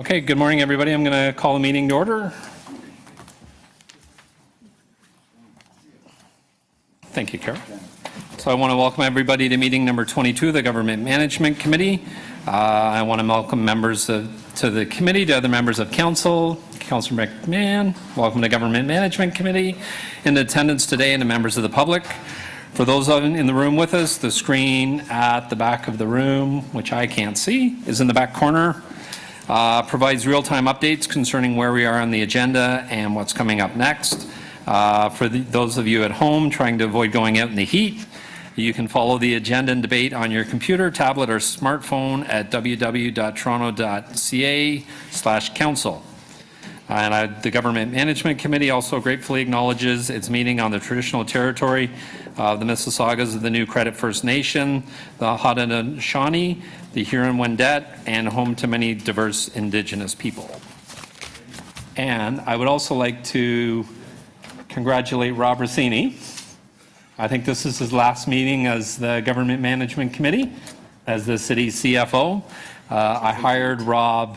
Okay, good morning, everybody. I'm going to call the meeting to order. Thank you, Carol. So I want to welcome everybody to meeting number 22 of the Government Management Committee. I want to welcome members to the committee, to other members of council, Councillor McMahon, welcome to Government Management Committee, in attendance today, and the members of the public. For those in the room with us, the screen at the back of the room, which I can't see, is in the back corner. Provides real-time updates concerning where we are on the agenda and what's coming up next. For those of you at home trying to avoid going out in the heat, you can follow the agenda and debate on your computer, tablet, or smartphone at www.toronto.ca/council. And the Government Management Committee also gratefully acknowledges its meeting on the traditional territory of the Mississaugas of the New Credit First Nation, the Haudenosaunee, the Huron-Wendat, and home to many diverse Indigenous people. And I would also like to congratulate Rob Rossini. I think this is his last meeting as the Government Management Committee, as the city's CFO. I hired Rob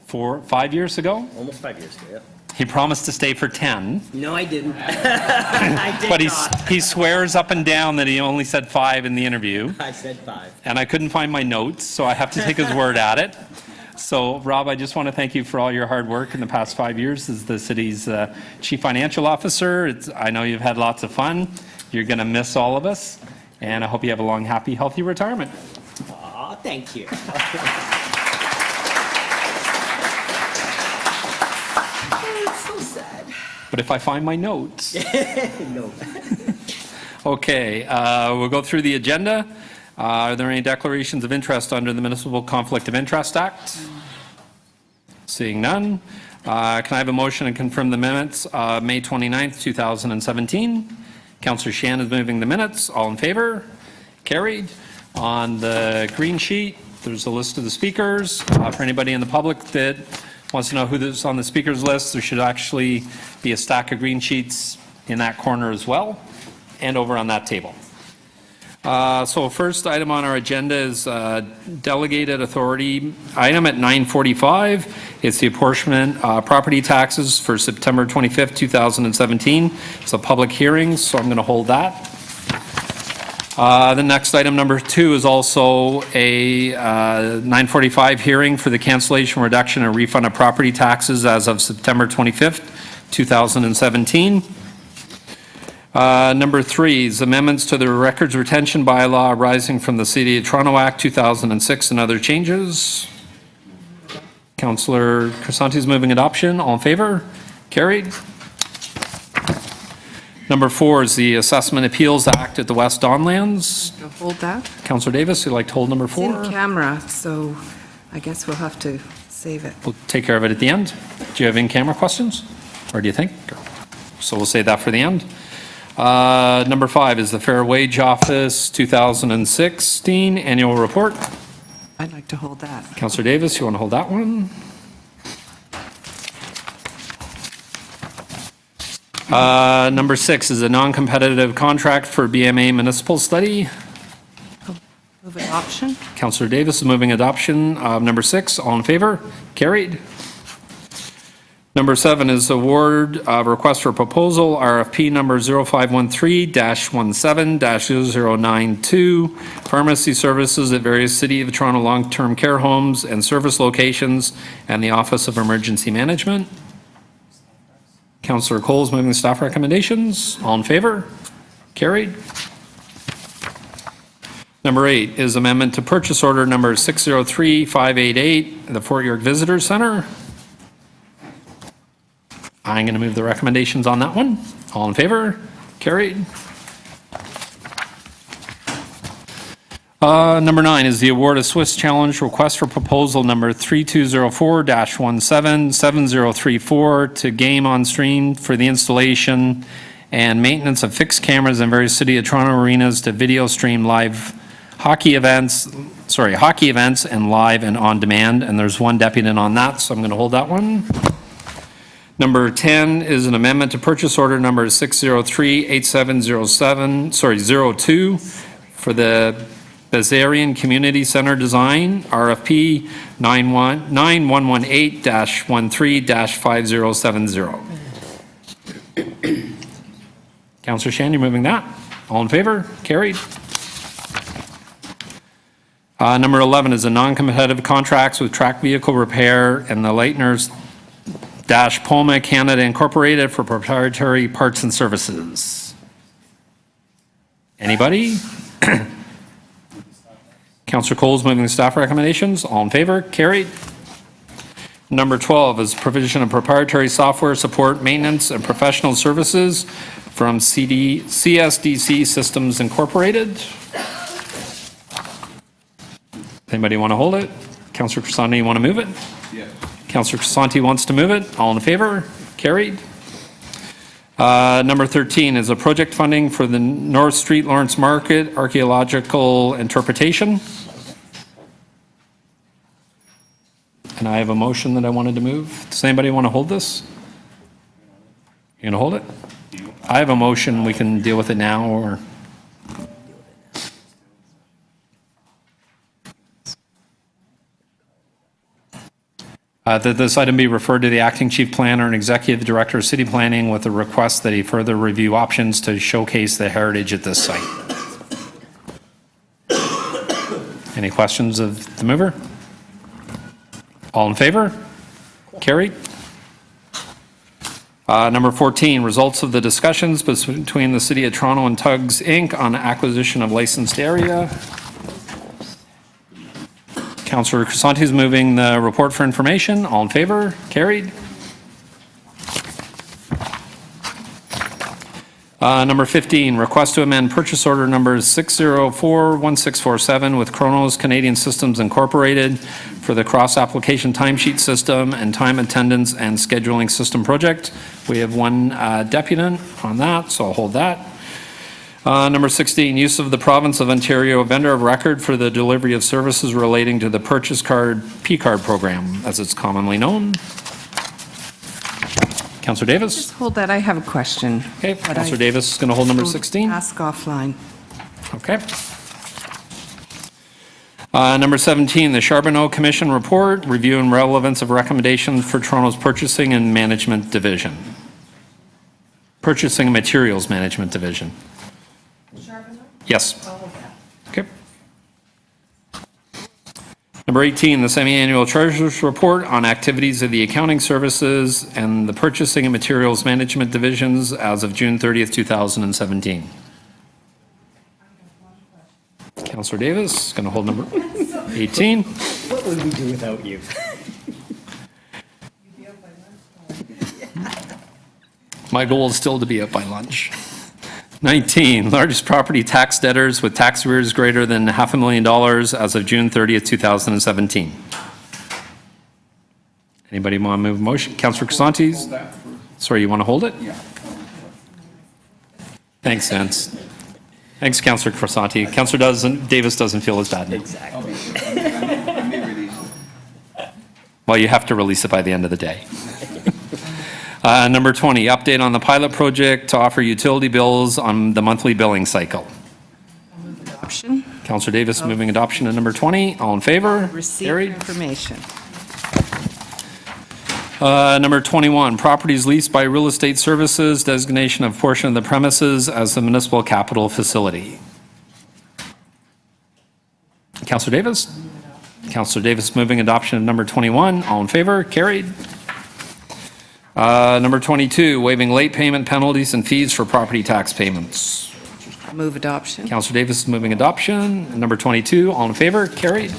5 years ago. Almost 5 years ago, yeah. He promised to stay for 10. No, I didn't. I did But not. he swears up and down that he only said 5 in the interview. I said 5. And I couldn't find my notes, so I have to take his word at it. So, Rob, I just want to thank you for all your hard work in the past 5 years as the city's Chief Financial Officer. I know you've had lots of fun. You're going to miss all of us. And I hope you have a long, happy, healthy retirement. Aw, thank you. It's so sad. But if I find my notes... No. Okay, we'll go through the agenda. Are there any declarations of interest under the Municipal Conflict of Interest Act? Seeing none. Can I have a motion and confirm the minutes May 29th, 2017? Councillor Shan is moving the minutes. All in favor? Carried. On the green sheet, there's a list of the speakers. For anybody in the public that wants to know who's on the speakers list, there should actually be a stack of green sheets in that corner as well, and over on that table. So first item on our agenda is delegated authority item at 9:45. It's the apportionment property taxes for September 25th, 2017. It's a public hearing, so I'm going to hold that. The next item, number 2, is also a 9:45 hearing for the cancellation, reduction, and refund of property taxes as of September 25th, 2017. Number 3 is amendments to the records retention bylaw arising from the City of Toronto Act 2006 and other changes. Councillor Crisanti is moving adoption. All in favor? Carried. Number 4 is the Assessment Appeals Act at the West Donlands. I'll hold that. Councillor Davis, would you like to hold number 4? It's in camera, so I guess we'll have to save it. We'll take care of it at the end. Do you have in-camera questions? Or do you think? So we'll save that for the end. Number 5 is the Fair Wage Office 2016 Annual Report. I'd like to hold that. Councillor Davis, you want to hold that one? Number 6 is a non-competitive contract for BMA Municipal Study. Move adoption. Councillor Davis is moving adoption of number 6. All in favor? Carried. Number 7 is award of request for proposal, RFP number 0513-17-0092, pharmacy services at various City of Toronto long-term care homes and service locations, and the Office of Emergency Management. Councillor Cole is moving the staff recommendations. All in favor? Carried. Number 8 is amendment to purchase order number 603588, the Fort York Visitor Center. I'm going to move the recommendations on that one. All in favor? Carried. Number 9 is the award of Swiss Challenge request for proposal number 3204-177034 to Game On Stream for the installation and maintenance of fixed cameras in various City of Toronto arenas to video stream live hockey events and live and on demand. And there's one deputy on that, so I'm going to hold that one. Number 10 is an amendment to purchase order number 603-8702 for the Bessarion Community Center Design, RFP 9118-13-5070. Councillor Shan, you're moving that. All in favor? Carried. Number 11 is a non-competitive contracts with track vehicle repair and the Leitner-Poma Canada Incorporated for proprietary parts and services. Anybody? Councillor Cole's moving the staff recommendations. All in favor? Carried. Number 12 is provision of proprietary software support, maintenance, and professional services from CSDC Systems Incorporated. Anybody want to hold it? Councillor Crisanti, you want to move it? Yeah. Councillor Crisanti wants to move it. All in favor? Carried. Number 13 is a project funding for the North Street Lawrence Market Archaeological interpretation. And I have a motion that I wanted to move. Does anybody want to hold this? You going to hold it? I have a motion. We can deal with it now or... That this item be referred to the acting chief planner and executive director of city planning with a request that he further review options to showcase the heritage at this site. Any questions of the mover? All in favor? Carried. Number 14, results of the discussions between the City of Toronto and Tuggs, Inc. on acquisition of licensed area. Councillor Crisanti is moving the report for information. All in favor? Carried. Number 15, request to amend purchase order numbers 6041647 with Kronos Canadian Systems Incorporated for the cross-application timesheet system and time attendance and scheduling system project. We have one deputant on that, so I'll hold that. Number 16, use of the province of Ontario vendor of record for the delivery of services relating to the purchase card P-card program, as it's commonly known. Councillor Davis? Just hold that, I have a question. Okay, but Councillor Davis is going to hold number will 16. Ask offline. Okay. Number 17, the Charbonneau Commission Report, review and relevance of recommendations for Toronto's Purchasing and Management Division. Purchasing and Materials Management Division. Yes. Okay. Number 18, the semi-annual treasurer's report on activities of the accounting services and the purchasing and materials management divisions as of June 30th, 2017. Councillor Davis is going to hold number 18. What would we do without you? My goal is still to be up by lunch. 19, largest property tax debtors with tax arrears greater than $500,000 as of June 30th, 2017. Anybody want to move a motion? Councillor Crisanti? Sorry, you want to hold it? Yeah. Thanks, Vince. Thanks, Councillor Crisanti. Councillor Davis doesn't feel as bad. Exactly. I may release it. Well, you have to release it by the end of the day. Number 20, update on the pilot project to offer utility bills on the monthly billing cycle. Option, Councillor Davis moving adoption of number 20. All in favor? receive Carried. information. Number 21, properties leased by real estate services, designation of portion of the premises as the municipal capital facility. Councillor Davis? Councillor Davis moving adoption of number 21. All in favor? Carried. Number 22, waiving late payment penalties and fees for property tax payments. Move adoption. Councillor Davis is moving adoption. Number 22, all in favor? Carried.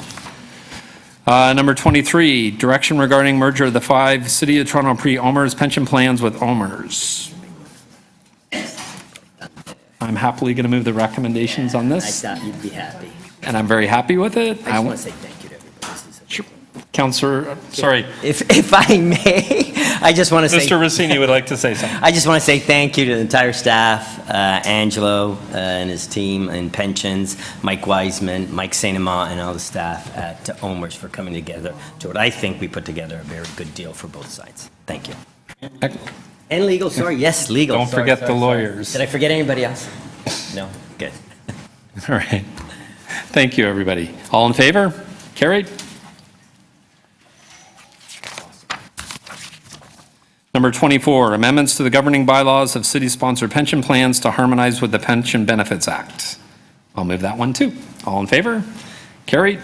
Number 23, direction regarding merger of the 5 City of Toronto Pre-OMERS pension plans with OMERS. I'm happily going to move the recommendations on I this, thought you'd be happy. and I'm very happy with it. I just want to say thank you to everybody. This is such a- Councillor, sorry, If I may, I just want to say. Mr. Rossini would like to say something. I just want to say thank you to the entire staff, Angelo and his team and pensions, Mike Wiseman, Mike St. Amant, and all the staff at OMERS for coming together to what I think we put together a very good deal for both sides. Thank you. And legal, sorry, yes, legal. Don't Sorry, forget sorry, the sorry. lawyers. Did I forget anybody else? No, good. All right. Thank you, everybody. All in favor? Carried. Number 24, amendments to the governing bylaws of city-sponsored pension plans to harmonize with the Pension Benefits Act. I'll move that one too. All in favor? Carried.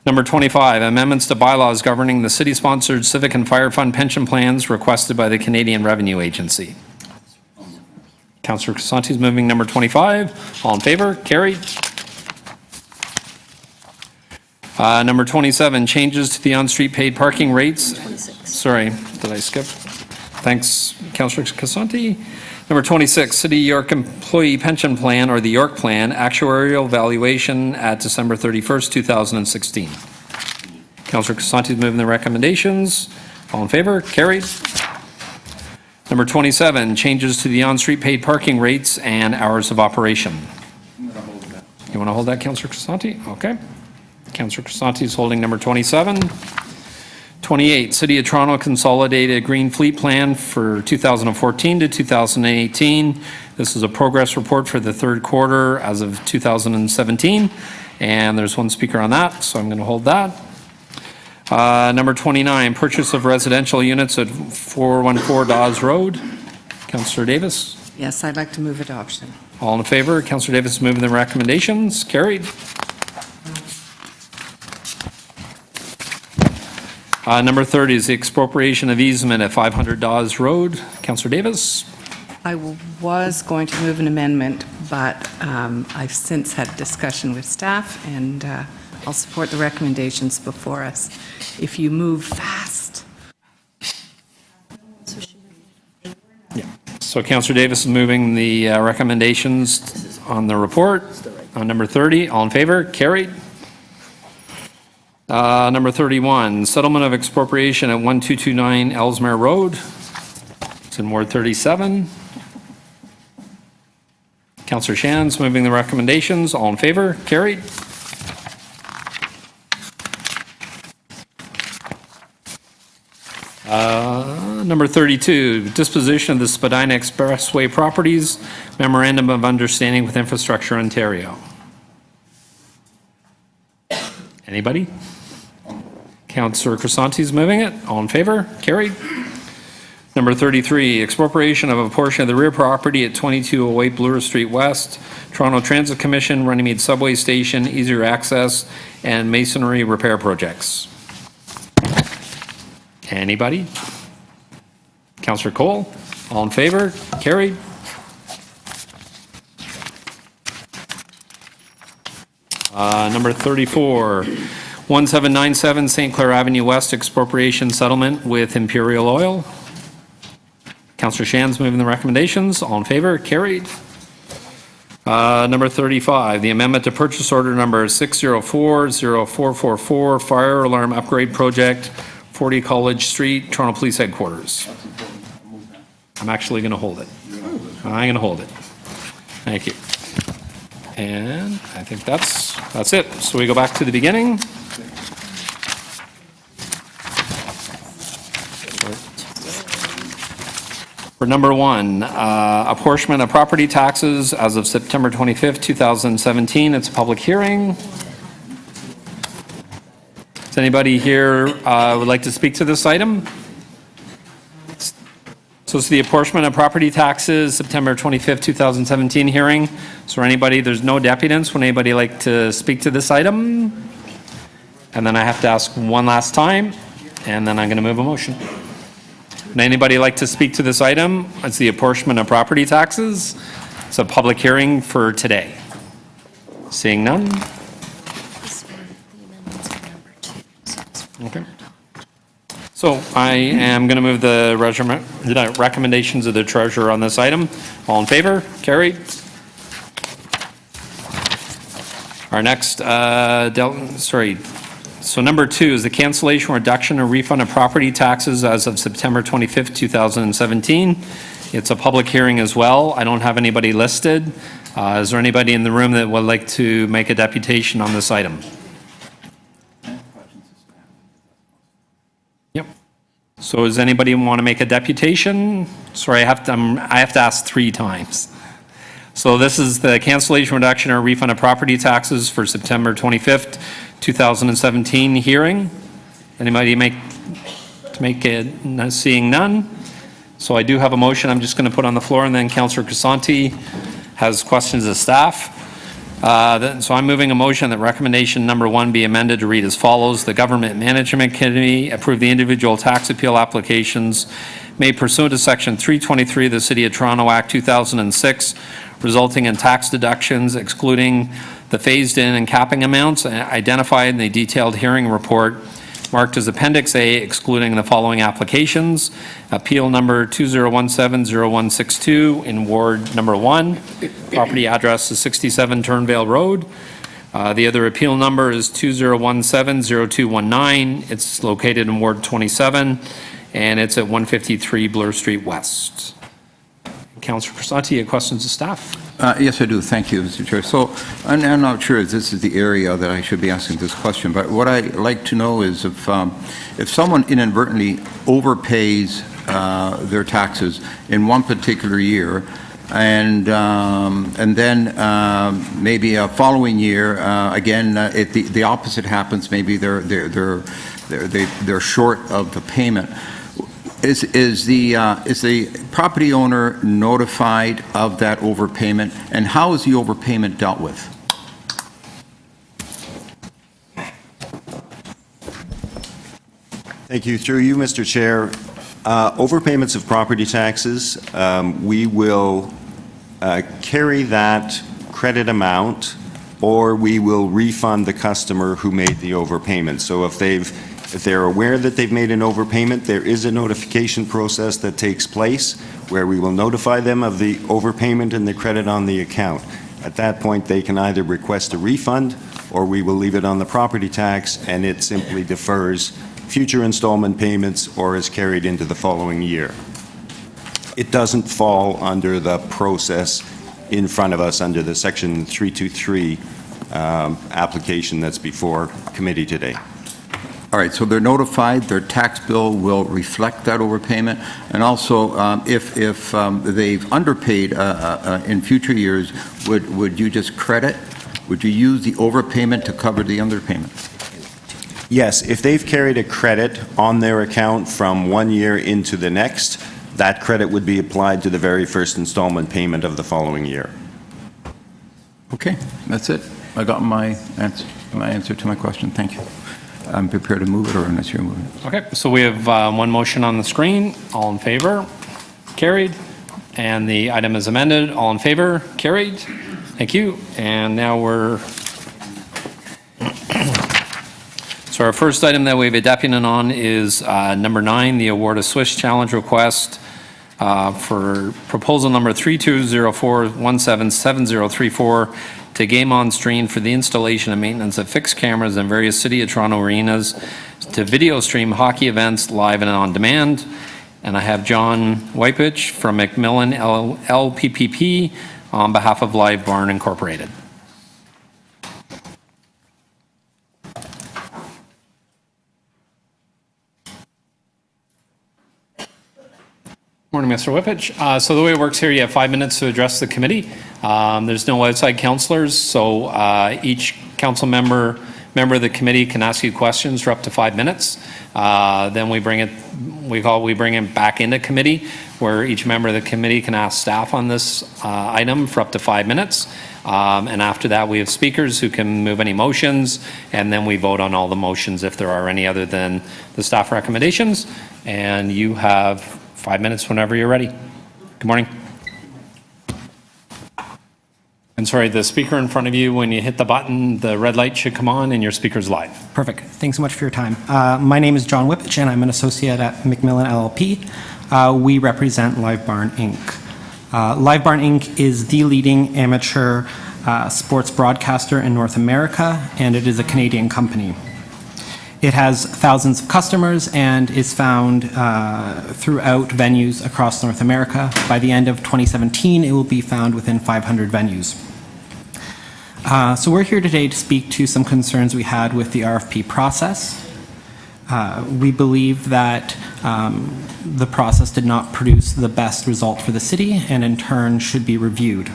Number 25, amendments to bylaws governing the city-sponsored civic and fire fund pension plans requested by the Canadian Revenue Agency. Councillor Crisanti is moving number 25. All in favor? Carried. Number 27, changes to the on-street paid parking rates. 26. Sorry, did I skip? Thanks, Councillor Crisanti. Number 26, City York Employee Pension Plan, or the York Plan, actuarial valuation at December 31st, 2016. Councillor Crisanti is moving the recommendations. All in favor? Carried. Number 27, changes to the on-street paid parking rates and hours of operation. You want to hold that, Councillor Crisanti? Okay. Councillor Crisanti is holding number 27. 28, City of Toronto Consolidated Green Fleet Plan for 2014 to 2018. This is a progress report for the third quarter as of 2017, and there's one speaker on that, so I'm going to hold that. Number 29, purchase of residential units at 414 Dawes Road. Councillor Davis. Yes, I'd like to move adoption. All in favor? Councillor Davis is moving the recommendations. Carried. Number 30 is the expropriation of easement at 500 Dawes Road. Councillor Davis. I was going to move an amendment, but I've since had discussion with staff, and I'll support the recommendations before us. If you move fast. So Councillor Davis is moving the recommendations on the report. On number 30, all in favor? Carried. Number 31, settlement of expropriation at 1229 Ellesmere Road. It's in Ward 37. Councillor Shan's moving the recommendations. All in favor? Carried. Number 32, disposition of the Spadina Expressway properties, Memorandum of Understanding with Infrastructure Ontario. Anybody? Councillor Crisanti is moving it. All in favor? Carried. Number 33, expropriation of a portion of the rear property at 2208 Bloor Street West, Toronto Transit Commission, Runnymede Subway Station, easier access, and masonry repair projects. Anybody? Councillor Cole? All in favor? Carried. Number 34, 1797 St. Clair Avenue West expropriation settlement with Imperial Oil. Councillor Shan's moving the recommendations. All in favor? Carried. Number 35, the amendment to purchase order number 6040444 fire alarm upgrade project, 40 College Street, Toronto Police Headquarters. I'm actually going to hold it. I'm going to hold it. Thank you. And I think that's it. So we go back to the beginning. For number 1, apportionment of property taxes as of September 25th, 2017. It's a public hearing. Does anybody here would like to speak to this item? So it's the apportionment of property taxes, September 25th, 2017 hearing. So anybody, there's no deputants. Would anybody like to speak to this item? And then I have to ask one last time, and then I'm going to move a motion. Would anybody like to speak to this item? It's the apportionment of property taxes. It's a public hearing for today. Seeing none? Okay. So I am going to move the recommendations of the treasurer on this item. All in favor? Carried. Our next, so number 2 is the cancellation, reduction, or refund of property taxes as of September 25th, 2017. It's a public hearing as well. I don't have anybody listed. Is there anybody in the room that would like to make a deputation on this item? Yep. So does anybody want to make a deputation? Sorry, I have to ask 3 times. So this is the cancellation, reduction, or refund of property taxes for September 25th, 2017 hearing. Anybody make it? Seeing none. So I do have a motion I'm just going to put on the floor, and then Councillor Crisanti has questions of staff. So I'm moving a motion that recommendation number 1 be amended to read as follows. The Government Management Committee approve the individual tax appeal applications made pursuant to Section 323 of the City of Toronto Act 2006, resulting in tax deductions excluding the phased-in and capping amounts identified in the detailed hearing report marked as Appendix A, excluding the following applications. Appeal number 2017-0162 in Ward number 1. Property address is 67 Turnvale Road. The other appeal number is 2017-0219. It's located in Ward 27, and it's at 153 Bloor Street West. Councillor Crisanti, you have questions of staff? Yes, I do. Thank you, Mr. Chair. So I'm not sure if this is the area that I should be asking this question, but what I'd like to know is if someone inadvertently overpays their taxes in one particular year, and then maybe a following year, again, the opposite happens. Maybe they're short of the payment. Is the property owner notified of that overpayment, and how is the overpayment dealt with? Thank you. Through you, Mr. Chair, overpayments of property taxes, we will carry that credit amount, or we will refund the customer who made the overpayment. So if they're aware that they've made an overpayment, there is a notification process that takes place where we will notify them of the overpayment and the credit on the account. At that point, they can either request a refund, or we will leave it on the property tax, and it simply defers future installment payments or is carried into the following year. It doesn't fall under the process in front of us under the Section 323 application that's before committee today. All right, so they're notified, their tax bill will reflect that overpayment, and also if they've underpaid in future years, would you just credit? Would you use the overpayment to cover the underpayment? Yes, if they've carried a credit on their account from one year into the next, that credit would be applied to the very first installment payment of the following year. Okay, that's it. I got my answer to my question. Thank you. I'm prepared to move it, or unless you're moving it. Okay, so we have one motion on the screen. All in favor? Carried. And the item is amended. All in favor? Carried. Thank you. And now so our first item that we have a deputant on is number 9, the award of Swiss challenge request for proposal number 3204177034 to Game On Stream for the installation and maintenance of fixed cameras in various City of Toronto arenas to video stream hockey events live and on demand. And I have John Wypich from Macmillan LPPP on behalf of Live Barn Incorporated. Morning, Mr. Whippich. So the way it works here, you have 5 minutes to address the committee. There's no outside councillors, so each council member of the committee can ask you questions for up to 5 minutes. Then we bring it back into committee, where each member of the committee can ask staff on this item for up to 5 minutes. And after that, we have speakers who can move any motions, and then we vote on all the motions if there are any other than the staff recommendations. And you have 5 minutes whenever you're ready. Good morning. And sorry, the speaker in front of you, when you hit the button, the red light should come on and your speaker's live. Perfect. Thanks so much for your time. My name is John Whippich, and I'm an associate at Macmillan LLP. We represent Live Barn Inc. Live Barn Inc. is the leading amateur sports broadcaster in North America, and it is a Canadian company. It has thousands of customers and is found throughout venues across North America. By the end of 2017, it will be found within 500 venues. So we're here today to speak to some concerns we had with the RFP process. We believe that the process did not produce the best result for the city, and in turn should be reviewed.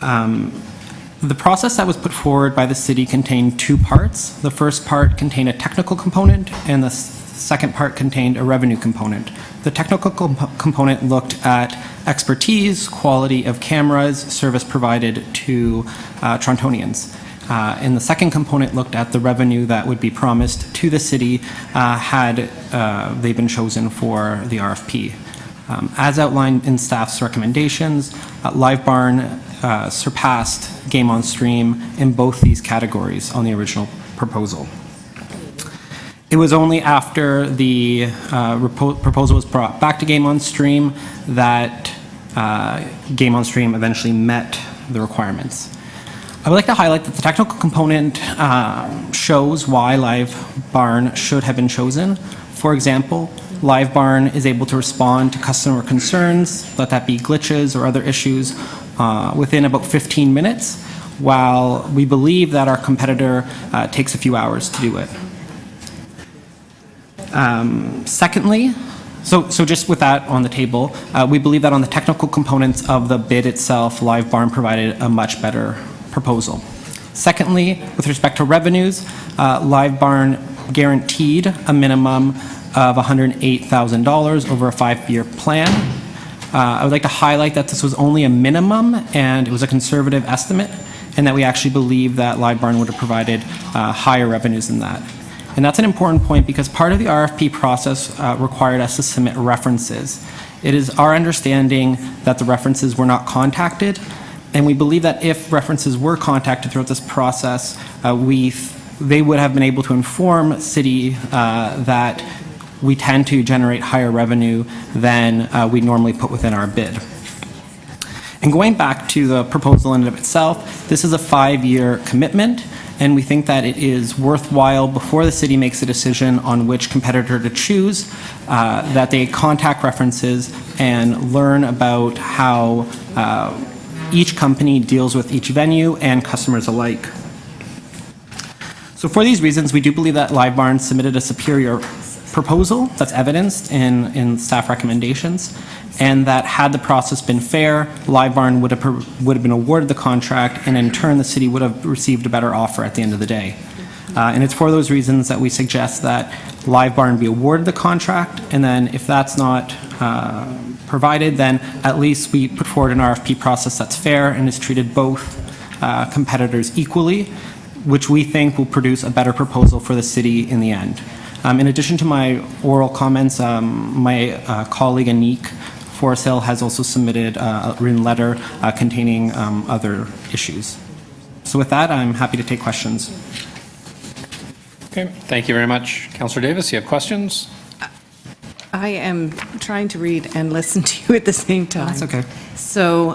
The process that was put forward by the city contained two parts. The first part contained a technical component, and the second part contained a revenue component. The technical component looked at expertise, quality of cameras, service provided to Torontonians. And the second component looked at the revenue that would be promised to the city had they been chosen for the RFP. As outlined in staff's recommendations, Live Barn surpassed Game on Stream in both these categories on the original proposal. It was only after the proposal was brought back to Game on Stream that Game on Stream eventually met the requirements. I would like to highlight that the technical component shows why Live Barn should have been chosen. For example, Live Barn is able to respond to customer concerns, let that be glitches or other issues, within about 15 minutes, while we believe that our competitor takes a few hours to do it. Secondly, so just with that on the table, we believe that on the technical components of the bid itself, Live Barn provided a much better proposal. Secondly, with respect to revenues, Live Barn guaranteed a minimum of $108,000 over a 5-year plan. I would like to highlight that this was only a minimum and it was a conservative estimate, and that we actually believe that Live Barn would have provided higher revenues than that. And that's an important point because part of the RFP process required us to submit references. It is our understanding that the references were not contacted, and we believe that if references were contacted throughout this process, they would have been able to inform City that we tend to generate higher revenue than we normally put within our bid. And going back to the proposal in and of itself, this is a 5-year commitment, and we think that it is worthwhile before the city makes a decision on which competitor to choose, that they contact references and learn about how each company deals with each venue and customers alike. So for these reasons, we do believe that Live Barn submitted a superior proposal that's evidenced in staff recommendations, and that had the process been fair, Live Barn would have been awarded the contract, and in turn the city would have received a better offer at the end of the day. And it's for those reasons that we suggest that Live Barn be awarded the contract, and then if that's not provided, then at least we put forward an RFP process that's fair and has treated both competitors equally, which we think will produce a better proposal for the city in the end. In addition to my oral comments, my colleague Anik Forsyth has also submitted a written letter containing other issues. So with that, I'm happy to take questions. Okay, thank you very much. Councillor Davis, you have questions? I am trying to read and listen to you at the same time. That's okay. So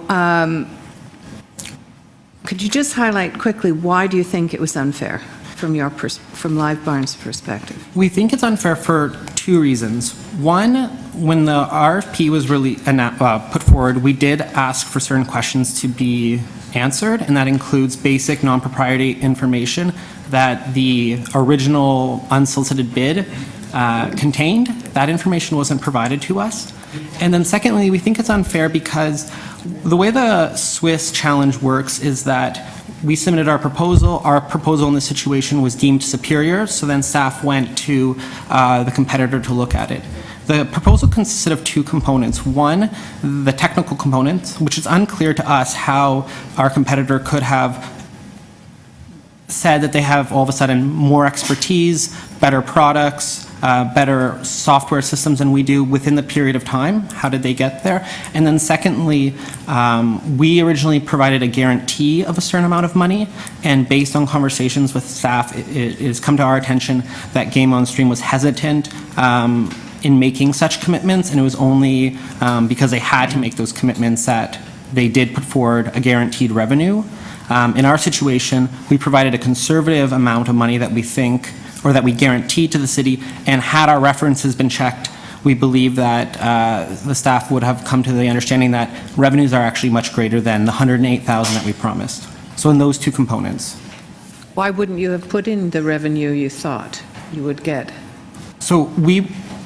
could you just highlight quickly, why do you think it was unfair from Live Barn's perspective? We think it's unfair for two reasons. One, when the RFP was really put forward, we did ask for certain questions to be answered, and that includes basic non-proprietary information that the original unsolicited bid contained. That information wasn't provided to us. And then secondly, we think it's unfair because the way the Swiss challenge works is that we submitted our proposal in this situation was deemed superior, so then staff went to the competitor to look at it. The proposal consisted of two components. One, the technical component, which is unclear to us how our competitor could have said that they have all of a sudden more expertise, better products, better software systems than we do within the period of time. How did they get there? And then secondly, we originally provided a guarantee of a certain amount of money, and based on conversations with staff, it has come to our attention that Game on Stream was hesitant in making such commitments, and it was only because they had to make those commitments that they did put forward a guaranteed revenue. In our situation, we provided a conservative amount of money that we think, or that we guaranteed to the city, and had our references been checked, we believe that the staff would have come to the understanding that revenues are actually much greater than the $108,000 that we promised. So in those two components. Why wouldn't you have put in the revenue you thought you would get? So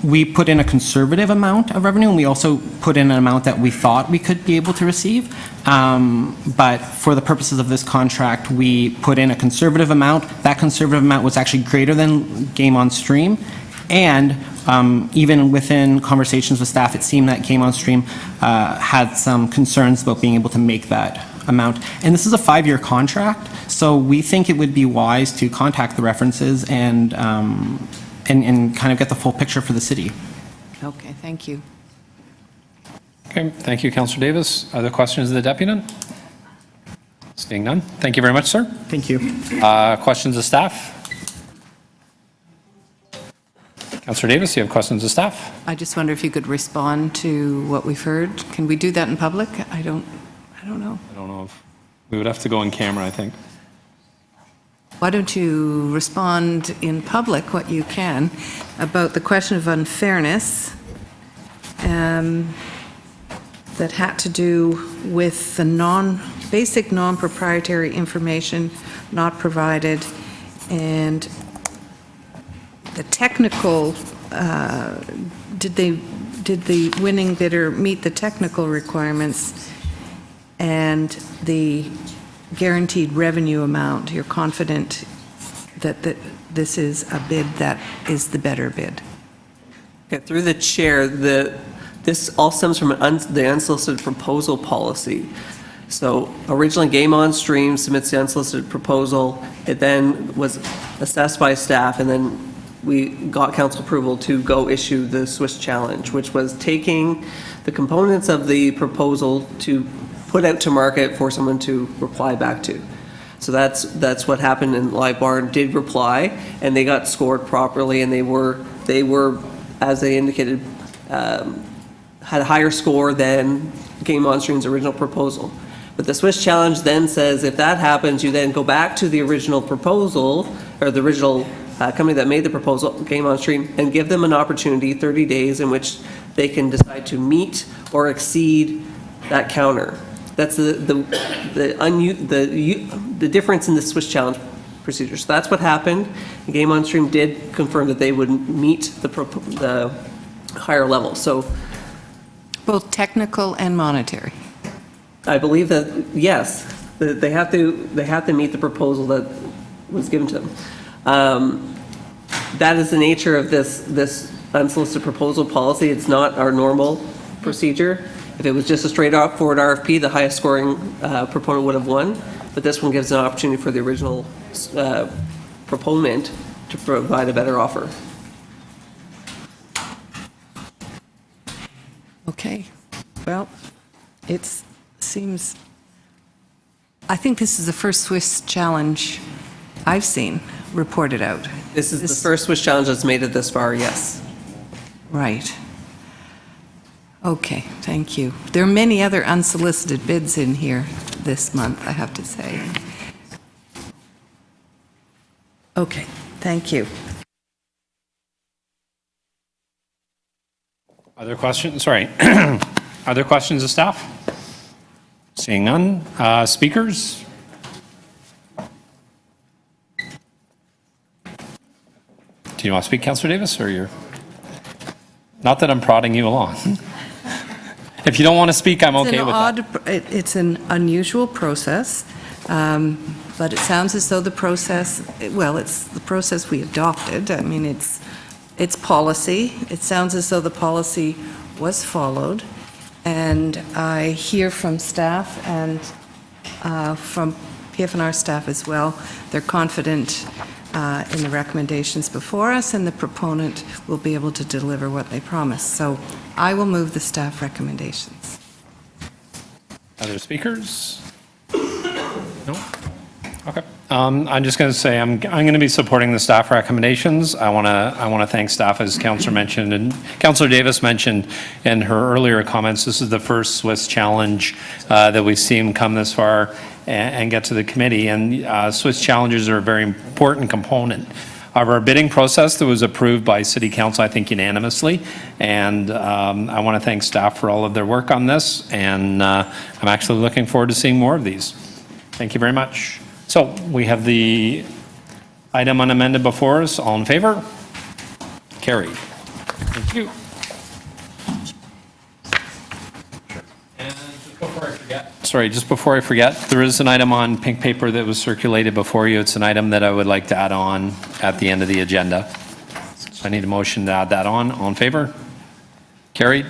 we put in a conservative amount of revenue, and we also put in an amount that we thought we could be able to receive. But for the purposes of this contract, we put in a conservative amount. That conservative amount was actually greater than Game on Stream. And even within conversations with staff, it seemed that Game on Stream had some concerns about being able to make that amount. And this is a 5-year contract, so we think it would be wise to contact the references and kind of get the full picture for the city. Okay, thank you. Okay, thank you, Councillor Davis. Other questions of the deputant? Seeing none. Thank you very much, sir. Thank you. Questions of staff? Councillor Davis, you have questions of staff? I just wonder if you could respond to what we've heard. Can we do that in public? I don't know. I don't know if, we would have to go in camera, I think. Why don't you respond in public what you can about the question of unfairness that had to do with the basic non-proprietary information not provided, and the technical, did the winning bidder meet the technical requirements, and the guaranteed revenue amount? You're confident that this is a bid that is the better bid? Okay, through the chair, this all stems from the unsolicited proposal policy. So originally, Game on Stream submits the unsolicited proposal. It then was assessed by staff, and then we got council approval to go issue the Swiss challenge, which was taking the components of the proposal to put out to market for someone to reply back to. So that's what happened, and Live Barn did reply, and they got scored properly, and they were, as they indicated, had a higher score than Game on Stream's original proposal. But the Swiss challenge then says if that happens, you then go back to the original proposal, or the original company that made the proposal, Game on Stream, and give them an opportunity, 30 days, in which they can decide to meet or exceed that counter. That's the difference in the Swiss challenge procedure. So that's what happened. Game on Stream did confirm that they would meet the higher level. So Both technical and monetary. I believe that, yes, that they have to meet the proposal that was given to them. That is the nature of this unsolicited proposal policy. It's not our normal procedure. If it was just a straight up forward RFP, the highest scoring proponent would have won. But this one gives an opportunity for the original proponent to provide a better offer. Okay. Well, it seems, I think this is the first Swiss challenge I've seen reported out. This is the first Swiss challenge that's made it this far, yes. Right. Okay, thank you. There are many other unsolicited bids in here this month, I have to say. Okay, thank you. Other questions? Sorry. Other questions of staff? Seeing none. Speakers? Do you want to speak, Councillor Davis, or you're? Not that I'm prodding you along. If you don't want to speak, I'm okay with that. It's an unusual process, but it sounds as though the process, well, it's the process we adopted. I mean, it's policy. It sounds as though the policy was followed. And I hear from staff and from PF&R staff as well, they're confident in the recommendations before us, and the proponent will be able to deliver what they promise. So I will move the staff recommendations. Other speakers? No? Okay. I'm just going to say I'm going to be supporting the staff recommendations. I want to thank staff, as Councillor mentioned, and Councillor Davis mentioned in her earlier comments. This is the first Swiss challenge that we've seen come this far and get to the committee. And Swiss challenges are a very important component of our bidding process that was approved by City Council, I think, unanimously. And I want to thank staff for all of their work on this. And I'm actually looking forward to seeing more of these. Thank you very much. So we have the item unamended before us. All in favor? Carried. Thank you. And just before I forget. Sorry, just before I forget, there is an item on pink paper that was circulated before you. It's an item that I would like to add on at the end of the agenda. So I need a motion to add that on. All in favor? Carried.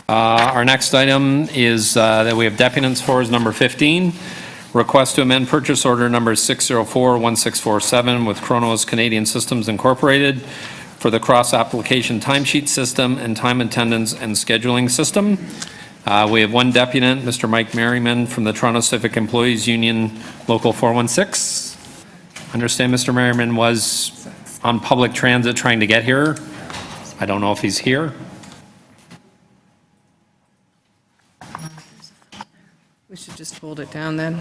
Our next item is that we have deputants for is number 15. Request to amend purchase order number 604-1647 with Kronos Canadian Systems Incorporated for the cross-application timesheet system and time attendance and scheduling system. We have one deputant, Mr. Mike Merriman from the Toronto Civic Employees Union, Local 416. Understand Mr. Merriman was on public transit trying to get here. I don't know if he's here. We should just hold it down then.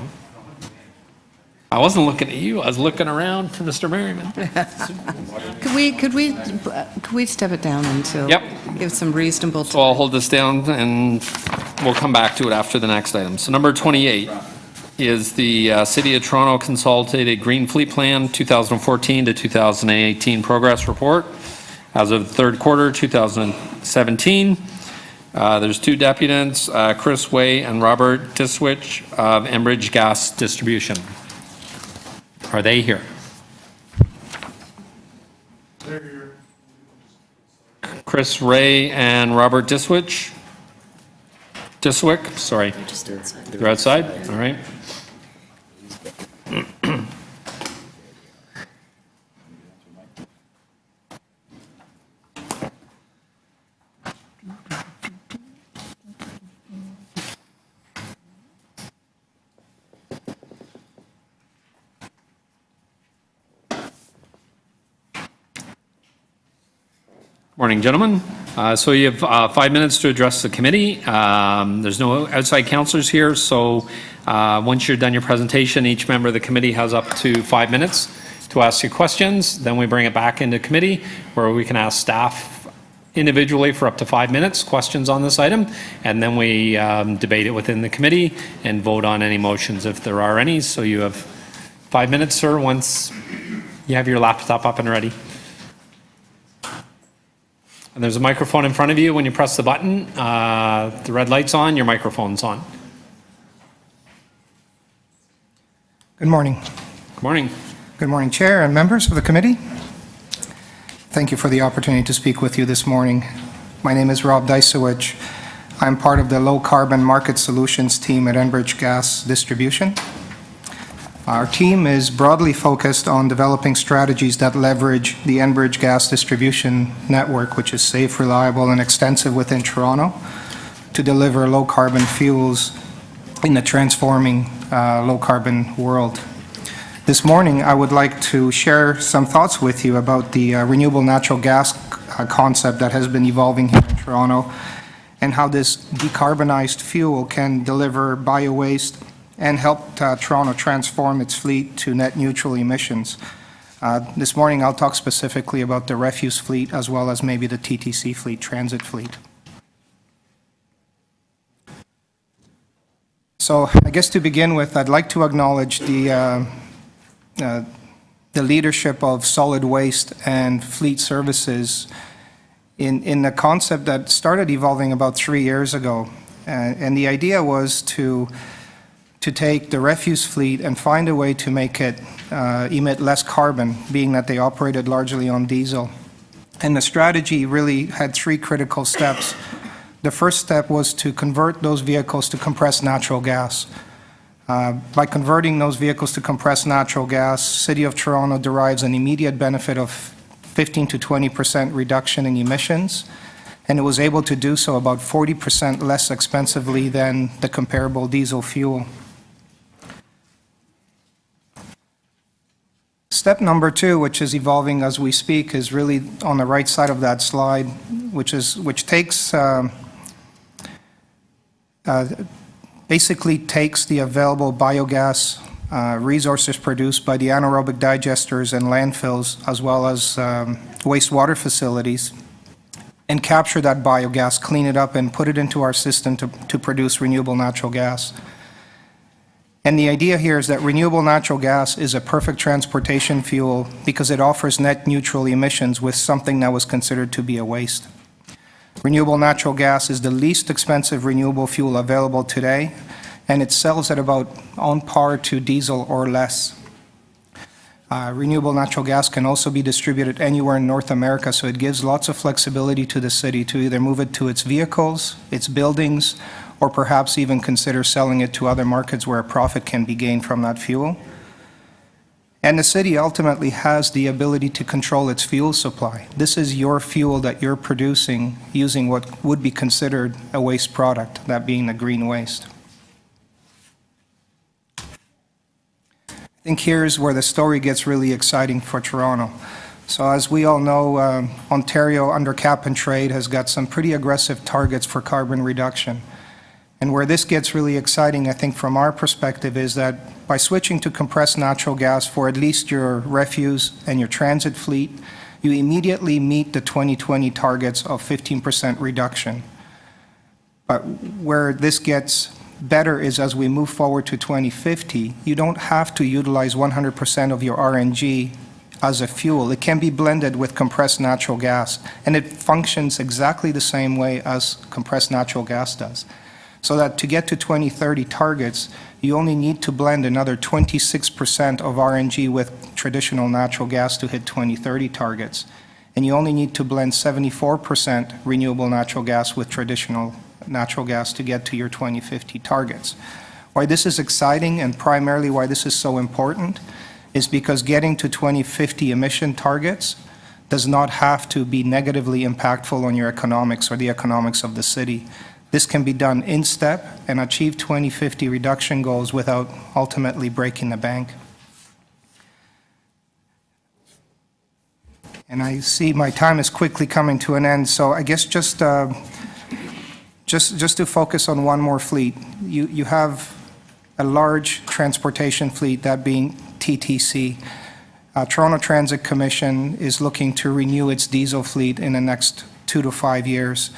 I wasn't looking at you, I was looking around for Mr. Merriman. Could we step it down until? Yep. Give some reasonable. So I'll hold this down and we'll come back to it after the next item. So number 28 is the City of Toronto Consolidated Green Fleet Plan 2014 to 2018 Progress Report as of the third quarter 2017. There's two deputants, Chris Way and Robert Diswich of Enbridge Gas Distribution. Are they here? They're here. Chris Ray and Robert Diswich? Diswick, sorry. They're outside? All right. Morning, gentlemen. So you have 5 minutes to address the committee. There's no outside councillors here, so once you're done your presentation, each member of the committee has up to 5 minutes to ask you questions. Then we bring it back into committee where we can ask staff individually for up to 5 minutes, questions on this item, and then we debate it within the committee and vote on any motions if there are any. So you have 5 minutes, sir, once you have your laptop up and ready. And there's a microphone in front of you. When you press the button, the red light's on, your microphone's on. Good morning. Good morning. Good morning, Chair and members of the committee. Thank you for the opportunity to speak with you this morning. My name is Rob Dysowich. I'm part of the Low Carbon Market Solutions team at Enbridge Gas Distribution. Our team is broadly focused on developing strategies that leverage the Enbridge Gas Distribution network, which is safe, reliable, and extensive within Toronto, to deliver low-carbon fuels in the transforming low-carbon world. This morning, I would like to share some thoughts with you about the renewable natural gas concept that has been evolving here in Toronto, and how this decarbonized fuel can deliver bio-waste and help Toronto transform its fleet to net neutral emissions. This morning, I'll talk specifically about the refuse fleet as well as maybe the TTC fleet, transit fleet. So I guess to begin with, I'd like to acknowledge the leadership of solid waste and fleet services in a concept that started evolving about 3 years ago. And the idea was to take the refuse fleet and find a way to make it emit less carbon, being that they operated largely on diesel. And the strategy really had 3 critical steps. The first step was to convert those vehicles to compressed natural gas. By converting those vehicles to compressed natural gas, City of Toronto derives an immediate benefit of 15 to 20% reduction in emissions, and it was able to do so about 40% less expensively than the comparable diesel fuel. Step number 2, which is evolving as we speak, is really on the right side of that slide, basically takes the available biogas resources produced by the anaerobic digesters and landfills, as well as wastewater facilities, and capture that biogas, clean it up, and put it into our system to produce renewable natural gas. And the idea here is that renewable natural gas is a perfect transportation fuel because it offers net neutral emissions with something that was considered to be a waste. Renewable natural gas is the least expensive renewable fuel available today, and it sells at about on par to diesel or less. Renewable natural gas can also be distributed anywhere in North America, so it gives lots of flexibility to the city to either move it to its vehicles, its buildings, or perhaps even consider selling it to other markets where a profit can be gained from that fuel. And the city ultimately has the ability to control its fuel supply. This is your fuel that you're producing using what would be considered a waste product, that being the green waste. I think here's where the story gets really exciting for Toronto. So as we all know, Ontario under cap and trade has got some pretty aggressive targets for carbon reduction. And where this gets really exciting, I think from our perspective, is that by switching to compressed natural gas for at least your refuse and your transit fleet, you immediately meet the 2020 targets of 15% reduction. But where this gets better is as we move forward to 2050, you don't have to utilize 100% of your RNG as a fuel. It can be blended with compressed natural gas, and it functions exactly the same way as compressed natural gas does. So that to get to 2030 targets, you only need to blend another 26% of RNG with traditional natural gas to hit 2030 targets. And you only need to blend 74% renewable natural gas with traditional natural gas to get to your 2050 targets. Why this is exciting and primarily why this is so important is because getting to 2050 emission targets does not have to be negatively impactful on your economics or the economics of the city. This can be done in step and achieve 2050 reduction goals without ultimately breaking the bank. And I see my time is quickly coming to an end, so I guess just to focus on one more fleet. You have a large transportation fleet, that being TTC. Toronto Transit Commission is looking to renew its diesel fleet in the next 2 to 5 years.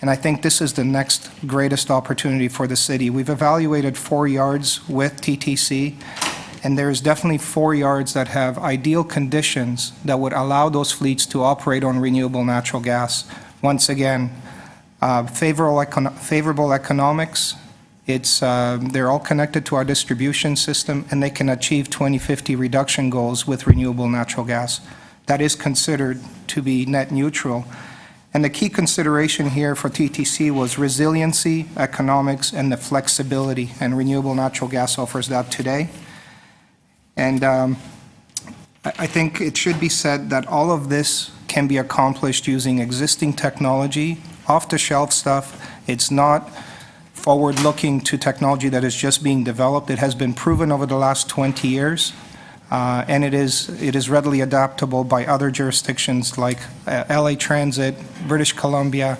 And I think this is the next greatest opportunity for the city. We've evaluated 4 yards with TTC, and there's definitely 4 yards that have ideal conditions that would allow those fleets to operate on renewable natural gas. Once again, favorable economics. They're all connected to our distribution system, and they can achieve 2050 reduction goals with renewable natural gas. That is considered to be net neutral. And the key consideration here for TTC was resiliency, economics, and the flexibility, and renewable natural gas offers that today. And I think it should be said that all of this can be accomplished using existing technology, off-the-shelf stuff. It's not forward-looking to technology that is just being developed. It has been proven over the last 20 years. And it is readily adaptable by other jurisdictions like LA Transit, British Columbia,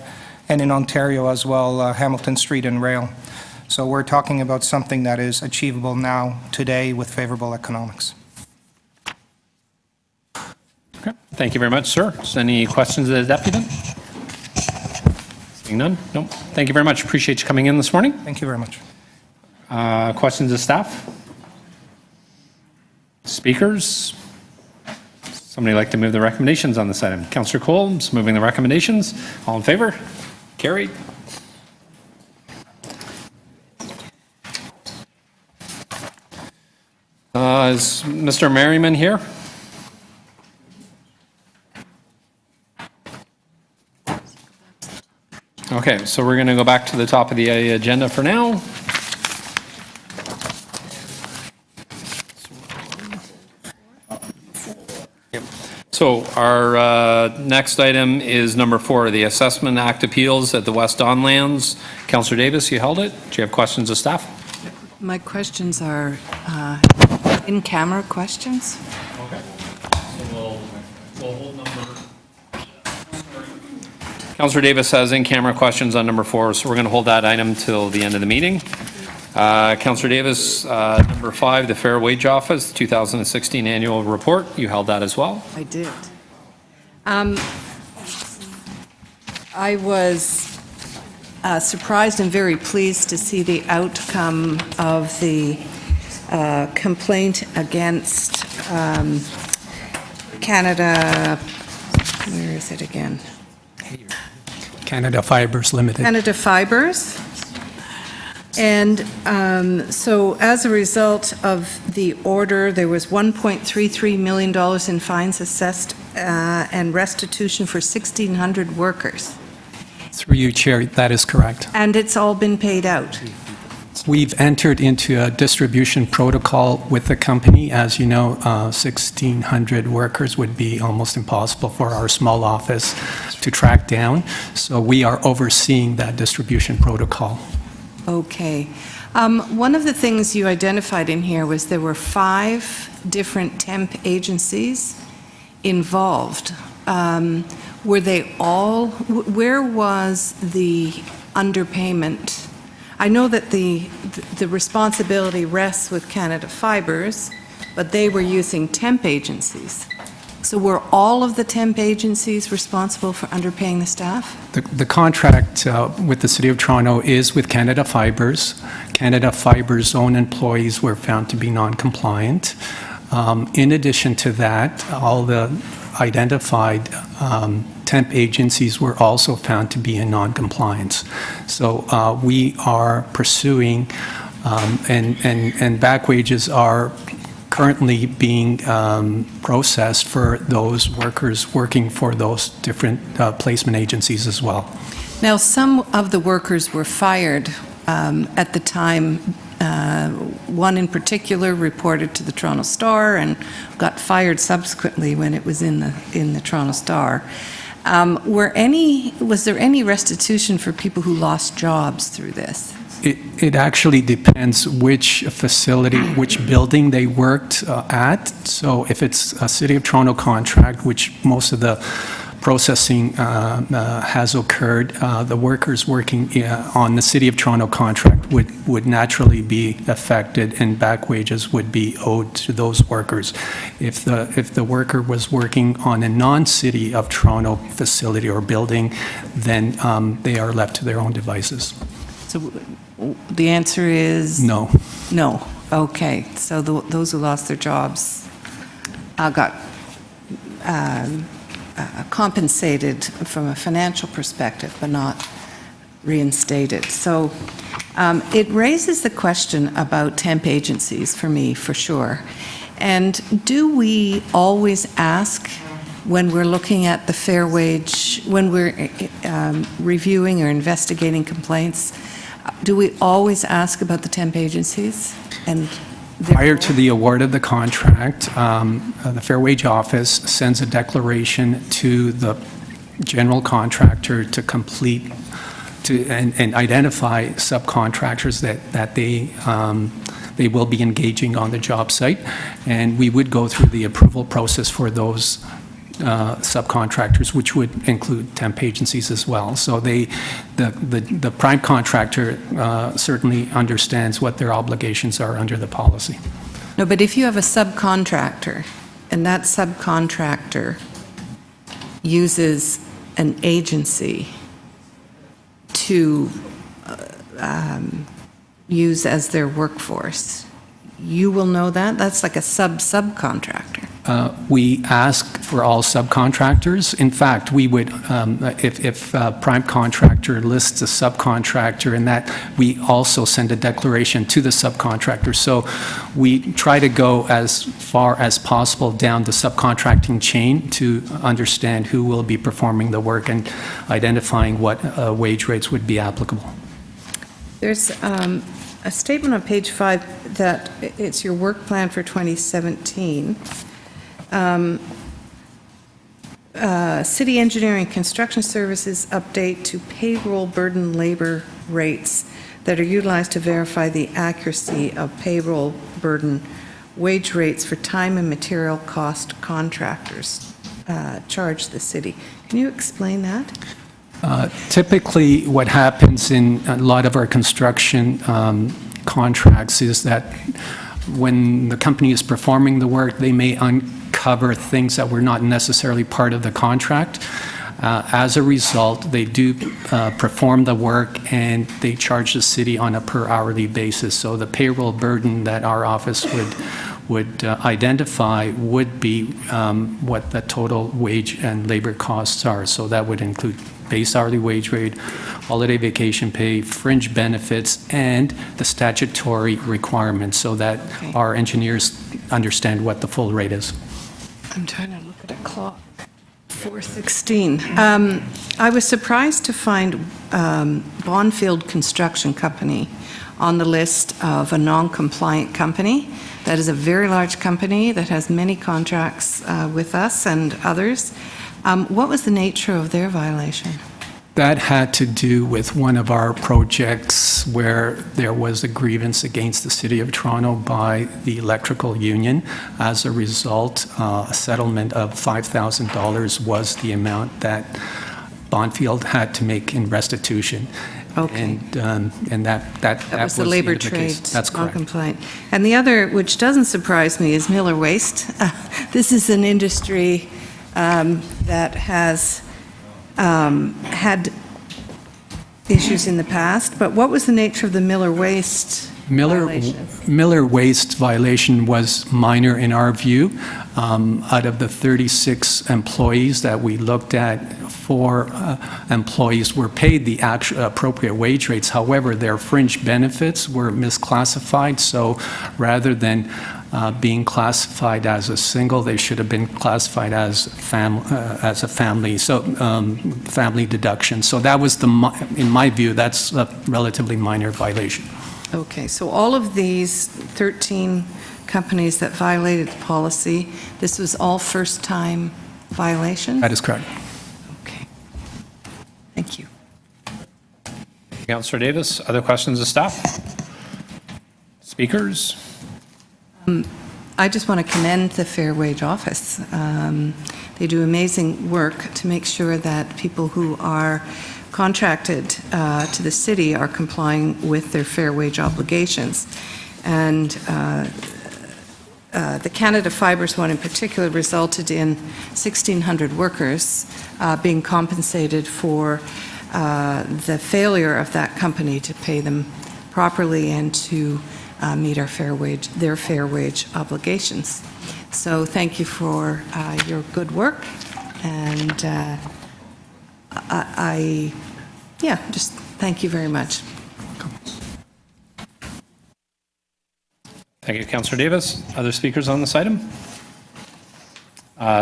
and in Ontario as well, Hamilton Street and Rail. So we're talking about something that is achievable now, today, with favorable economics. Okay. Thank you very much, sir. So any questions of the deputant? Seeing none? No. Thank you very much. Appreciate you coming in this morning. Thank you very much. Questions of staff? Speakers? Somebody like to move the recommendations on this item? Councillor Combs moving the recommendations. All in favor? Carried. Is Mr. Merriman here? Okay, so we're going to go back to the top of the agenda for now. So our next item is number 4, the Assessment Act appeals at the West Don Lands. Councillor Davis, you held it. Do you have questions of staff? My questions are in-camera questions. Okay. So we'll hold number. Councillor Davis has in-camera questions on number 4, so we're going to hold that item till the end of the meeting. Councillor Davis, number 5, the Fair Wage Office, 2016 annual report. You held that as well. I did. I was surprised and very pleased to see the outcome of the complaint against Canada, where is it again? Canada Fibers Limited. Canada Fibers. And so as a result of the order, there was $1.33 million in fines assessed and restitution for 1,600 workers. Through you, Chair, that is correct. And it's all been paid out. We've entered into a distribution protocol with the company. As you know, 1,600 workers would be almost impossible for our small office to track down. So we are overseeing that distribution protocol. Okay. One of the things you identified in here was there were 5 different temp agencies involved. Were they all, where was the underpayment? I know that the responsibility rests with Canada Fibers, but they were using temp agencies. So were all of the temp agencies responsible for underpaying the staff? The contract with the City of Toronto is with Canada Fibers. Canada Fibers' own employees were found to be non-compliant. In addition to that, all the identified temp agencies were also found to be in non-compliance. So we are pursuing, and back wages are currently being processed for those workers working for those different placement agencies as well. Now, some of the workers were fired at the time. One in particular reported to the Toronto Star and got fired subsequently when it was in the Toronto Star. Was there any restitution for people who lost jobs through this? It actually depends which facility, which building they worked at. So if it's a City of Toronto contract, which most of the processing has occurred, the workers working on the City of Toronto contract would naturally be affected, and back wages would be owed to those workers. If the worker was working on a non-City of Toronto facility or building, then they are left to their own devices. So the answer is? No. No. Okay. So those who lost their jobs got compensated from a financial perspective, but not reinstated. So it raises the question about temp agencies for me, for sure. And do we always ask when we're looking at the fair wage, when we're reviewing or investigating complaints, do we always ask about the temp agencies? And prior to the award of the contract, the Fair Wage Office sends a declaration to the general contractor to complete and identify subcontractors that they will be engaging on the job site, and we would go through the approval process for those subcontractors, which would include temp agencies as well. So the prime contractor certainly understands what their obligations are under the policy. No, but if you have a subcontractor, and that subcontractor uses an agency to use as their workforce, you will know that? That's like a subcontractor. We ask for all subcontractors. In fact, we would, if a prime contractor lists a subcontractor, and that we also send a declaration to the subcontractor. So we try to go as far as possible down the subcontracting chain to understand who will be performing the work and identifying what wage rates would be applicable. There's a statement on page 5 that it's your work plan for 2017. City engineering construction services update to payroll burden labor rates that are utilized to verify the accuracy of payroll burden wage rates for time and material cost contractors charge the city. Can you explain that? Typically, what happens in a lot of our construction contracts is that when the company is performing the work, they may uncover things that were not necessarily part of the contract. As a result, they do perform the work, and they charge the city on a per hourly basis. So the payroll burden that our office would identify would be what the total wage and labor costs are. So that would include base hourly wage rate, holiday vacation pay, fringe benefits, and the statutory requirements, so that Okay. our engineers understand what the full rate is. I'm trying to look at a clock. 4:16. I was surprised to find Bonfield Construction Company on the list of a non-compliant company. That is a very large company that has many contracts with us and others. What was the nature of their violation? That had to do with one of our projects where there was a grievance against the City of Toronto by the electrical union. As a result, a settlement of $5,000 was the amount that Bonfield had to make in restitution. Okay. And that Was the the labor end of the trade case. That's correct. non-compliant? And the other, which doesn't surprise me, is Miller Waste. This is an industry that has had issues in the past, but what was the nature of the Miller Waste violation? Miller Waste violation was minor in our view. Out of the 36 employees that we looked at, 4 employees were paid the appropriate wage rates. However, their fringe benefits were misclassified, so rather than being classified as a single, they should have been classified as a family, so family deduction. So that was in my view, that's a relatively minor violation. Okay, so all of these 13 companies that violated the policy, this was all first-time violations? That is correct. Okay. Thank you. Councillor Davis, other questions of staff? Speakers? I just want to commend the Fair Wage Office. They do amazing work to make sure that people who are contracted to the city are complying with their fair wage obligations. And the Canada Fibers one in particular resulted in 1,600 workers being compensated for the failure of that company to pay them properly and to meet their fair wage obligations. So thank you for your good work, and just thank you very much. Thank you, Councillor Davis. Other speakers on this item?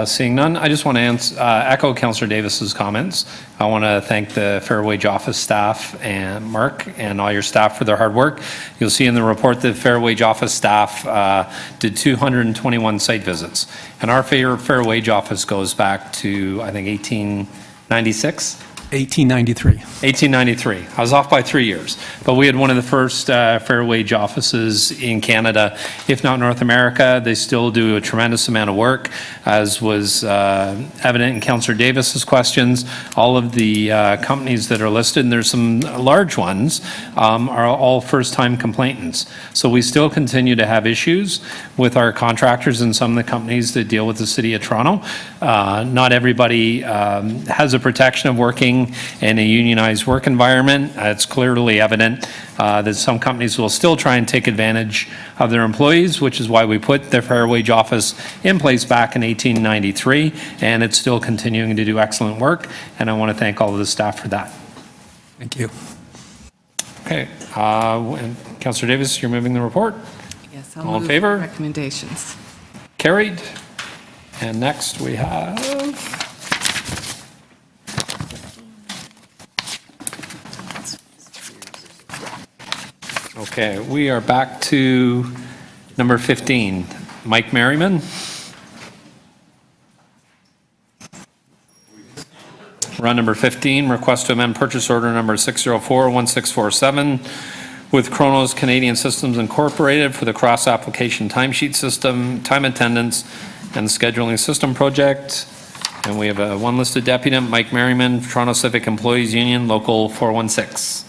Seeing none, I just want to echo Councillor Davis's comments. I want to thank the Fair Wage Office staff and Mark and all your staff for their hard work. You'll see in the report that Fair Wage Office staff did 221 site visits. And our Fair Wage Office goes back to, I think, 1896? 1893. 1893. I was off by 3 years. But we had one of the first fair wage offices in Canada, if not North America. They still do a tremendous amount of work, as was evident in Councillor Davis's questions. All of the companies that are listed, and there's some large ones, are all first-time complainants. So we still continue to have issues with our contractors and some of the companies that deal with the City of Toronto. Not everybody has a protection of working in a unionized work environment. It's clearly evident that some companies will still try and take advantage of their employees, which is why we put the Fair Wage Office in place back in 1893, and it's still continuing to do excellent work, and I want to thank all of the staff for that. Thank you. Okay, and Councillor Davis, you're moving the report? Yes, All I'll in move favor? recommendations. Carried. And next we have okay, we are back to number 15. Mike Merriman. We're on number 15, request to amend purchase order number 604-1647 with Kronos Canadian Systems Incorporated for the cross-application timesheet system, time attendance, and scheduling system project. And we have one listed deputant, Mike Merriman, Toronto Civic Employees Union, Local 416.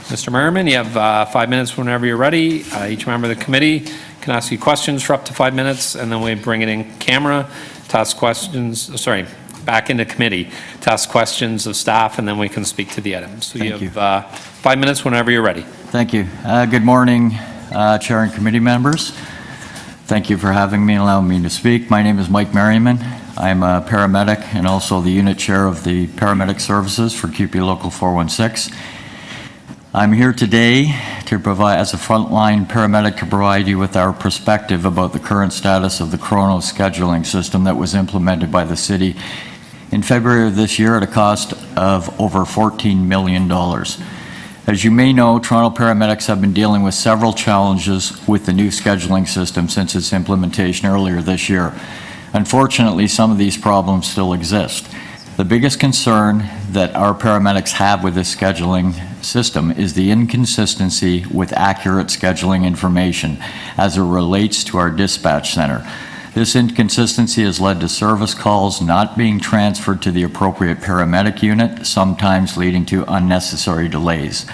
Mr. Merriman, you have 5 minutes whenever you're ready. Each member of the committee can ask you questions for up to 5 minutes, and then we bring it in camera to ask questions, back into committee to ask questions of staff, and then we can speak to the items. So you Thank you. have 5 minutes whenever you're ready. Thank you. Good morning, Chair and committee members. Thank you for having me and allowing me to speak. My name is Mike Merriman. I'm a paramedic and also the unit chair of the paramedic services for QP Local 416. I'm here today to provide, as a frontline paramedic, to provide you with our perspective about the current status of the chrono scheduling system that was implemented by the city in February of this year at a cost of over $14 million. As you may know, Toronto paramedics have been dealing with several challenges with the new scheduling system since its implementation earlier this year. Unfortunately, some of these problems still exist. The biggest concern that our paramedics have with this scheduling system is the inconsistency with accurate scheduling information as it relates to our dispatch center. This inconsistency has led to service calls not being transferred to the appropriate paramedic unit, sometimes leading to unnecessary delays.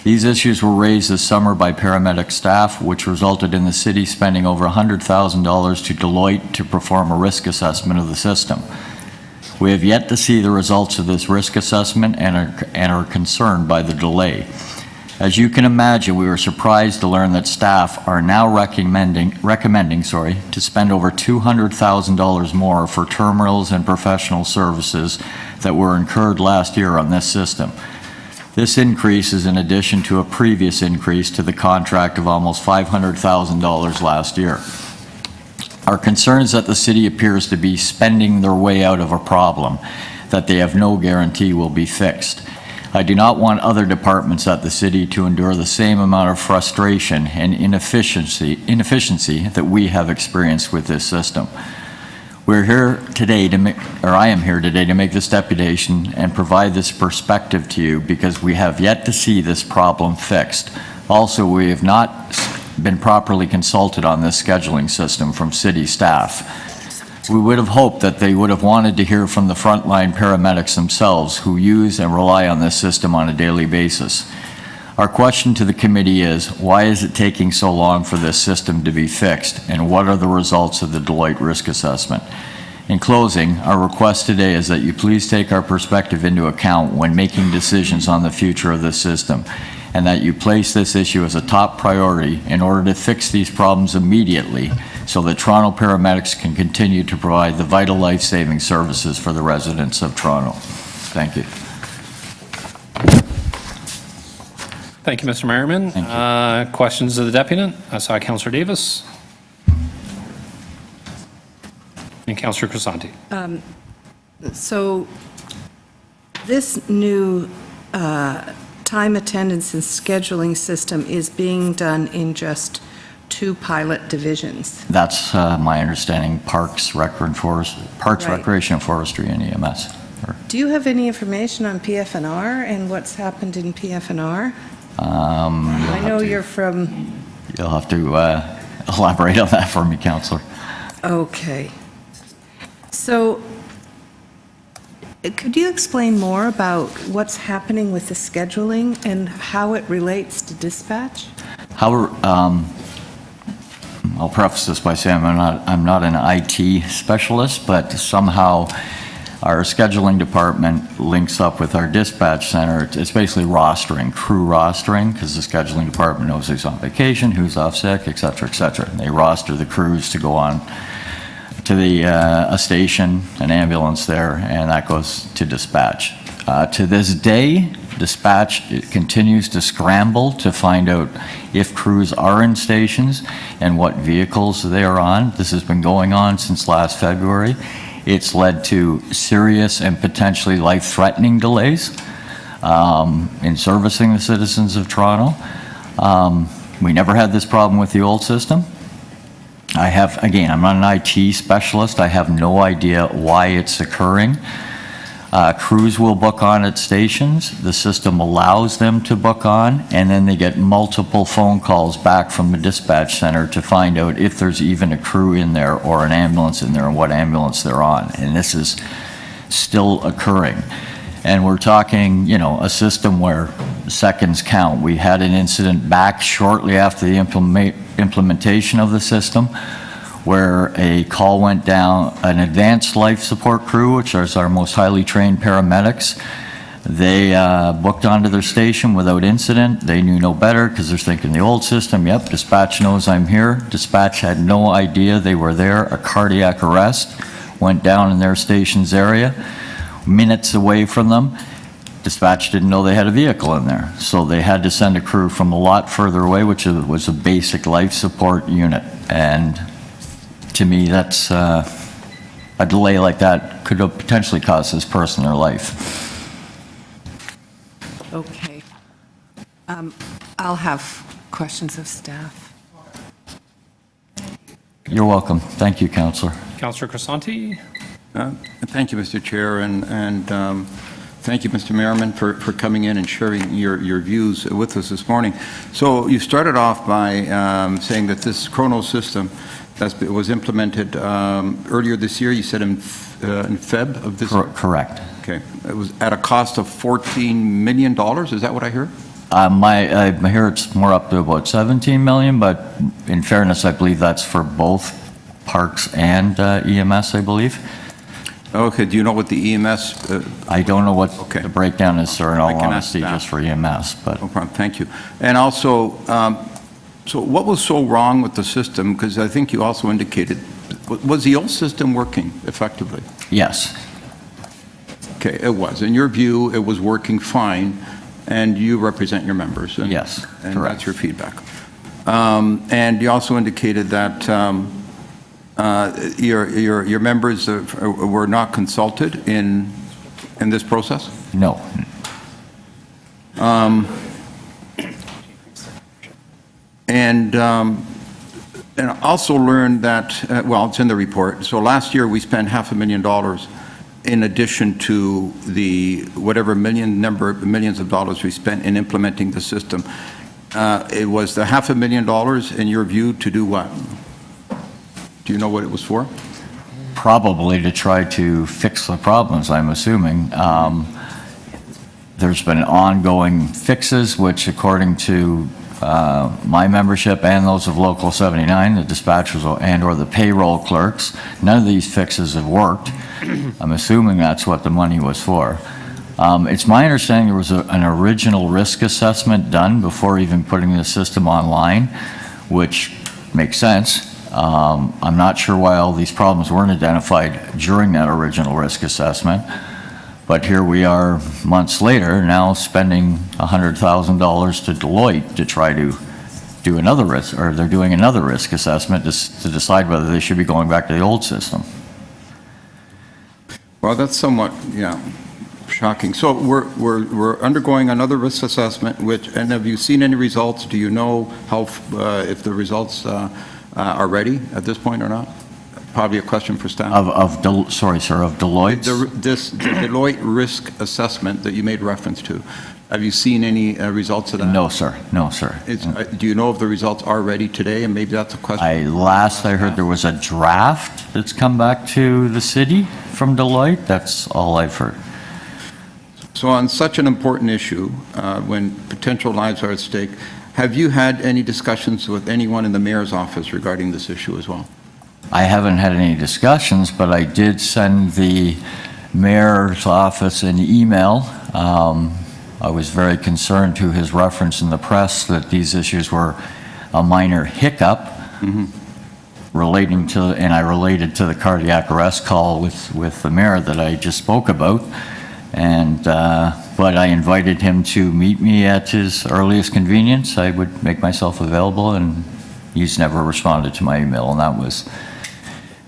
These issues were raised this summer by paramedic staff, which resulted in the city spending over $100,000 to Deloitte to perform a risk assessment of the system. We have yet to see the results of this risk assessment and are concerned by the delay. As you can imagine, we were surprised to learn that staff are now recommending to spend over $200,000 more for terminals and professional services that were incurred last year on this system. This increase is in addition to a previous increase to the contract of almost $500,000 last year. Our concern is that the city appears to be spending their way out of a problem that they have no guarantee will be fixed. I do not want other departments at the city to endure the same amount of frustration and inefficiency that we have experienced with this system. We're here today I am here today to make this deputation and provide this perspective to you because we have yet to see this problem fixed. Also, we have not been properly consulted on this scheduling system from city staff. We would have hoped that they would have wanted to hear from the frontline paramedics themselves who use and rely on this system on a daily basis. Our question to the committee is, why is it taking so long for this system to be fixed, and what are the results of the Deloitte risk assessment? In closing, our request today is that you please take our perspective into account when making decisions on the future of this system, and that you place this issue as a top priority in order to fix these problems immediately so that Toronto paramedics can continue to provide the vital life-saving services for the residents of Toronto. Thank you. Thank you, Mr. Merriman. Thank you. Questions of the deputant? I saw Councillor Davis. And Councillor Crisanti. So this new time attendance and scheduling system is being done in just 2 pilot divisions. That's my understanding, Parks, Right. Recreation, and Forestry, and EMS. Do you have any information on PF&R and what's happened in PF&R? I know you're from... You'll have to elaborate on that for me, Councillor. Okay. So could you explain more about what's happening with the scheduling and how it relates to dispatch? I'll preface this by saying I'm not an IT specialist, but somehow our scheduling department links up with our dispatch center. It's basically rostering, crew rostering, because the scheduling department knows who's on vacation, who's off sick, et cetera, et cetera. And they roster the crews to go on to a station, an ambulance there, and that goes to dispatch. To this day, dispatch continues to scramble to find out if crews are in stations and what vehicles they are on. This has been going on since last February. It's led to serious and potentially life-threatening delays in servicing the citizens of Toronto. We never had this problem with the old system. Again, I'm not an IT specialist. I have no idea why it's occurring. Crews will book on at stations. The system allows them to book on, and then they get multiple phone calls back from the dispatch center to find out if there's even a crew in there or an ambulance in there and what ambulance they're on. And this is still occurring. And we're talking, a system where seconds count. We had an incident back shortly after the implementation of the system where a call went down, an advanced life support crew, which is our most highly trained paramedics. They booked onto their station without incident. They knew no better because they're thinking the old system, yep, dispatch knows I'm here. Dispatch had no idea they were there. A cardiac arrest went down in their station's area, minutes away from them. Dispatch didn't know they had a vehicle in there, so they had to send a crew from a lot further away, which was a basic life support unit. And to me, that's a delay like that could have potentially cost this person their life. Okay. I'll have questions of staff. You're welcome. Thank you, Councillor. Councillor Crisanti? Thank you, Mr. Chair, and thank you, Mr. Merriman, for coming in and sharing your views with us this morning. So you started off by saying that this chrono system that was implemented earlier this year, you said in Feb of this year? Correct. Okay. It was at a cost of $14 million, is that what I heard? I hear it's more up to about 17 million, but in fairness, I believe that's for both parks and EMS, I believe. Okay, do you know what the EMS? I don't know what Okay. the breakdown is, sir, in all I can ask honesty, that. just for EMS, but No problem, thank you. And also, so what was so wrong with the system? Because I think you also indicated, was the old system working effectively? yes, Okay, it was. In your view, it was working fine, and you represent your members. And, Yes, and correct. that's your feedback. And you also indicated that your members were not consulted in this process? no. And also learned that, well, it's in the report. So last year, we spent $500,000 in addition to the whatever millions of dollars we spent in implementing the system. It was the $500,000, in your view, to do what? Do you know what it was for? Probably to try to fix the problems, I'm assuming. There's been ongoing fixes, which according to my membership and those of Local 79, the dispatchers and/or the payroll clerks, none of these fixes have worked. I'm assuming that's what the money was for. It's my understanding there was an original risk assessment done before even putting the system online, which makes sense. I'm not sure why all these problems weren't identified during that original risk assessment. But here we are months later, now spending $100,000 to Deloitte to try to do another risk, or they're doing another risk assessment to decide whether they should be going back to the old system. Well, that's somewhat, yeah, shocking. So we're undergoing another risk assessment, and have you seen any results? Do you know how, if the results are ready at this point or not? Probably a question for staff. Sorry, sir, of Deloitte's? The Deloitte risk assessment that you made reference to, have you seen any results of that? No, sir. No, sir. Do you know if the results are ready today? And maybe that's a question. Last I heard there was a draft that's come back to the city from Deloitte. That's all I've heard. So on such an important issue, when potential lives are at stake, have you had any discussions with anyone in the mayor's office regarding this issue as well? I haven't had any discussions, but I did send the mayor's office an email. I was very concerned to his reference in the press that these issues were a minor hiccup relating to, and I related to the cardiac arrest call with the mayor that I just spoke about. And, but I invited him to meet me at his earliest convenience. I would make myself available, and he's never responded to my email, and that was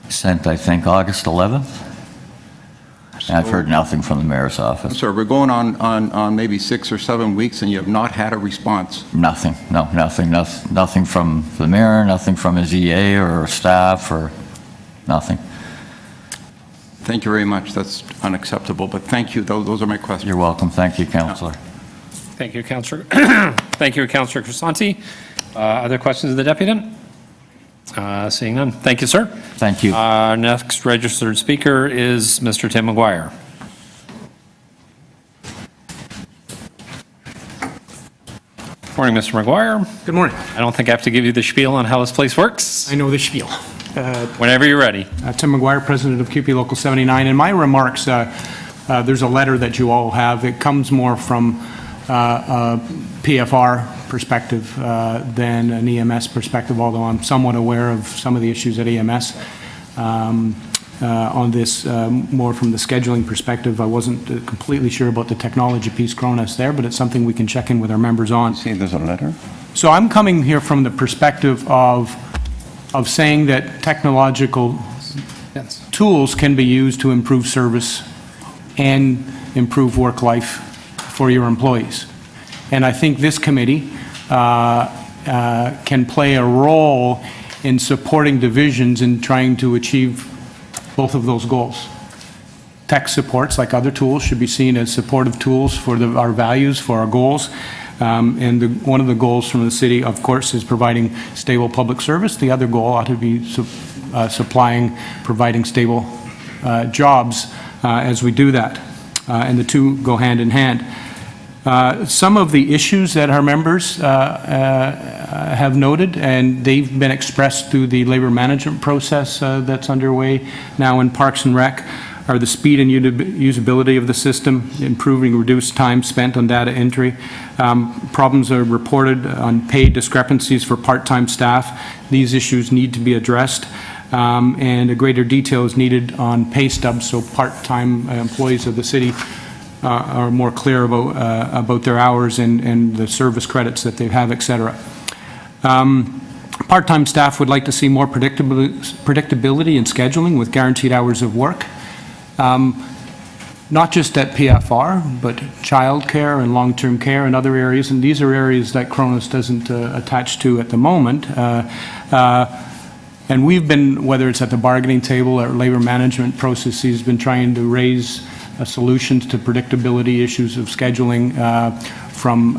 sent, I think, August 11th. And I've heard nothing from the mayor's office. Sir, we're going on maybe 6 or 7 weeks, and you have not had a response. Nothing, no, nothing from the mayor, nothing from his EA or staff, or nothing. Thank you very much. That's unacceptable, but thank you. Those are my questions. You're welcome. Thank you, Councillor. Thank you, Councillor. Thank you, Councillor Crisanti. Other questions of the deputant? Seeing none. Thank you, sir. Thank you. Next registered speaker is Mr. Tim McGuire. Morning, Mr. McGuire. Good morning. I don't think I have to give you the spiel on how this place works. I know the spiel. Whenever you're ready. Tim McGuire, President of QP Local 79. In my remarks, there's a letter that you all have. It comes more from a PFR perspective than an EMS perspective, although I'm somewhat aware of some of the issues at EMS. On this, more from the scheduling perspective, I wasn't completely sure about the technology piece Cronus there, but it's something we can check in with our members on. See, there's a letter? So I'm coming here from the perspective of saying that technological tools can be used to improve service and improve work life for your employees. And I think this committee can play a role in supporting divisions in trying to achieve both of those goals. Tech supports, like other tools, should be seen as supportive tools for our values, for our goals. And one of the goals from the city, of course, is providing stable public service. The other goal ought to be providing stable jobs as we do that. And the two go hand in hand. Some of the issues that our members have noted, and they've been expressed through the labor management process that's underway now in Parks and Rec, are the speed and usability of the system, improving reduced time spent on data entry. Problems are reported on pay discrepancies for part-time staff. These issues need to be addressed. And a greater detail is needed on pay stubs, so part-time employees of the city are more clear about their hours and the service credits that they have, et cetera. Part-time staff would like to see more predictability in scheduling with guaranteed hours of work. Not just at PFR, but childcare and long-term care and other areas, and these are areas that Cronus doesn't attach to at the moment. And we've been, whether it's at the bargaining table or labor management processes, been trying to raise solutions to predictability issues of scheduling from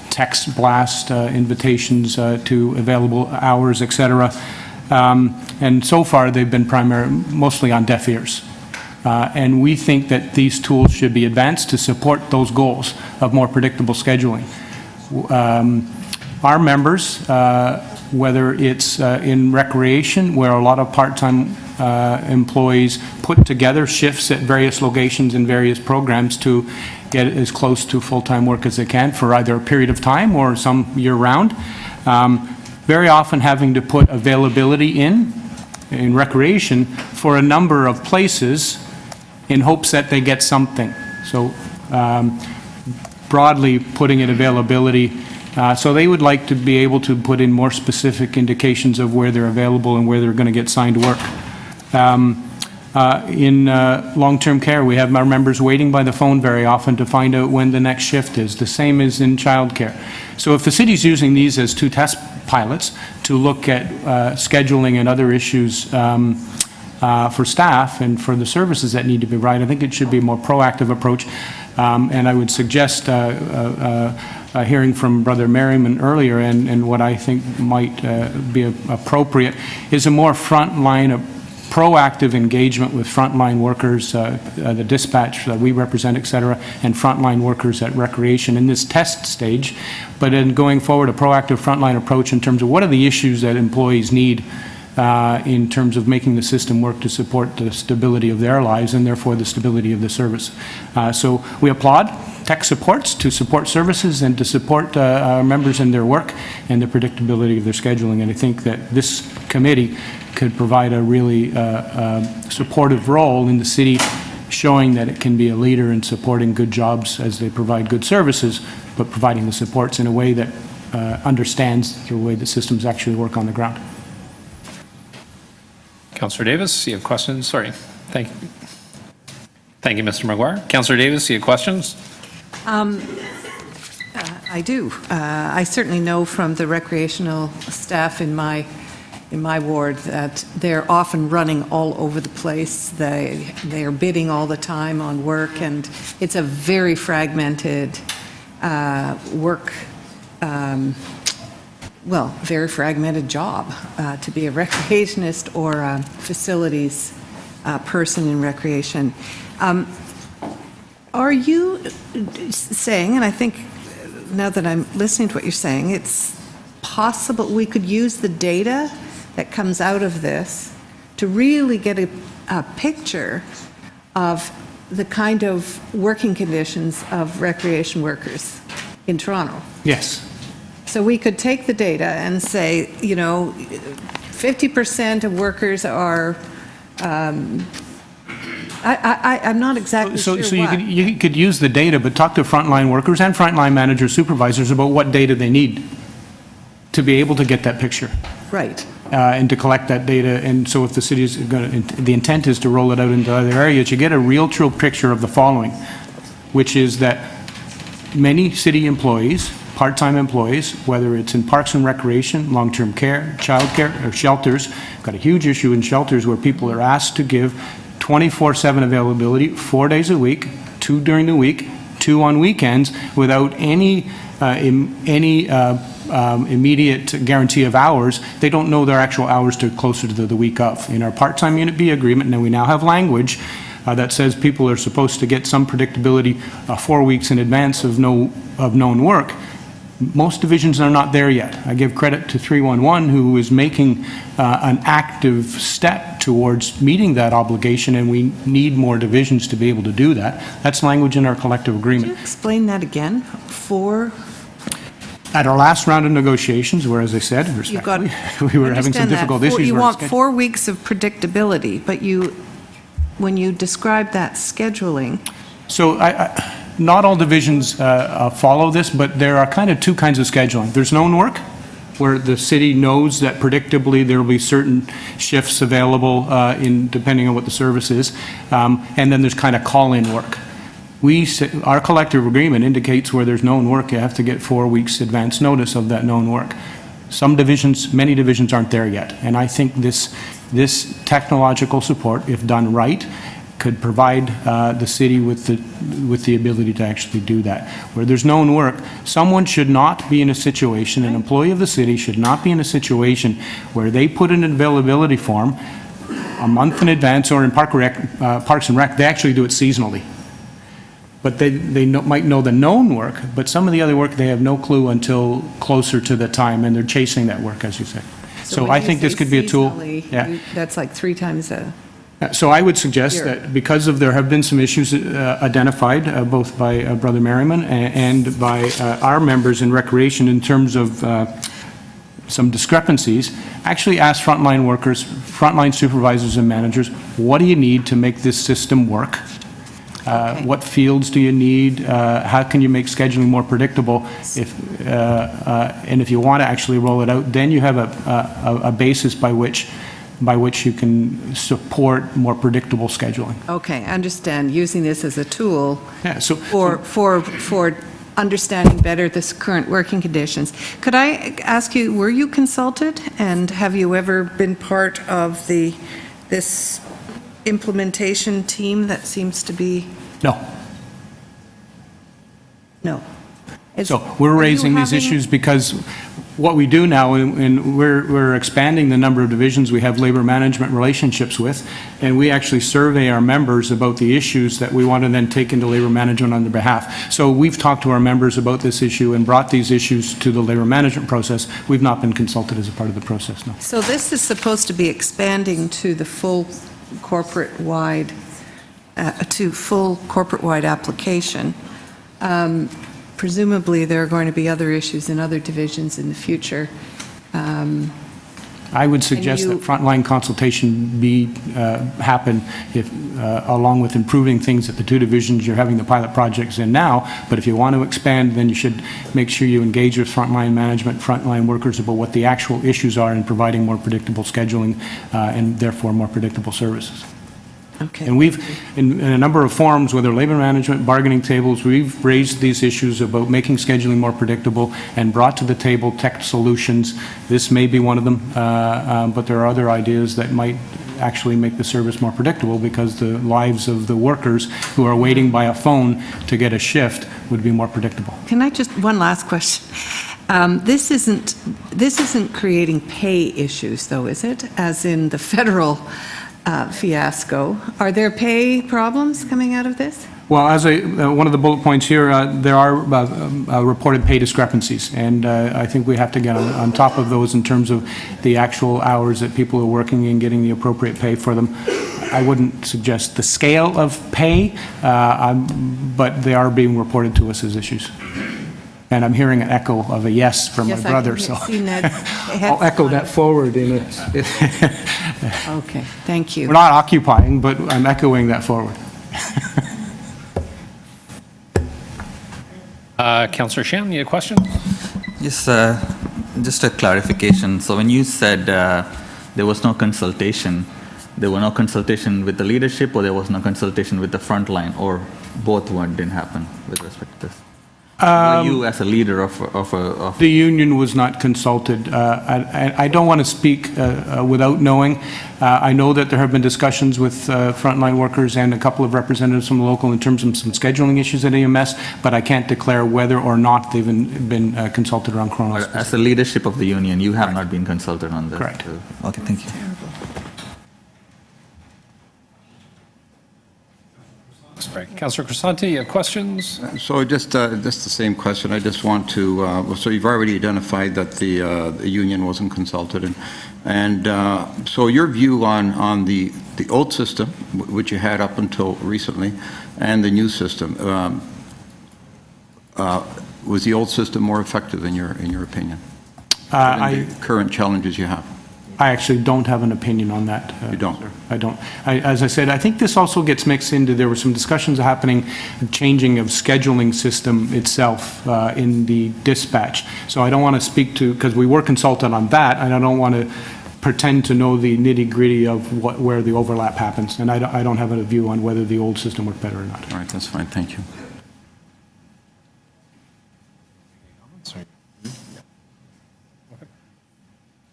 text blast invitations to available hours, et cetera. And so far, they've been mostly on deaf ears. And we think that these tools should be advanced to support those goals of more predictable scheduling. Our members, whether it's in recreation, where a lot of part-time employees put together shifts at various locations and various programs to get as close to full-time work as they can for either a period of time or some year-round. Very often having to put availability in recreation for a number of places in hopes that they get something. So broadly putting in availability. So they would like to be able to put in more specific indications of where they're available and where they're going to get signed work. In long-term care, we have our members waiting by the phone very often to find out when the next shift is. The same is in childcare. So if the city's using these as two test pilots to look at scheduling and other issues for staff and for the services that need to be provided, I think it should be a more proactive approach. And I would suggest hearing from Brother Merriman earlier, and what I think might be appropriate, is a more frontline, proactive engagement with frontline workers, the dispatch that we represent, et cetera, and frontline workers at recreation in this test stage. But in going forward, a proactive frontline approach in terms of what are the issues that employees need in terms of making the system work to support the stability of their lives and therefore the stability of the service. So we applaud tech supports to support services and to support our members in their work and the predictability of their scheduling. And I think that this committee could provide a really supportive role in the city, showing that it can be a leader in supporting good jobs as they provide good services, but providing the supports in a way that understands the way the systems actually work on the ground. Councillor Davis, you have questions? Sorry. Thank you. Thank you, Mr. McGuire. Councillor Davis, you have questions? I do. I certainly know from the recreational staff in my ward that they're often running all over the place. They are bidding all the time on work, and it's a very fragmented work. Very fragmented job to be a recreationist or a facilities person in recreation. Are you saying, and I think now that I'm listening to what you're saying, it's possible we could use the data that comes out of this to really get a picture of the kind of working conditions of recreation workers in Toronto. Yes. So we could take the data and say, 50% of workers are, I'm not exactly sure So what. you could use the data, but talk to frontline workers and frontline managers, supervisors about what data they need to be able to get that picture. Right. And to collect that data. And so if the city is going to, the intent is to roll it out into other areas, you get a real true picture of the following, which is that many city employees, part-time employees, whether it's in parks and recreation, long-term care, childcare, or shelters, got a huge issue in shelters where people are asked to give 24/7 availability, 4 days a week, 2 during the week, 2 on weekends, without any immediate guarantee of hours. They don't know their actual hours till closer to the week of. In our part-time Unit B agreement, now we now have language that says people are supposed to get some predictability 4 weeks in advance of known work. Most divisions are not there yet. I give credit to 311, who is making an active step towards meeting that obligation, and we need more divisions to be able to do that. That's language in our collective Could agreement. you explain that again? At our last round of negotiations, where, as I said, You've got, respectfully, we were having some understand that. difficult issues. You where want it's- 4 weeks of predictability, but when you describe that scheduling, So not all divisions follow this, but there are kind of two kinds of scheduling. There's known work, where the city knows that predictably there will be certain shifts available depending on what the service is, and then there's kind of call-in work. Our collective agreement indicates where there's known work, you have to get 4 weeks advance notice of that known work. Some divisions, many divisions aren't there yet, and I think this technological support, if done right, could provide the city with the ability to actually do that. Where there's known work, someone should not be in a situation, an employee of the city should not be in a situation where they put in an availability form a month in advance, or in Parks and Rec, they actually do it seasonally. But they might know the known work, but some of the other work, they have no clue until closer to the time, and they're chasing that work, as you said. So when I you think this say could be a tool. seasonally, Yeah. that's like 3 times a... So I would suggest Sure. that because there have been some issues identified, both by Brother Merriman and by our members in Recreation in terms of some discrepancies, actually ask frontline workers, frontline supervisors and managers, what do you need to make this system work? Okay. What fields do you need? How can you make scheduling more predictable? And if you want to actually roll it out, then you have a basis by which you can support more predictable scheduling. Okay, I understand, using this as a tool Yeah, so for understanding better the current working conditions. Could I ask you, were you consulted, and have you ever been part of this implementation team that seems to be... no. No. So we're raising these issues because what we do now, and we're expanding the number of divisions we have labor management relationships with, and we actually survey our members about the issues that we want to then take into labor management on their behalf. So we've talked to our members about this issue and brought these issues to the labor management process. We've not been consulted as a part of the process, no. So this is supposed to be expanding to the full corporate-wide, application. Presumably, there are going to be other issues in other divisions in the future. I would suggest that frontline consultation happen along with improving things at the 2 divisions you're having the pilot projects in now. But if you want to expand, then you should make sure you engage with frontline management, frontline workers about what the actual issues are in providing more predictable scheduling and therefore more predictable services. Okay. And we've, in a number of forums, whether labor management, bargaining tables, we've raised these issues about making scheduling more predictable and brought to the table tech solutions. This may be one of them, but there are other ideas that might actually make the service more predictable because the lives of the workers who are waiting by a phone to get a shift would be more predictable. Can I just, one last question? This isn't creating pay issues, though, is it? As in the federal fiasco. Are there pay problems coming out of this? Well, as one of the bullet points here, there are reported pay discrepancies, and I think we have to get on top of those in terms of the actual hours that people are working and getting the appropriate pay for them. I wouldn't suggest the scale of pay, but they are being reported to us as issues. And I'm hearing an echo of a yes from my Yes, I brother, can so see Ned's head. I'll echo that forward. Okay, thank you. We're not occupying, but I'm echoing that forward. Councillor Shan, you had a question? Yes, just a clarification. So when you said there was no consultation, there were no consultation with the leadership, or there was no consultation with the front line, or both didn't happen with respect to this? Were you as a leader of The union was not consulted. I don't want to speak without knowing. I know that there have been discussions with frontline workers and a couple of representatives from the local in terms of some scheduling issues at AMS, but I can't declare whether or not they've been consulted around Chronos. as the leadership of the union, you have not been consulted on this? Correct. Okay, thank you. Sorry, Councillor Crisanti, you have questions? So just the same question. I just want to, so you've already identified that the union wasn't consulted. And so your view on the old system, which you had up until recently, and the new system, was the old system more effective in your opinion? Given the current challenges you have? I actually don't have an opinion on that. You don't? Sir. I don't. As I said, I think this also gets mixed into, there were some discussions happening, changing of scheduling system itself in the dispatch. So I don't want to speak to, because we were consulted on that, and I don't want to pretend to know the nitty-gritty of where the overlap happens. And I don't have a view on whether the old system worked better or not. All right, that's fine. Thank you.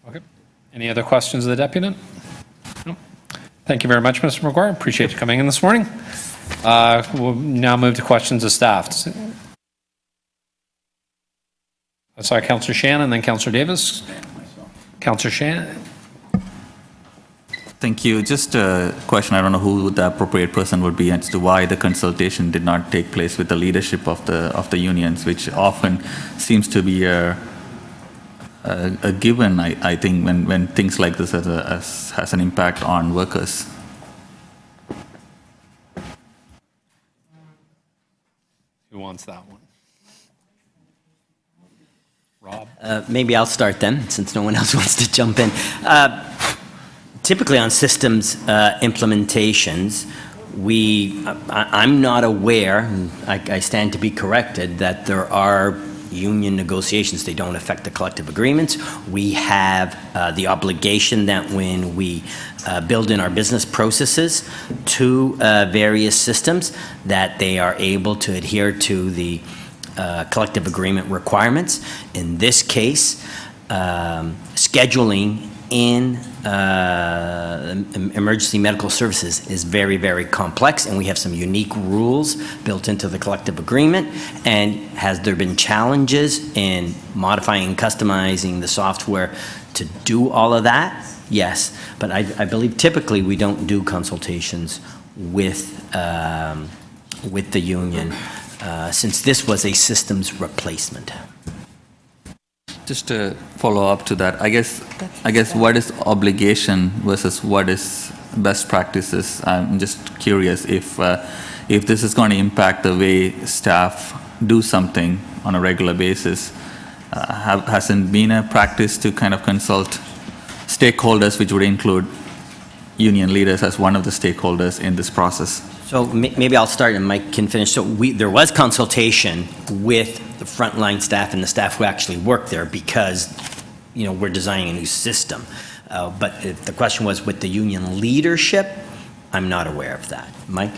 Okay. Any other questions of the deputant? No. Thank you very much, Mr. McGuire. Appreciate you coming in this morning. We'll now move to questions of staff. Sorry, Councillor Shan and then Councillor Davis. Councillor Shan. Thank you. Just a question. I don't know who the appropriate person would be as to why the consultation did not take place with the leadership of the unions, which often seems to be a given, I think, when things like this has an impact on workers. Who wants that one? Rob? Maybe I'll start then, since no one else wants to jump in. Typically on systems implementations, I'm not aware, and I stand to be corrected, that there are union negotiations. They don't affect the collective agreements. We have the obligation that when we build in our business processes to various systems, that they are able to adhere to the collective agreement requirements. In this case, scheduling in emergency medical services is very, very complex, and we have some unique rules built into the collective agreement. And has there been challenges in modifying and customizing the software to do all of that? Yes, but I believe typically we don't do consultations with the union since this was a systems replacement. Just to follow up to that, I guess what is obligation versus what is best practices? I'm just curious if this is going to impact the way staff do something on a regular basis. Hasn't been a practice to kind of consult stakeholders, which would include union leaders as one of the stakeholders in this process? So maybe I'll start and Mike can finish. So there was consultation with the frontline staff and the staff who actually work there because, we're designing a new system. But if the question was with the union leadership, I'm not aware of that. Mike?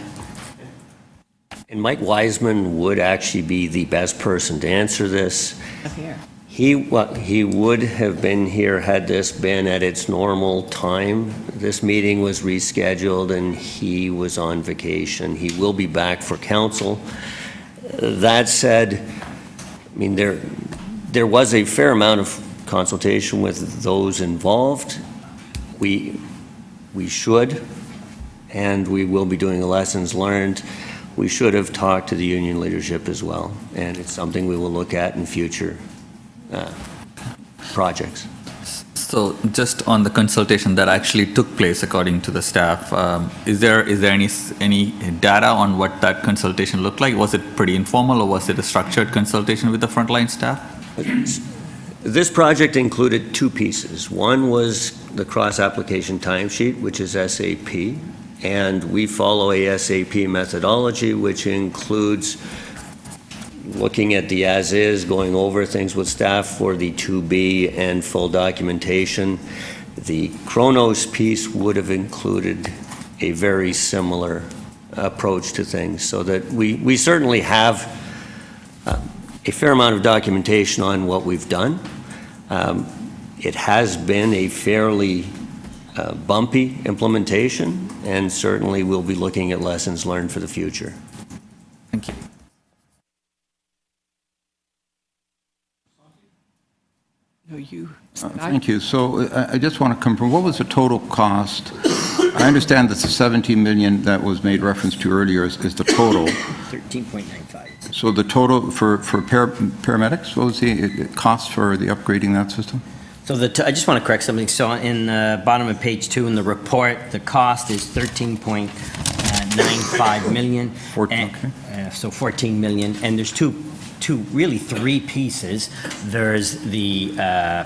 And Mike Wiseman would actually be the best person to answer this. Here. He would have been here had this been at its normal time. This meeting was rescheduled and he was on vacation. He will be back for council. That said, I mean, there was a fair amount of consultation with those involved. We should and we will be doing a lessons learned. We should have talked to the union leadership as well, and it's something we will look at in future projects. So just on the consultation that actually took place, according to the staff, is there any data on what that consultation looked like? Was it pretty informal, or was it a structured consultation with the frontline staff? This project included two pieces. One was the cross-application timesheet, which is SAP, and we follow a SAP methodology, which includes looking at the as-is, going over things with staff for the to-be and full documentation. The Chronos piece would have included a very similar approach to things, so that we certainly have a fair amount of documentation on what we've done. It has been a fairly bumpy implementation, and certainly we'll be looking at lessons learned for the future. Thank you. No, you. Thank you. So I just want to confirm, what was the total cost? I understand that the 17 million that was made reference to earlier is the total. 13.95. So the total for paramedics, what was the cost for the upgrading that system? So I just want to correct something. So in the bottom of page 2 in the report, the cost is 13.95 million. 14, So 14 million, and there's really three pieces. There's the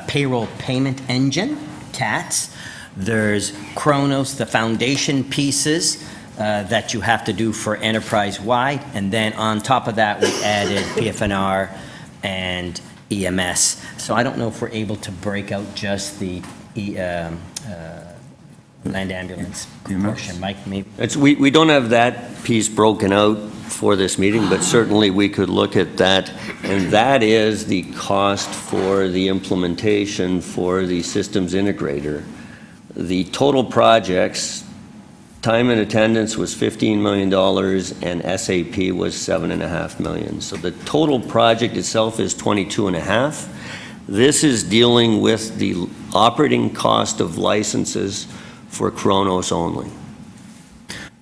payroll payment engine, CATS. There's Chronos, the foundation pieces that you have to do for enterprise-wide. And then on top of that, we added PFNR and EMS. So I don't know if we're able to break out just the land ambulance portion. Mike, maybe? We don't have that piece broken out for this meeting, but certainly we could look at that, and that is the cost for the implementation for the systems integrator. The total projects, time and attendance was $15 million, and SAP was $7.5 million. So the total project itself is 22.5. This is dealing with the operating cost of licenses for Chronos only.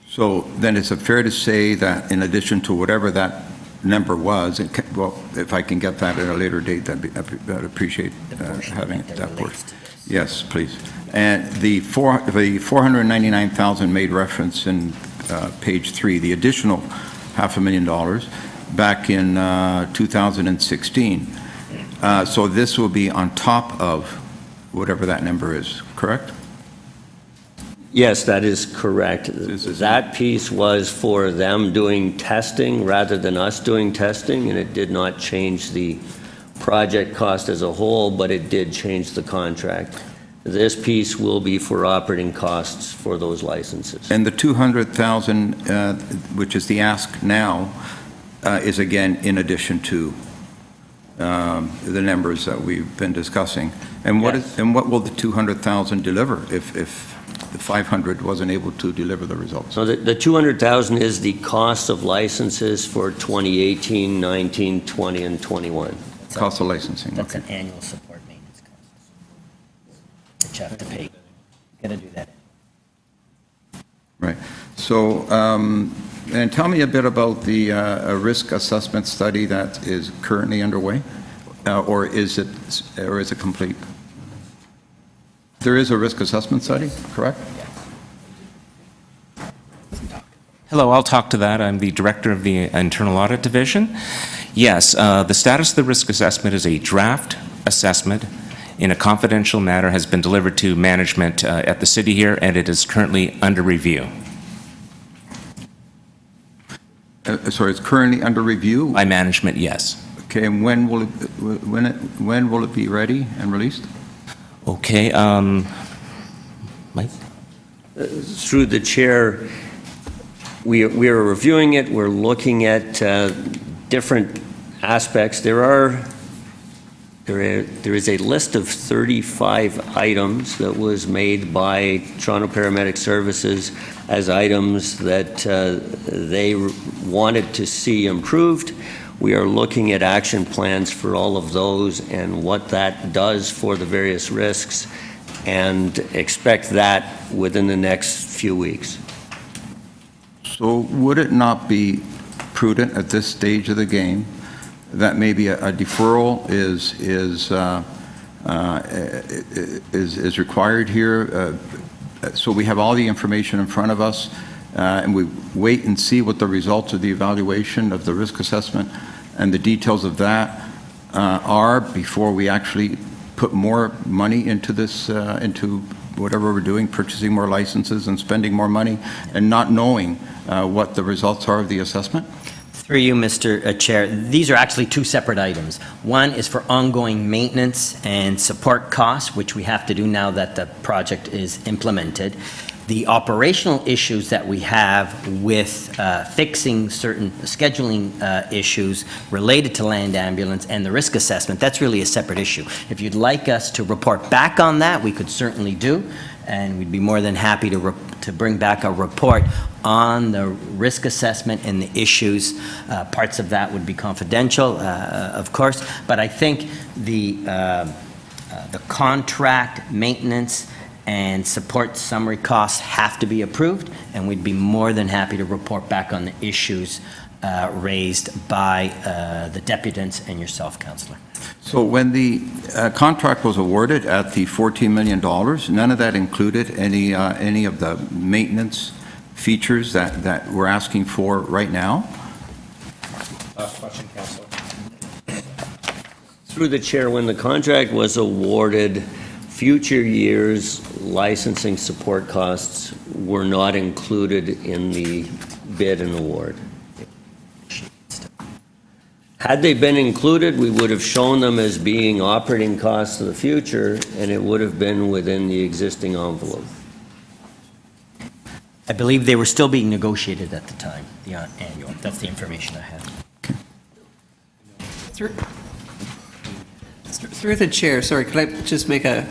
So then is it fair to say that in addition to whatever that number was, well, if I can get that at a later date, I'd appreciate having that portion. Yes, please. And the 499,000 made reference in page 3, the additional $500,000 back in 2016. So this will be on top of whatever that number is, correct? Yes, that is correct. That piece was for them doing testing rather than us doing testing, and it did not change the project cost as a whole, but it did change the contract. This piece will be for operating costs for those licenses. And the 200,000, which is the ask now, is again in addition to the numbers that we've been discussing. And what will the 200,000 deliver if the 500 wasn't able to deliver the results? So the 200,000 is the cost of licenses for 2018, 19, 20, and 21. Cost of licensing. That's Okay. an annual support maintenance cost that you have to pay. You got to do that. Right. So, and tell me a bit about the risk assessment study that is currently underway, or is it complete? There is a risk assessment study, correct? Hello, I'll talk to that. I'm the director of the Internal Audit Division. Yes, the status of the risk assessment is a draft assessment in a confidential matter has been delivered to management at the city here, and it is currently under review. Sorry, it's currently under review? By management, yes. Okay, and when will it be ready and released? Okay, Mike? Through the chair, we are reviewing it. We're looking at different aspects. There is a list of 35 items that was made by Toronto Paramedic Services as items that they wanted to see improved. We are looking at action plans for all of those and what that does for the various risks, and expect that within the next few weeks. So would it not be prudent at this stage of the game that maybe a deferral is required here? So we have all the information in front of us, and we wait and see what the results of the evaluation of the risk assessment and the details of that are before we actually put more money into this, into whatever we're doing, purchasing more licenses and spending more money, and not knowing what the results are of the assessment? Through you, Mr. Chair, these are actually two separate items. One is for ongoing maintenance and support costs, which we have to do now that the project is implemented. The operational issues that we have with fixing certain scheduling issues related to land ambulance and the risk assessment, that's really a separate issue. If you'd like us to report back on that, we could certainly do, and we'd be more than happy to bring back a report on the risk assessment and the issues. Parts of that would be confidential, of course, but I think the contract maintenance and support summary costs have to be approved, and we'd be more than happy to report back on the issues raised by the deputants and yourself, Councillor. So when the contract was awarded at the $14 million, none of that included any of the maintenance features that we're asking for right now? Last question, Councillor. Through the chair, when the contract was awarded, future years' licensing support costs were not included in the bid and award. Had they been included, we would have shown them as being operating costs of the future, and it would have been within the existing envelope. I believe they were still being negotiated at the time, the annual. That's the information I have. Through the chair, sorry, could I just make a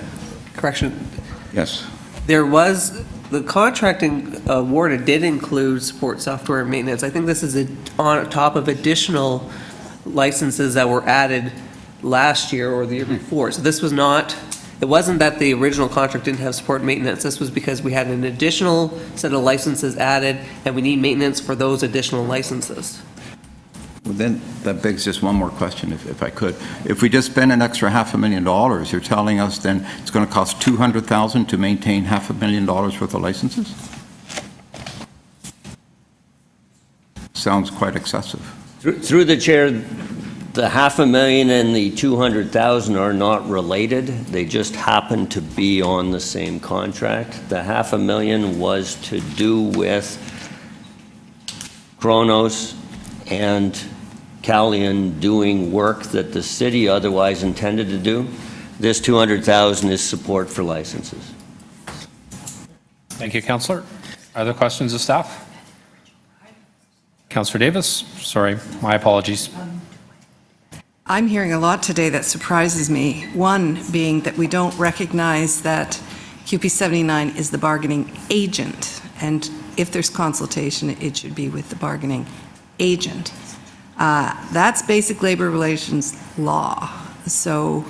correction? Yes. There was, the contracting awarded did include support software and maintenance. I think this is on top of additional licenses that were added last year or the year before. So this was not, it wasn't that the original contract didn't have support and maintenance. This was because we had an additional set of licenses added, and we need maintenance for those additional licenses. Well, then that begs just one more question, if I could. If we just spend an extra $500,000, you're telling us then it's going to cost $200,000 to maintain $500,000 worth of licenses? Sounds quite excessive. Through the chair, the $500,000 and the $200,000 are not related. They just happen to be on the same contract. The $500,000 was to do with Kronos and Callion doing work that the city otherwise intended to do. This $200,000 is support for licenses. Thank you, Councillor. Other questions of staff? Councillor Davis? Sorry, my apologies. I'm hearing a lot today that surprises me. One being that we don't recognize that QP 79 is the bargaining agent, and if there's consultation, it should be with the bargaining agent. That's basic labor relations law. So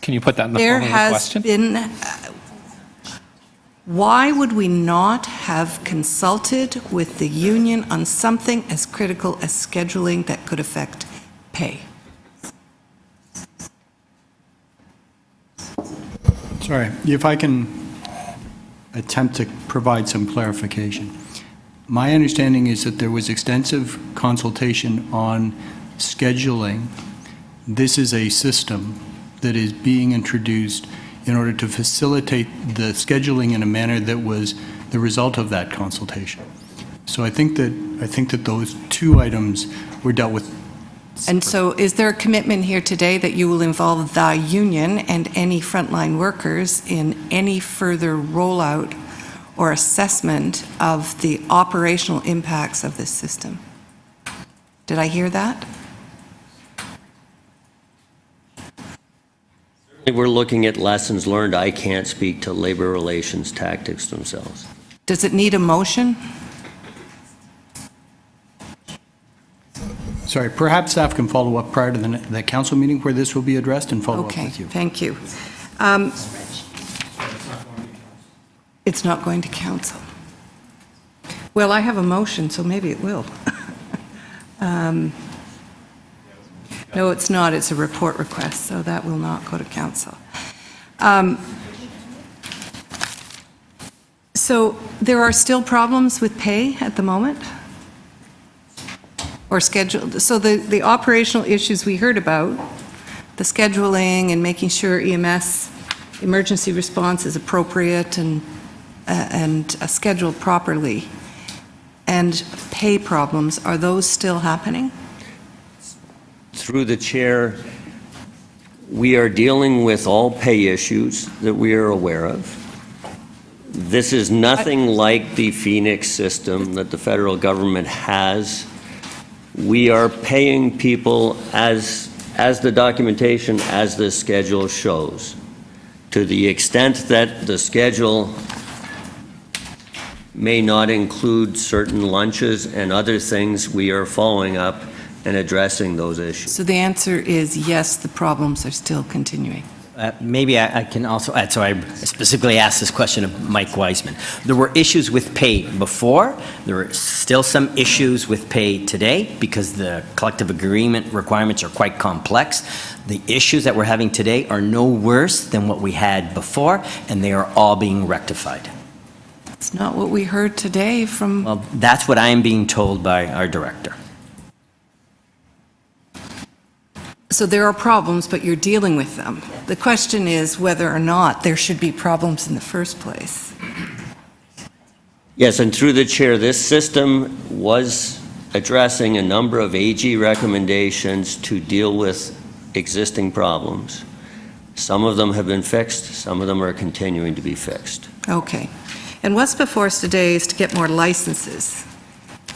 Can you put that in the there form of a has question? been, why would we not have consulted with the union on something as critical as scheduling that could affect pay? Sorry, if I can attempt to provide some clarification. My understanding is that there was extensive consultation on scheduling. This is a system that is being introduced in order to facilitate the scheduling in a manner that was the result of that consultation. So I think that those two items were dealt with. And so is there a commitment here today that you will involve the union and any frontline workers in any further rollout or assessment of the operational impacts of this system? Did I hear that? We're looking at lessons learned. I can't speak to labor relations tactics themselves. Does it need a motion? Sorry, perhaps staff can follow up prior to the council meeting where this will be addressed and follow up Okay, with you. thank you. It's not going to council. Well, I have a motion, so maybe it will. No, it's not. It's a report request, so that will not go to council. So there are still problems with pay at the moment? Or schedule? So the operational issues we heard about, the scheduling and making sure EMS, emergency response, is appropriate and scheduled properly, and pay problems, are those still happening? Through the chair, we are dealing with all pay issues that we are aware of. This is nothing like the Phoenix system that the federal government has. We are paying people as the documentation, as the schedule shows. To the extent that the schedule may not include certain lunches and other things, we are following up and addressing those issues. So the answer is yes, the problems are still continuing. Maybe I can also add, so I specifically asked this question of Mike Wiseman. There were issues with pay before. There are still some issues with pay today because the collective agreement requirements are quite complex. The issues that we're having today are no worse than what we had before, and they are all being rectified. It's not what we heard today from... Well, that's what I am being told by our director. So there are problems, but you're dealing with them. The question is whether or not there should be problems in the first place. Yes, and through the chair, this system was addressing a number of AG recommendations to deal with existing problems. Some of them have been fixed, some of them are continuing to be fixed. Okay. And what's before us today is to get more licenses.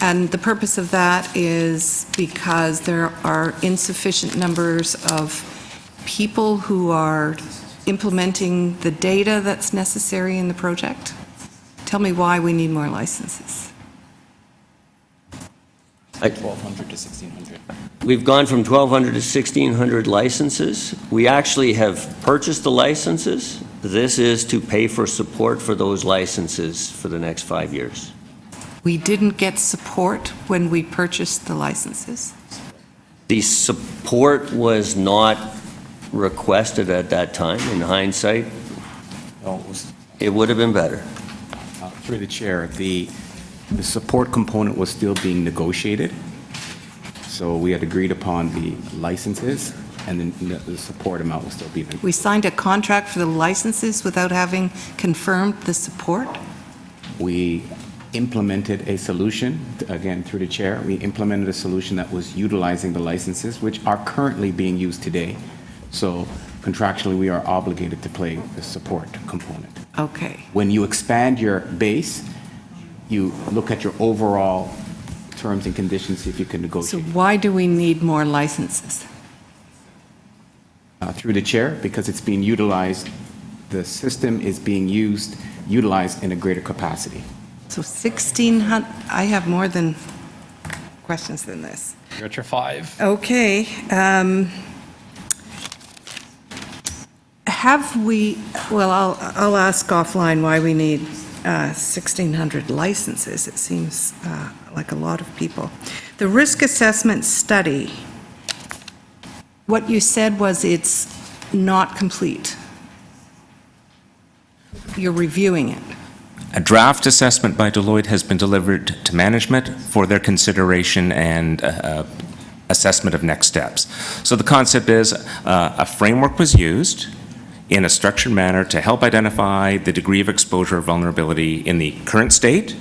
And the purpose of that is because there are insufficient numbers of people who are implementing the data that's necessary in the project. Tell me why we need more licenses. 1,200 to 1,600. We've gone from 1,200 to 1,600 licenses. We actually have purchased the licenses. This is to pay for support for those licenses for the next 5 years. We didn't get support when we purchased the licenses. The support was not requested at that time. In hindsight, it would have been better. Through the chair, the support component was still being negotiated. So we had agreed upon the licenses, and then the support amount was still being. We signed a contract for the licenses without having confirmed the support? We implemented a solution, again, through the chair, we implemented a solution that was utilizing the licenses, which are currently being used today. So contractually, we are obligated to play the support component. Okay. When you expand your base, you look at your overall terms and conditions, see if you can So negotiate. why do we need more licenses? Through the chair, because it's being utilized, the system is being utilized in a greater capacity. So 1,600, I have more than questions than this. You're at your 5. Okay. Have we, well, I'll ask offline why we need 1,600 licenses. It seems like a lot of people. The risk assessment study, what you said was it's not complete. You're reviewing it. A draft assessment by Deloitte has been delivered to management for their consideration and assessment of next steps. So the concept is a framework was used in a structured manner to help identify the degree of exposure or vulnerability in the current state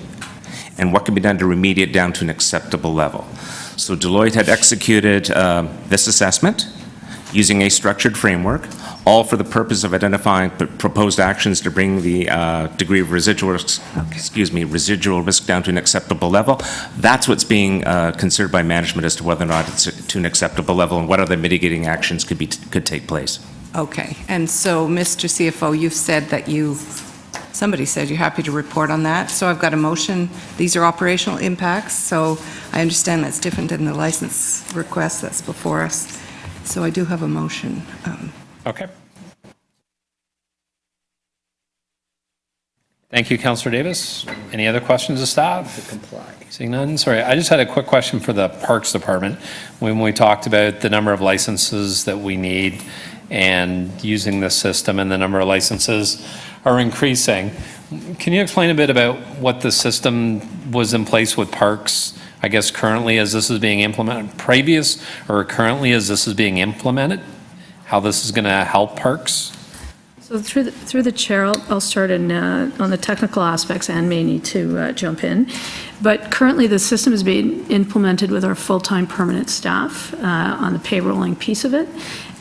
and what can be done to remediate down to an acceptable level. So Deloitte had executed this assessment using a structured framework, all for the purpose of identifying proposed actions to bring the degree of residual risk down to an acceptable level. That's what's being considered by management as to whether or not it's to an acceptable level and what other mitigating actions could take place. Okay. And so, Mr. CFO, you've said that somebody said you're happy to report on that. So I've got a motion. These are operational impacts. So I understand that's different than the license request that's before us. So I do have a motion. Okay. Thank you, Councillor Davis. Any other questions of staff? To comply. Seeing none. Sorry, I just had a quick question for the Parks Department. When we talked about the number of licenses that we need and using this system and the number of licenses are increasing, can you explain a bit about what the system was in place with Parks, I guess currently as this is being implemented, previous or currently as this is being implemented? How this is going to help Parks? So through the chair, I'll start on the technical aspects and may need to jump in. But currently, the system is being implemented with our full-time permanent staff on the payrolling piece of it.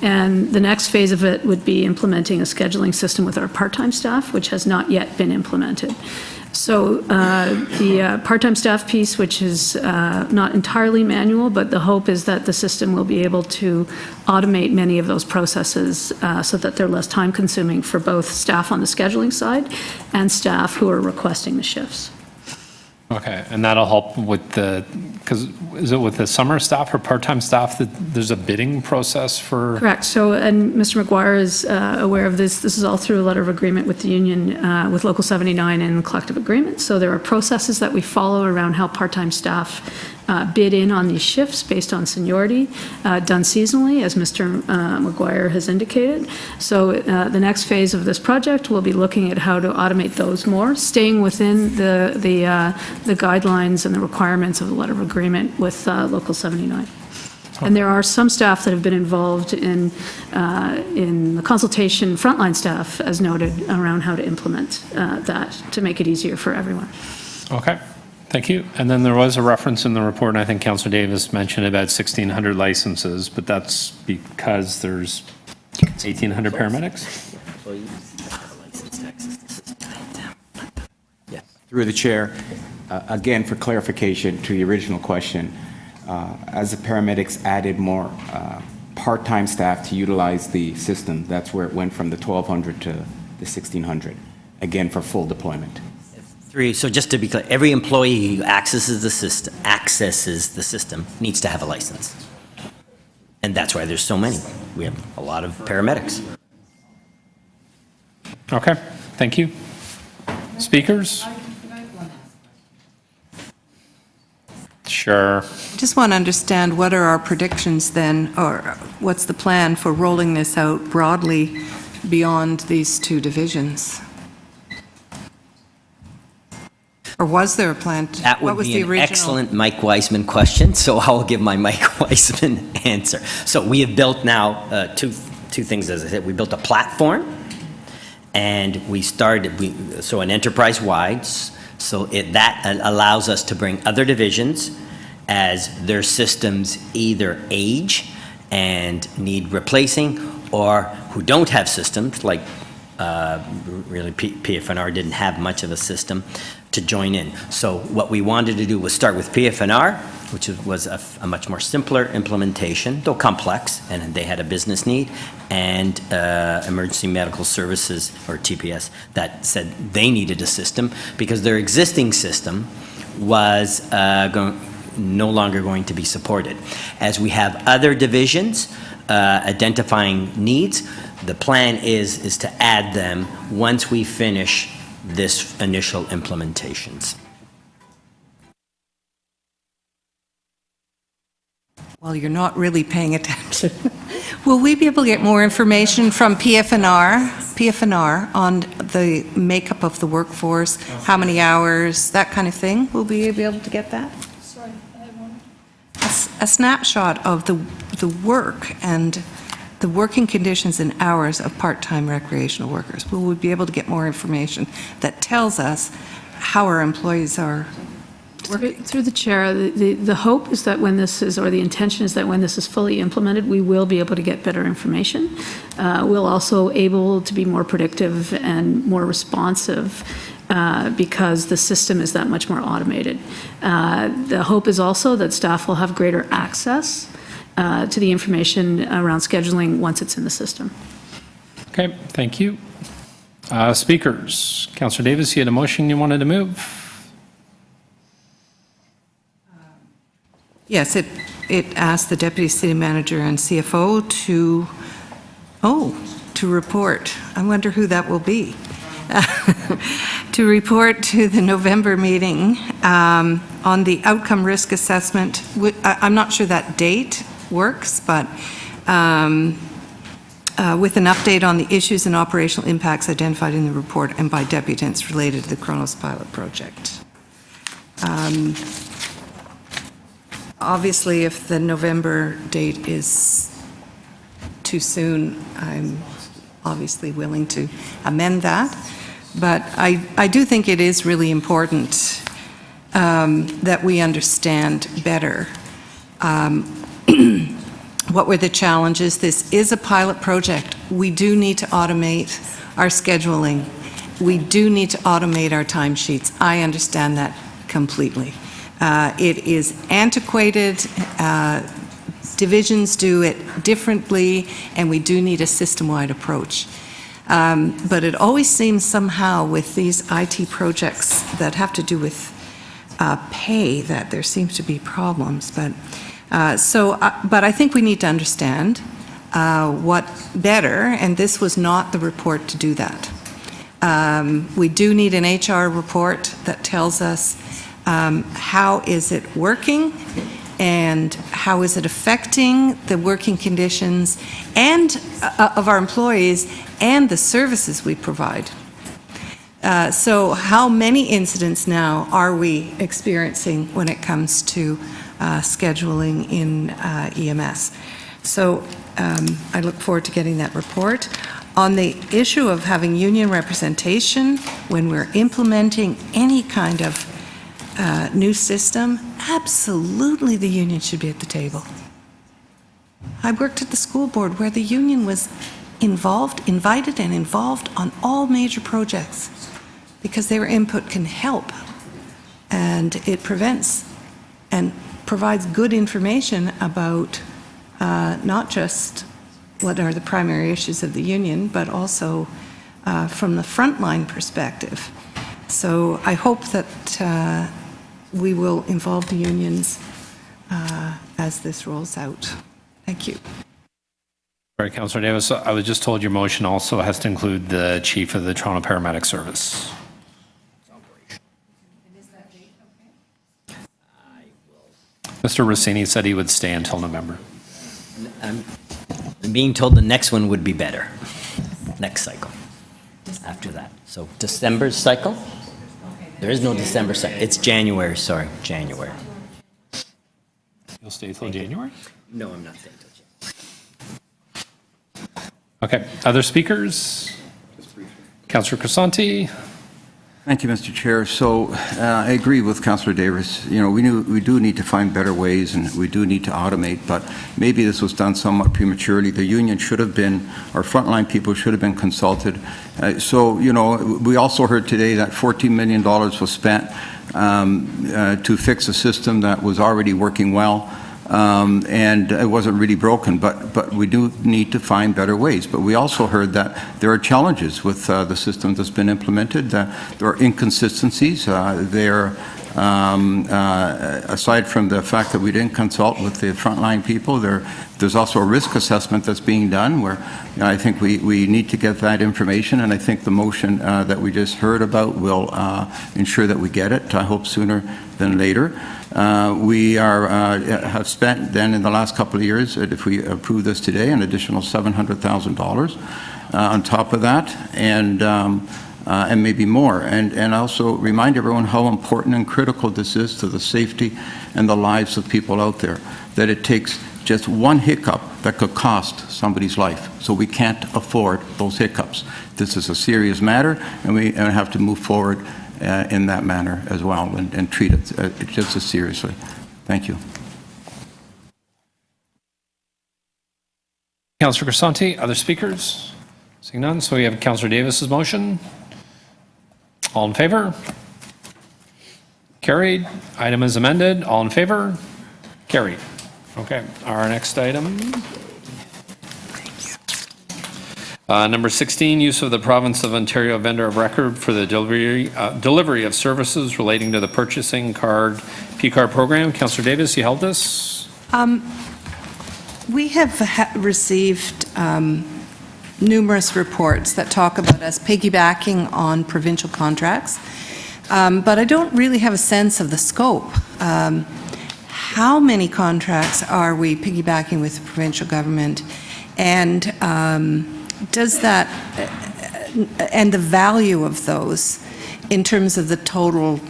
And the next phase of it would be implementing a scheduling system with our part-time staff, which has not yet been implemented. So the part-time staff piece, which is not entirely manual, but the hope is that the system will be able to automate many of those processes so that they're less time-consuming for both staff on the scheduling side and staff who are requesting the shifts. Okay, and that'll help with the, because is it with the summer staff or part-time staff that there's a bidding process for? Correct. So, and Mr. McGuire is aware of this. This is all through a letter of agreement with the union, with Local 79 and collective agreement. So there are processes that we follow around how part-time staff bid in on these shifts based on seniority, done seasonally, as Mr. McGuire has indicated. So the next phase of this project, we'll be looking at how to automate those more, staying within the guidelines and the requirements of the letter of agreement with Local 79. And there are some staff that have been involved in the consultation, frontline staff, as noted, around how to implement that to make it easier for everyone. Okay, thank you. And then there was a reference in the report, and I think Councillor Davis mentioned about 1,600 licenses, but that's because there's 1,800 paramedics? Through the chair, again, for clarification to the original question, as the paramedics added more part-time staff to utilize the system, that's where it went from the 1,200 to the 1,600, again, for full deployment. So just to be clear, every employee who accesses the system needs to have a license. And that's why there's so many. We have a lot of paramedics. Okay, thank you. Speakers? Sure. Just want to understand, what are our predictions then, or what's the plan for rolling this out broadly beyond these two divisions? Or was there a plan? That would be an excellent Mike Wiseman question, so I'll give my Mike Wiseman answer. So we have built now two things, as I said. We built a platform, and we started, so an enterprise-wide, so that allows us to bring other divisions as their systems either age and need replacing, or who don't have systems, like really PFNR didn't have much of a system, to join in. So what we wanted to do was start with PFNR, which was a much more simpler implementation, though complex, and they had a business need, and Emergency Medical Services, or TPS, that said they needed a system because their existing system was no longer going to be supported. As we have other divisions identifying needs, the plan is to add them once we finish this initial implementations. Well, you're not really paying attention. Will we be able to get more information from PFNR on the makeup of the workforce, how many hours, that kind of thing? Will we be able to get that? Sorry, I have one. A snapshot of the work and the working conditions and hours of part-time recreational workers. Will we be able to get more information that tells us how our employees are working? Through the chair, the hope is that when this is, or the intention is that when this is fully implemented, we will be able to get better information. We'll also able to be more predictive and more responsive because the system is that much more automated. The hope is also that staff will have greater access to the information around scheduling once it's in the system. Okay, thank you. Speakers, Councillor Davis, you had a motion you wanted to move? Yes, it asked the Deputy City Manager and CFO to report. I wonder who that will be. to report to the November meeting on the outcome risk assessment. I'm not sure that date works, but with an update on the issues and operational impacts identified in the report and by deputants related to the Kronos pilot project. Obviously, if the November date is too soon, I'm obviously willing to amend that. But I do think it is really important that we understand better what were the challenges. This is a pilot project. We do need to automate our scheduling. We do need to automate our timesheets. I understand that completely. It is antiquated. Divisions do it differently, and we do need a system-wide approach. But it always seems somehow with these IT projects that have to do with pay that there seems to be problems. But I think we need to understand what better, and this was not the report to do that. We do need an HR report that tells us how is it working and how is it affecting the working conditions and of our employees and the services we provide. So how many incidents now are we experiencing when it comes to scheduling in EMS? So I look forward to getting that report. On the issue of having union representation when we're implementing any kind of new system, absolutely the union should be at the table. I worked at the school board where the union was invited and involved on all major projects because their input can help, and it prevents and provides good information about not just what are the primary issues of the union, but also from the frontline perspective. So I hope that we will involve the unions as this rolls out. Thank you. All right, Councillor Davis, I was just told your motion also has to include the chief of the Toronto Paramedic Service. Mr. Rossini said he would stay until November. I'm being told the next one would be better, next cycle, after that. So December's cycle? There is no December cycle. It's January, sorry, January. You'll stay till January? No, I'm not staying till January. Okay, other speakers? Councillor Crisanti? Thank you, Mr. Chair. So I agree with Councillor Davis. You know, we do need to find better ways, and we do need to automate, but maybe this was done somewhat prematurely. The union should have been, our frontline people should have been consulted. So, you know, we also heard today that $14 million was spent to fix a system that was already working well. And it wasn't really broken, but we do need to find better ways. But we also heard that there are challenges with the system that's been implemented. There are inconsistencies. Aside from the fact that we didn't consult with the frontline people, there's also a risk assessment that's being done where I think we need to get that information, and I think the motion that we just heard about will ensure that we get it, I hope sooner than later. We have spent then in the last couple of years, if we approve this today, an additional $700,000 on top of that, and maybe more. And also remind everyone how important and critical this is to the safety and the lives of people out there, that it takes just one hiccup that could cost somebody's life. So we can't afford those hiccups. This is a serious matter, and we have to move forward in that manner as well and treat it just as seriously. Thank you. Councillor Crisanti, other speakers? Seeing none, so we have Councillor Davis's motion. All in favor? Carried. Item is amended. All in favor? Carried. Okay, our next item. Number 16, use of the Province of Ontario vendor of record for the delivery of services relating to the purchasing card, P-card program. Councillor Davis, you held this? We have received numerous reports that talk about us piggybacking on provincial contracts, but I don't really have a sense of the scope. How many contracts are we piggybacking with the provincial government? And does that, and the value of those in terms of the total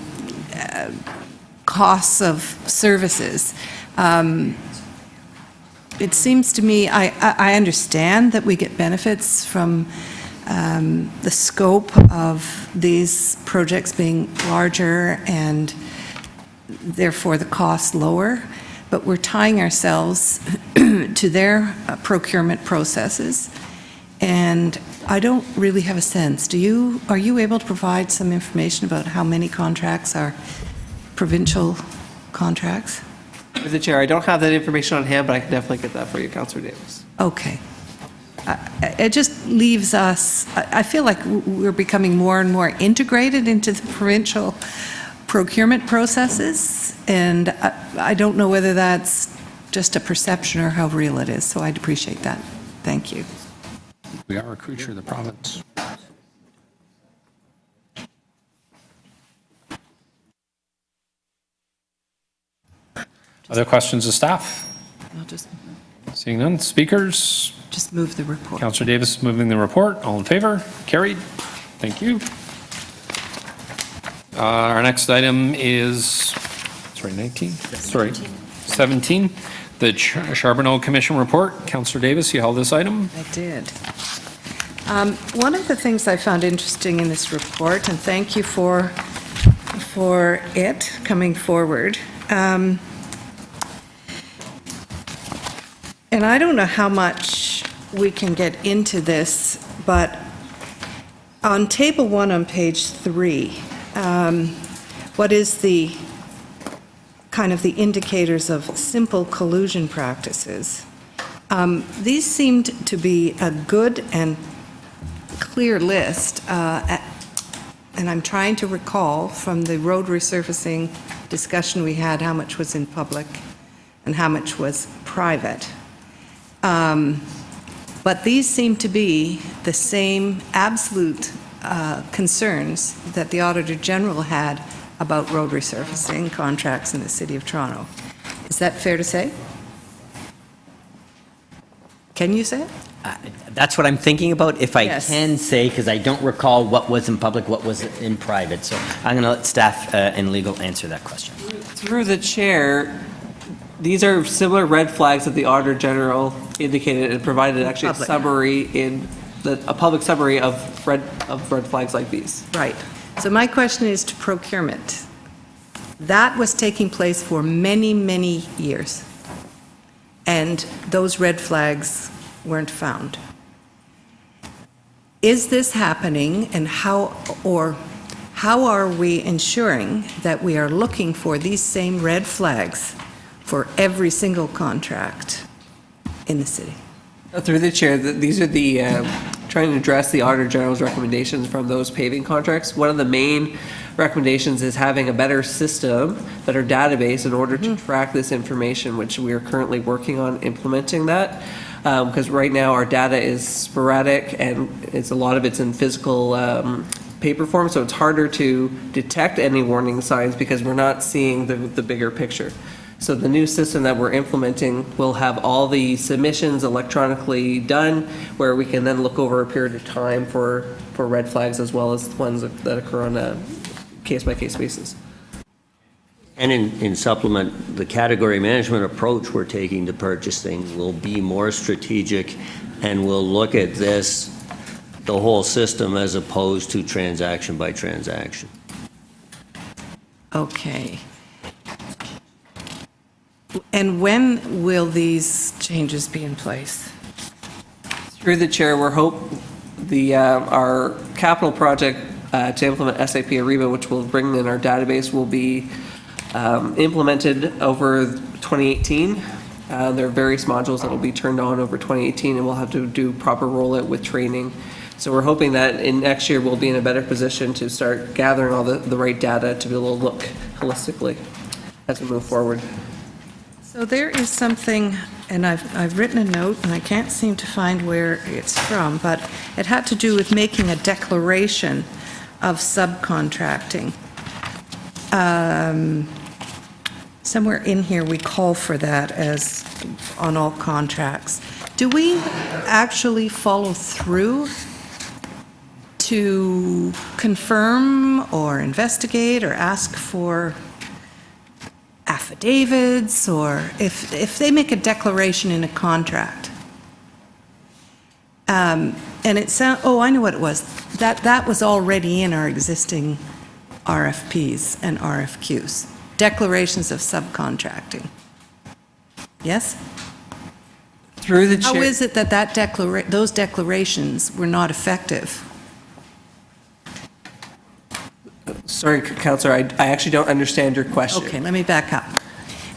costs of services? It seems to me, I understand that we get benefits from the scope of these projects being larger and therefore the cost lower, but we're tying ourselves to their procurement processes, and I don't really have a sense. Are you able to provide some information about how many contracts are provincial contracts? Through the chair, I don't have that information on hand, but I can definitely get that for you, Councillor Davis. Okay. It just leaves us, I feel like we're becoming more and more integrated into the provincial procurement processes, and I don't know whether that's just a perception or how real it is, so I'd appreciate that. Thank you. We are a creature of the province. Other questions of staff? I'll just Seeing none. Speakers? move the report. Councillor Davis is moving the report. All in favor? Carried. Thank you. Our next item is, sorry, 19? Sorry, 17. The Charbonneau Commission report. Councillor Davis, you held this item. I did. One of the things I found interesting in this report, and thank you for it coming forward, and I don't know how much we can get into this, but on table 1 on page 3, what is the kind of the indicators of simple collusion practices? These seemed to be a good and clear list, and I'm trying to recall from the road resurfacing discussion we had how much was in public and how much was private. But these seem to be the same absolute concerns that the Auditor General had about road resurfacing contracts in the City of Toronto. Is that fair to say? Can you say it? That's what I'm thinking about, if I Yes. can say, because I don't recall what was in public, what was in private. So I'm going to let staff and legal answer that question. Through the chair, these are similar red flags that the Auditor General indicated and provided actually a Public. summary a public summary of red flags like these. Right. So my question is to procurement. That was taking place for many, many years, and those red flags weren't found. Is this happening, and how are we ensuring that we are looking for these same red flags for every single contract in the city? Through the chair, these are the, trying to address the Auditor General's recommendations from those paving contracts. One of the main recommendations is having a better system, better database in order to track this information, which we are currently working on implementing that. Because right now our data is sporadic and a lot of it's in physical paper form, so it's harder to detect any warning signs because we're not seeing the bigger picture. So the new system that we're implementing will have all the submissions electronically done, where we can then look over a period of time for red flags as well as ones that occur on a case-by-case basis. And in supplement, the category management approach we're taking to purchasing will be more strategic, and we'll look at this, the whole system, as opposed to transaction by transaction. Okay. And when will these changes be in place? Through the chair, our capital project to implement SAP Ariba, which will bring in our database, will be implemented over 2018. There are various modules that will be turned on over 2018, and we'll have to do proper rollout with training. So we're hoping that in next year we'll be in a better position to start gathering all the right data to be able to look holistically as we move forward. So there is something, and I've written a note, and I can't seem to find where it's from, but it had to do with making a declaration of subcontracting. Somewhere in here, we call for that as on all contracts. Do we actually follow through to confirm or investigate or ask for affidavits, or if they make a declaration in a contract? And it sounds, oh, I know what it was. That was already in our existing RFPs and RFQs. Declarations of subcontracting. Yes? Through the chair. How is it that those declarations were not effective? Sorry, Counselor, I actually don't understand your question. Okay, let me back up.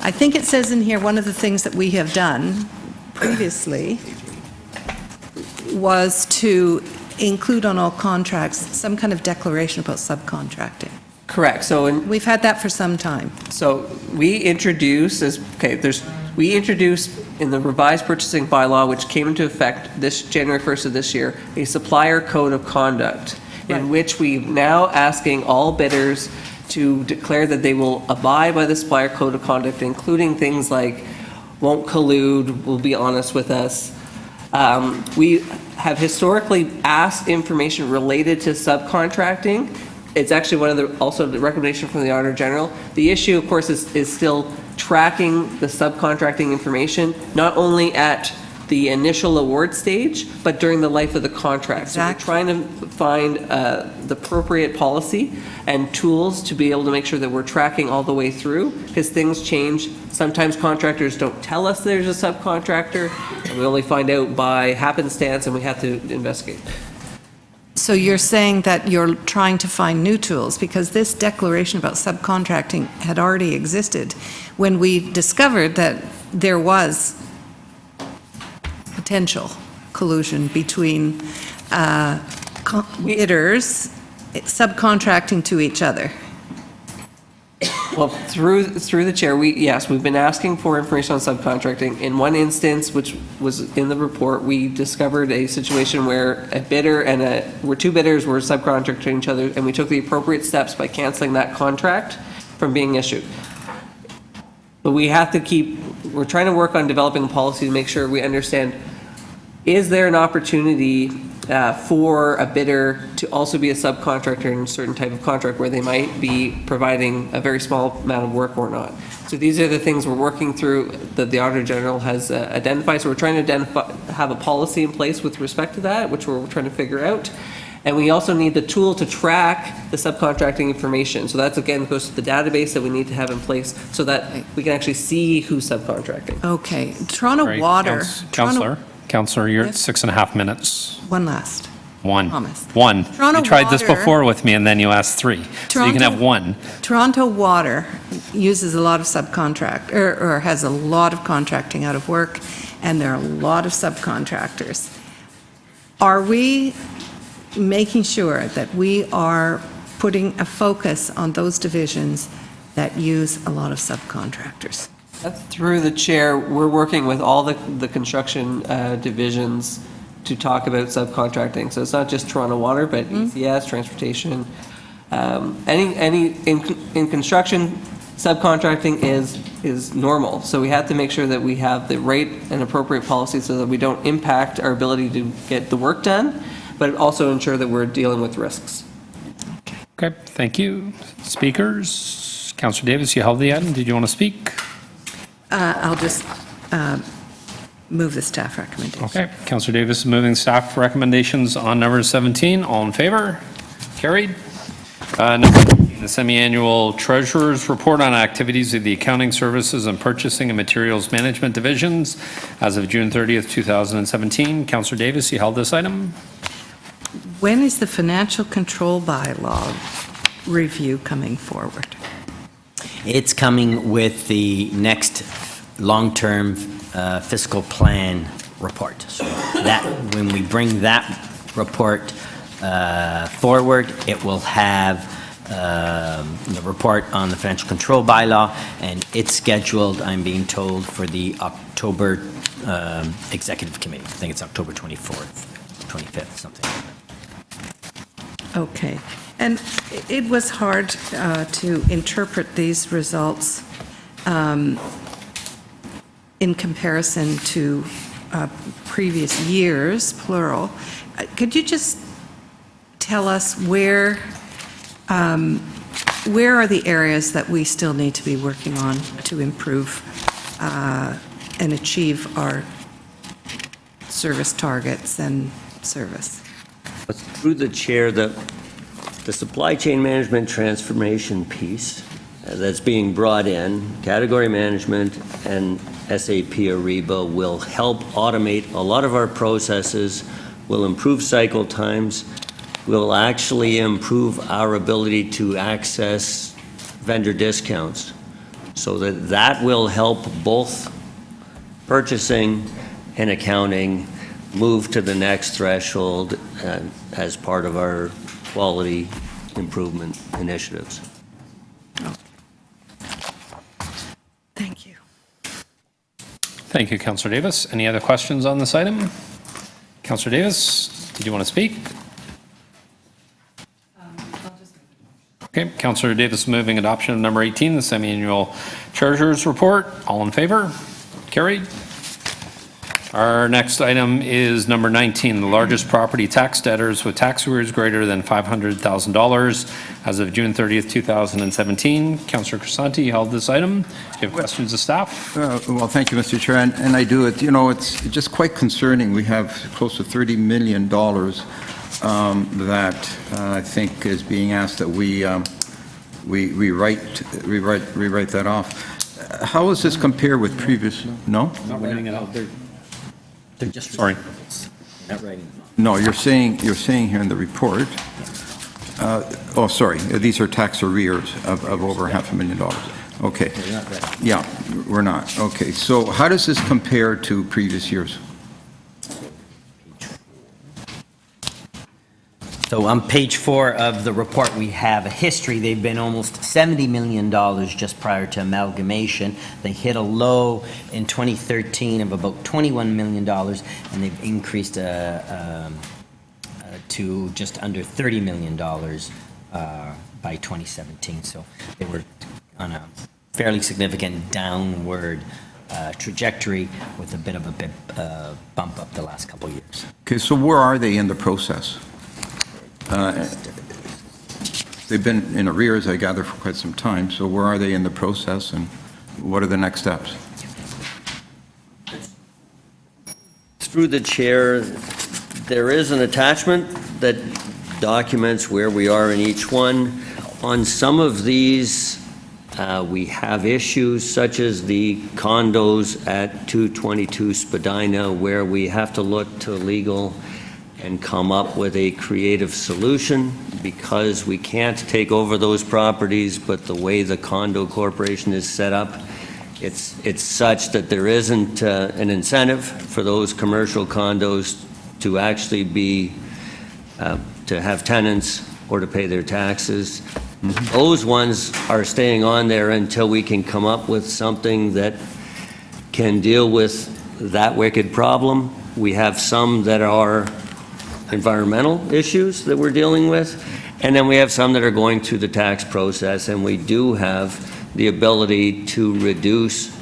I think it says in here, one of the things that we have done previously was to include on all contracts some kind of declaration about subcontracting. Correct. So we've had that for some time. So we introduced we introduced in the revised purchasing bylaw, which came into effect this January 1st of this year, a supplier code of conduct in which we now asking all bidders to declare that they will abide by the supplier code of conduct, including things like won't collude, will be honest with us. We have historically asked information related to subcontracting. It's actually one of the, also the recommendation from the Auditor General. The issue, of course, is still tracking the subcontracting information, not only at the initial award stage, but during the life of the contract. Exactly. So we're trying to find the appropriate policy and tools to be able to make sure that we're tracking all the way through, because things change. Sometimes contractors don't tell us there's a subcontractor, and we only find out by happenstance, and we have to investigate. So you're saying that you're trying to find new tools, because this declaration about subcontracting had already existed when we discovered that there was potential collusion between bidders subcontracting to each other. Well, through the chair, we've been asking for information on subcontracting. In one instance, which was in the report, we discovered a situation where a bidder where two bidders were subcontracting each other, and we took the appropriate steps by canceling that contract from being issued. But we have to we're trying to work on developing a policy to make sure we understand, is there an opportunity for a bidder to also be a subcontractor in a certain type of contract where they might be providing a very small amount of work or not. So these are the things we're working through that the Auditor General has identified. So we're trying to have a policy in place with respect to that, which we're trying to figure out. And we also need the tool to track the subcontracting information. So that's, again, goes to the database that we need to have in place so that we can actually see who's subcontracting. Okay, Toronto Sorry, Water. Counselor, you're at Yes? 6.5 minutes. One last. One. Promise. One. Toronto You tried this Water- before with me, and then you asked 3. So you can have 1. Toronto Water uses a lot of subcontract, or has a lot of contracting out of work, and there are a lot of subcontractors. Are we making sure that we are putting a focus on those divisions that use a lot of subcontractors? Through the chair, we're working with all the construction divisions to talk about subcontracting. So it's not just Toronto Water, but ECS, transportation. In construction, subcontracting is normal. So we have to make sure that we have the right and appropriate policy so that we don't impact our ability to get the work done, but also ensure that we're dealing with risks. Okay, thank you. Speakers? Counselor Davis, you held the item. Did you want to speak? I'll just move the staff recommendation. Okay, Counselor Davis is moving staff recommendations on number 17. All in favor? Carried. Number 18, the semi-annual treasurer's report on activities of the accounting services and purchasing and materials management divisions as of June 30th, 2017. Counselor Davis, you held this item. When is the financial control bylaw review coming forward? It's coming with the next long-term fiscal plan report. So that, when we bring that report forward, it will have the report on the financial control bylaw, and it's scheduled, I'm being told, for the October executive committee. I think it's October 24th, 25th, something like that. Okay. And it was hard to interpret these results in comparison to previous years, plural. Could you just tell us where are the areas that we still need to be working on to improve and achieve our service targets and service? Through the chair, the supply chain management transformation piece that's being brought in, category management and SAP Ariba will help automate a lot of our processes, will improve cycle times, will actually improve our ability to access vendor discounts, so that will help both purchasing and accounting move to the next threshold as part of our quality improvement initiatives. Thank you. Thank you, Councillor Davis. Any other questions on this item? Councillor Davis, did you want to speak? Okay, Councillor Davis moving adoption of number 18, the semi-annual treasurer's report. All in favor? Carried. Our next item is number 19, the largest property tax debtors with tax arrears greater than $500,000 as of June 30th, 2017. Councillor Crisanti held this item. Do you have questions of staff? Well, thank you, Mr. Chair, and I do. It's just quite concerning. We have close to $30 million that I think is being asked that we rewrite that off. How does this compare with previous? No? Not writing it out. They're just Sorry. not writing them. No, you're saying here in the report. Oh, sorry. These are tax arrears of over $500,000. Okay. They're not ready. Yeah, we're not. Okay. So how does this compare to previous years? So on page 4 of the report, we have a history. They've been almost $70 million just prior to amalgamation. They hit a low in 2013 of about $21 million, and they've increased to just under $30 million by 2017. So they were on a fairly significant downward trajectory with a bit of a bump up the last couple of years. Okay, so where are they in the process? They've been in arrears, I gather, for quite some time. So where are they in the process, and what are the next steps? Through the chair, there is an attachment that documents where we are in each one. On some of these, we have issues such as the condos at 222 Spadina, where we have to look to legal and come up with a creative solution, because we can't take over those properties, but the way the condo corporation is set up, it's such that there isn't an incentive for those commercial condos to actually be, to have tenants or to pay their taxes. Mm-hmm. Those ones are staying on there until we can come up with something that can deal with that wicked problem. We have some that are environmental issues that we're dealing with, and then we have some that are going through the tax process, and we do have the ability to reduce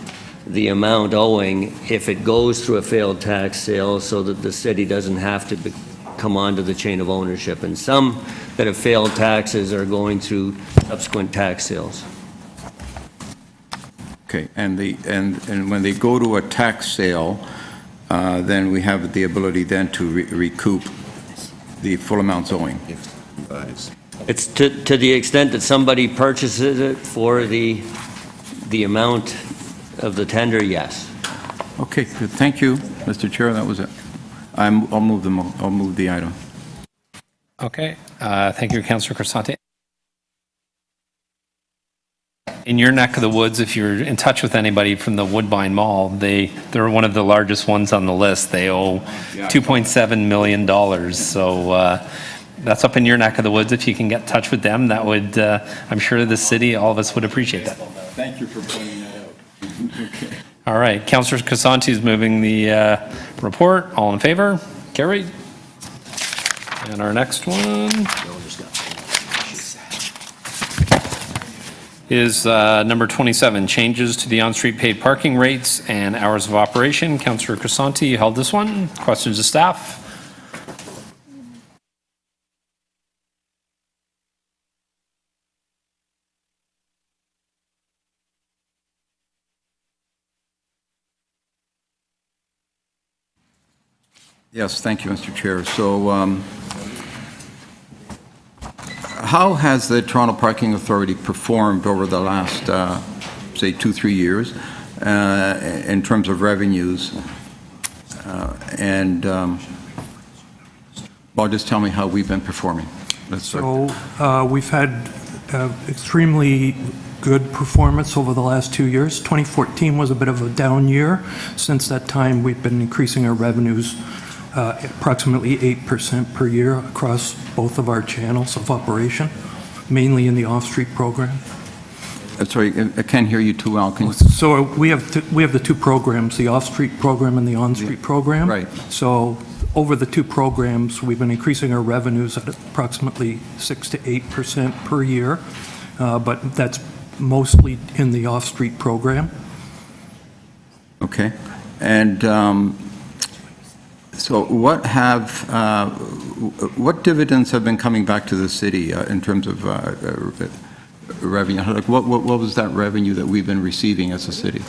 the amount owing if it goes through a failed tax sale, so that the city doesn't have to come onto the chain of ownership. And some that have failed taxes are going through subsequent tax sales. Okay, and when they go to a tax sale, then we have the ability then to recoup the full amounts owing. It's to the extent that somebody purchases it for the amount of the tender, yes. Okay, good. Thank you, Mr. Chair. That was it. I'll move the item. Okay. Thank you, Councillor Crisanti. In your neck of the woods, if you're in touch with anybody from the Woodbine Mall, they're one of the largest ones on the list. They owe $2.7 million. So that's up in your neck of the woods. If you can get in touch with them, that would, I'm sure the city, all of us would appreciate that. Thank you for pointing that out. Okay. All right, Councillor Casanti is moving the report. All in favor? Carried. And our next one is number 27, changes to the on-street paid parking rates and hours of operation. Councillor Casanti, you held this one. Questions to staff? Yes, thank you, Mr. Chair. So how has the Toronto Parking Authority performed over the last, say, 2-3 years in terms of revenues? Well, just tell me how we've been performing. Let's start. So we've had extremely good performance over the last 2 years. 2014 was a bit of a down year. Since that time, we've been increasing our revenues approximately 8% per year across both of our channels of operation, mainly in the off-street program. Sorry, I can't hear you too well. Can you... So we have the two programs, the off-street program and the on-street program. Right. So over the two programs, we've been increasing our revenues at approximately 6 to 8% per year, but that's mostly in the off-street program. Okay. And so what dividends have been coming back to the city in terms of revenue? Like what was that revenue that we've been receiving as a city?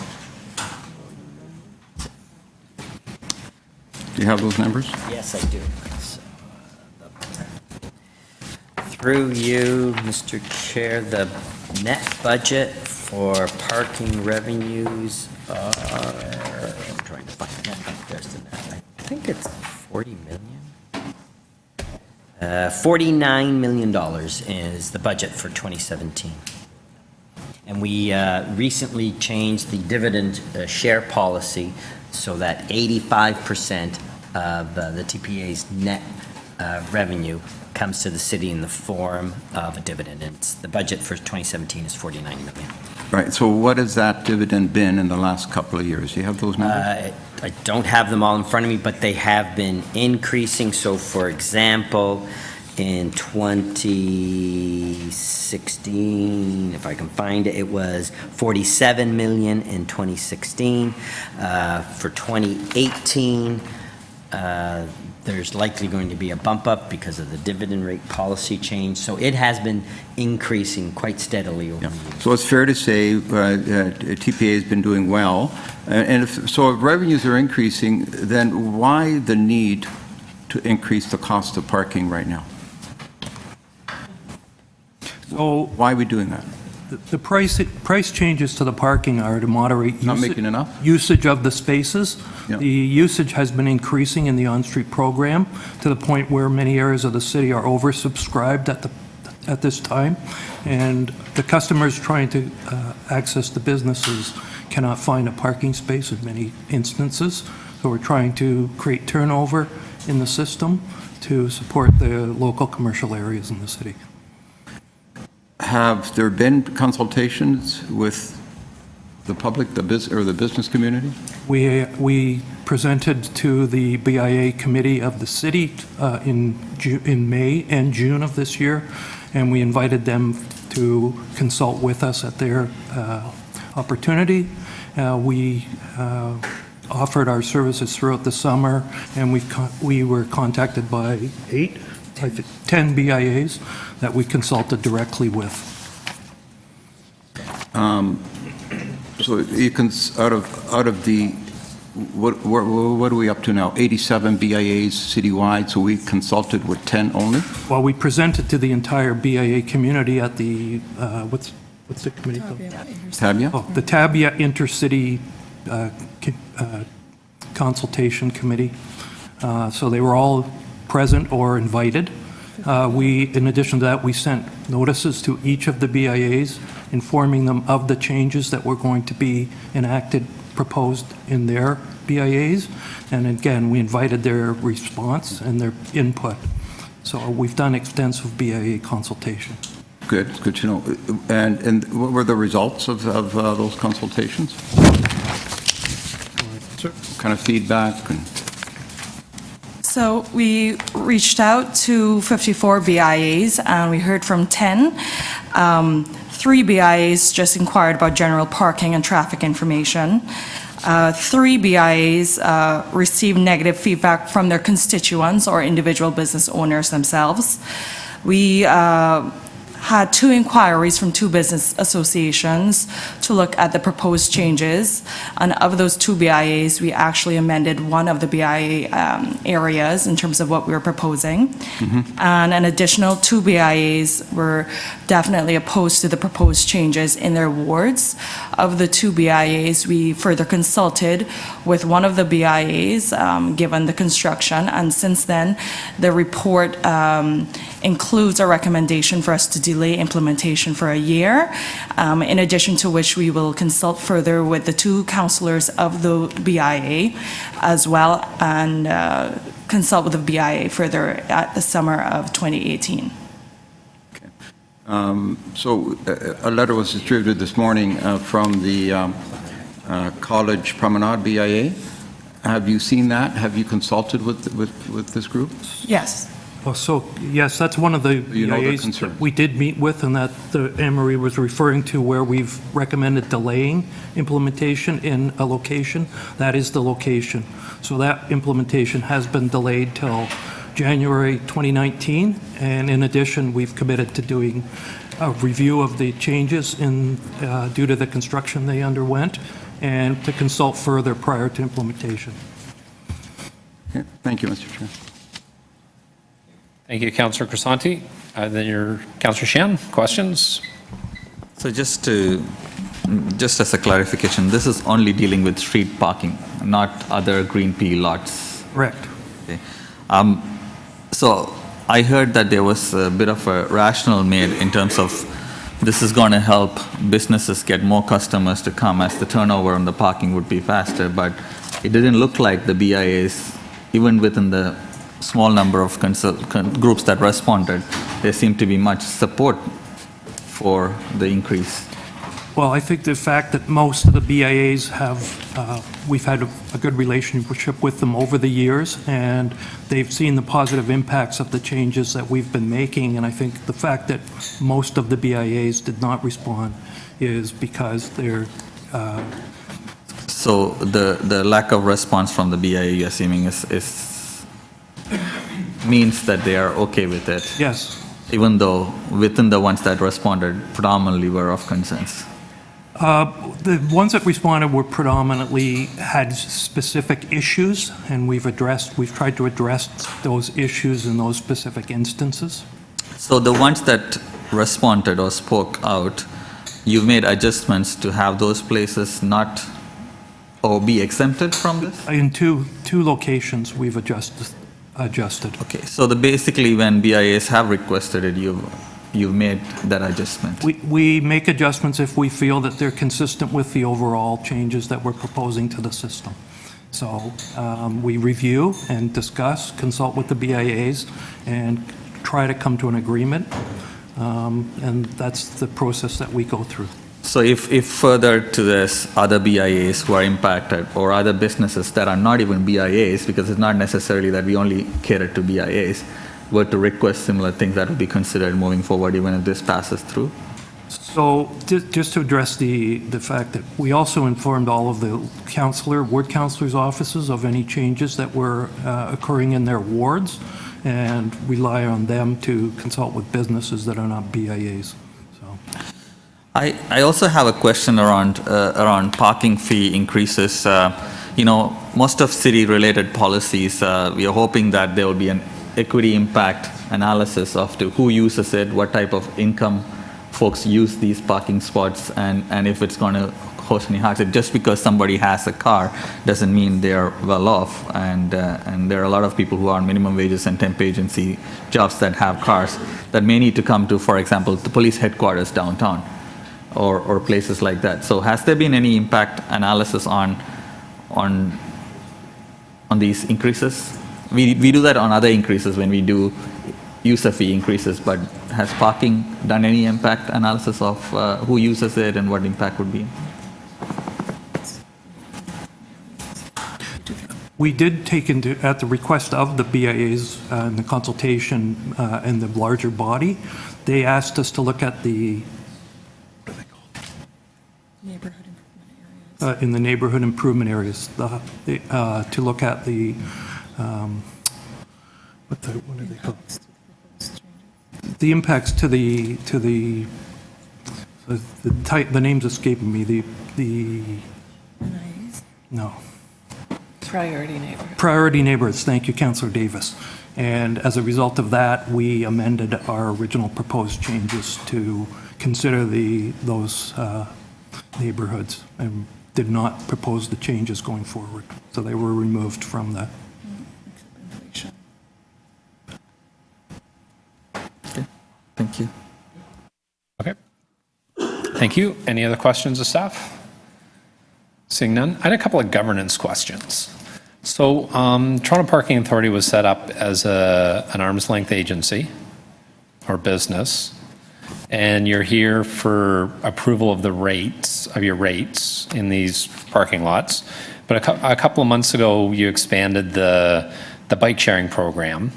Do you have those numbers? Yes, I do. So, through you, Mr. Chair, the net budget for parking revenues are, I'm trying to find that. There's the net. I think it's 40 million. $49 million is the budget for 2017. And we recently changed the dividend share policy so that 85% of the TPA's net revenue comes to the city in the form of a dividend. And the budget for 2017 is $49 million. Right. So what has that dividend been in the last couple of years? Do you have those numbers? I don't have them all in front of me, but they have been increasing. So, for example, in 2016, if I can find it, it was $47 million in 2016. For 2018, there's likely going to be a bump up because of the dividend rate policy change. So it has been increasing quite steadily over the years. So it's fair to say TPA has been doing well. And if revenues are increasing, then why the need to increase the cost of parking right now? So why are we doing that? the price changes to the parking are to moderate Not making enough? usage of the spaces. Yeah. The usage has been increasing in the on-street program to the point where many areas of the city are oversubscribed at this time, and the customers trying to access the businesses cannot find a parking space in many instances. So we're trying to create turnover in the system to support the local commercial areas in the city. Have there been consultations with the public, the business community? We presented to the BIA committee of the city in May and June of this year, and we invited them to consult with us at their opportunity. We offered our services throughout the summer, and we were contacted by 10 BIAs that we consulted directly with. So you can, out of the, what are we up to now? 87 BIAs citywide, so we consulted with 10 only? Well, we presented to the entire BIA community at the, what's the committee called? Tabia? Oh, the Tabia Intercity Consultation Committee. So they were all present or invited. In addition to that, we sent notices to each of the BIAs informing them of the changes that were going to be enacted, proposed in their BIAs. And again, we invited their response and their input So we've done extensive BIA consultation. Good, good to know. And what were the results of those consultations? What kind of feedback? So we reached out to 54 BIAs, and we heard from 10. 3 BIAs just inquired about general parking and traffic information. 3 BIAs received negative feedback from their constituents or individual business owners themselves. We had 2 inquiries from 2 business associations to look at the proposed changes. And of those 2 BIAs, we actually amended one of the BIA areas in terms of what we were proposing. And an additional 2 BIAs were definitely opposed to the proposed changes in their wards. Of the 2 BIAs, we further consulted with one of the BIAs, given the construction, and since then, the report includes a recommendation for us to delay implementation for a year, in addition to which we will consult further with the 2 councillors of the BIA as well, and consult with the BIA further at the summer of 2018. So a letter was distributed this morning from the College Promenade BIA. Have you seen that? Have you consulted with this group? Yes. Well, so, yes, that's one of the You know their BIAs concerns. that we did meet with, and that Anne Marie was referring to, where we've recommended delaying implementation in a location. That is the location. So that implementation has been delayed till January 2019, and in addition, we've committed to doing a review of the changes due to the construction they underwent, and to consult further prior to implementation. Okay. Thank you, Mr. Chair. Thank you, Councillor Crisanti. Then your Councillor Shan, questions? So just as a clarification, this is only dealing with street parking, not other green P lots. Correct. Okay. So I heard that there was a bit of a rationale made in terms of this is going to help businesses get more customers to come, as the turnover on the parking would be faster, but it didn't look like the BIAs, even within the small number of groups that responded, there seemed to be much support for the increase. Well, I think the fact that most of the BIAs have, we've had a good relationship with them over the years, and they've seen the positive impacts of the changes that we've been making, and I think the fact that most of the BIAs did not respond is because they're... So the lack of response from the BIA, you're assuming, means that they are okay with it? Yes. Even though within the ones that responded predominantly were of concerns? The ones that responded were predominantly had specific issues, and we've tried to address those issues in those specific instances. So the ones that responded or spoke out, you made adjustments to have those places not or be exempted from this? In two locations, we've adjusted. Okay, so basically when BIAs have requested it, you've made that adjustment? We make adjustments if we feel that they're consistent with the overall changes that we're proposing to the system. So we review and discuss, consult with the BIAs, and try to come to an agreement, and that's the process that we go through. So if further to this, other BIAs who are impacted, or other businesses that are not even BIAs, because it's not necessarily that we only cater to BIAs, were to request similar things, that would be considered moving forward even if this passes through? So just to address the fact that we also informed all of the ward councillors' offices of any changes that were occurring in their wards, and rely on them to consult with businesses that are not BIAs. I also have a question around parking fee increases. Most of city-related policies, we are hoping that there will be an equity impact analysis of who uses it, what type of income folks use these parking spots, and if it's going to cause any hardship. Just because somebody has a car doesn't mean they're well off, and there are a lot of people who are on minimum wages and temp agency jobs that have cars that may need to come to, for example, the police headquarters downtown, or places like that. So has there been any impact analysis on these increases? We do that on other increases when we do user fee increases, but has parking done any impact analysis of who uses it and what impact would be? We did take into, at the request of the BIAs and the consultation and the larger body, they asked us to look at the, Neighborhood improvement areas. in the neighborhood improvement areas, to look at the, what are they called? The impacts to the name's escaping me, no. Priority neighborhood. Priority neighborhoods, thank you, Councillor Davis. And as a result of that, we amended our original proposed changes to consider those neighborhoods and did not propose the changes going forward. So they were removed from the. Okay, thank you. Okay. Thank you. Any other questions of staff? Seeing none, I had a couple of governance questions. So Toronto Parking Authority was set up as an arm's length agency or business, and you're here for approval of the rates, of your rates in these parking lots. But a couple of months ago, you expanded the bike sharing program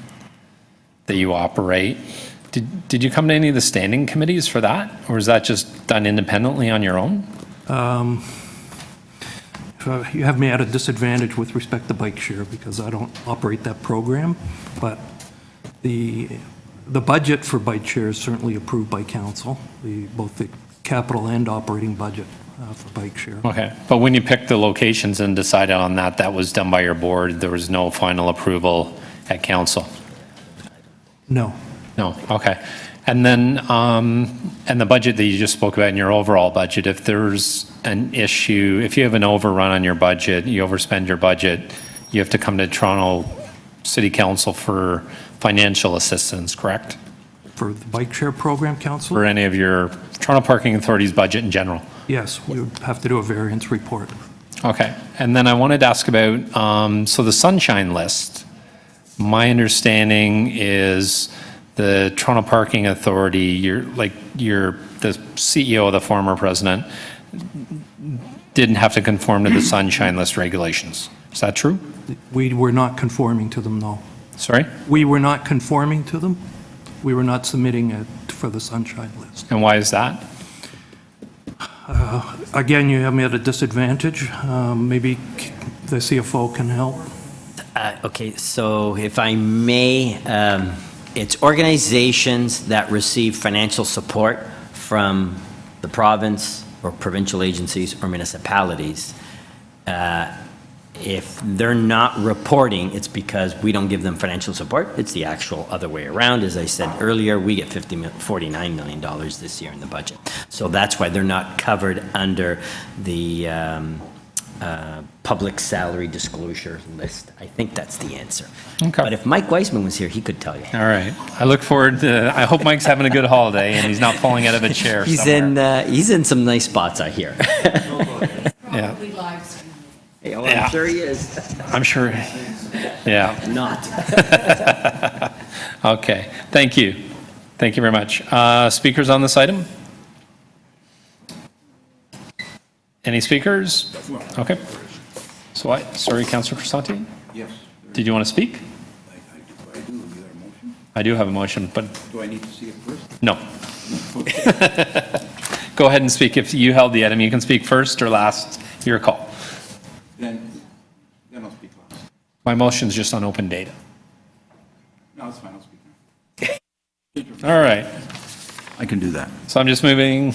that you operate. Did you come to any of the standing committees for that, or is that just done independently on your own? You have me at a disadvantage with respect to bike share because I don't operate that program, but the budget for bike share is certainly approved by council, both the capital and operating budget for bike share. Okay, but when you picked the locations and decided on that, that was done by your board, there was no final approval at council? No. No, okay. And then, and the budget that you just spoke about in your overall budget, if there's an issue, if you have an overrun on your budget, you overspend your budget, you have to come to Toronto City Council for financial assistance, correct? For the bike share program, council? For any of your Toronto Parking Authority's budget in general? Yes, we would have to do a variance report. Okay, and then I wanted to ask about, so the sunshine list, my understanding is the Toronto Parking Authority, the CEO, the former president, didn't have to conform to the sunshine list regulations. Is that true? We were not conforming to them, no. Sorry? We were not conforming to them. We were not submitting it for the sunshine list. And why is that? Again, you have me at a disadvantage. Maybe the CFO can help. Okay, so if I may, it's organizations that receive financial support from the province or provincial agencies or municipalities. If they're not reporting, it's because we don't give them financial support. It's the actual other way around. As I said earlier, we get $49 million this year in the budget. So that's why they're not covered under the public salary disclosure list. I think that's the answer. Okay. But if Mike Weisman was here, he could tell you. All right. I look forward to, I hope Mike's having a good holiday and he's not falling out of a chair somewhere. He's in some nice spots, I hear. Yeah. Hey, oh, Yeah. I'm sure he is. I'm sure. Yeah. Not. Okay. Thank you. Thank you very much. Speakers on this item? Any speakers? Okay. So sorry, Councillor Crisanti? Yes. Did you want to speak? I do. You got a motion? I do have a motion, but Do I need to see it first? no. Go ahead and speak. If you held the item, you can speak first or last. Your call. Then I'll speak last. My motion's just on open data. No, it's fine. I'll speak now. All right. I can do that. So I'm just moving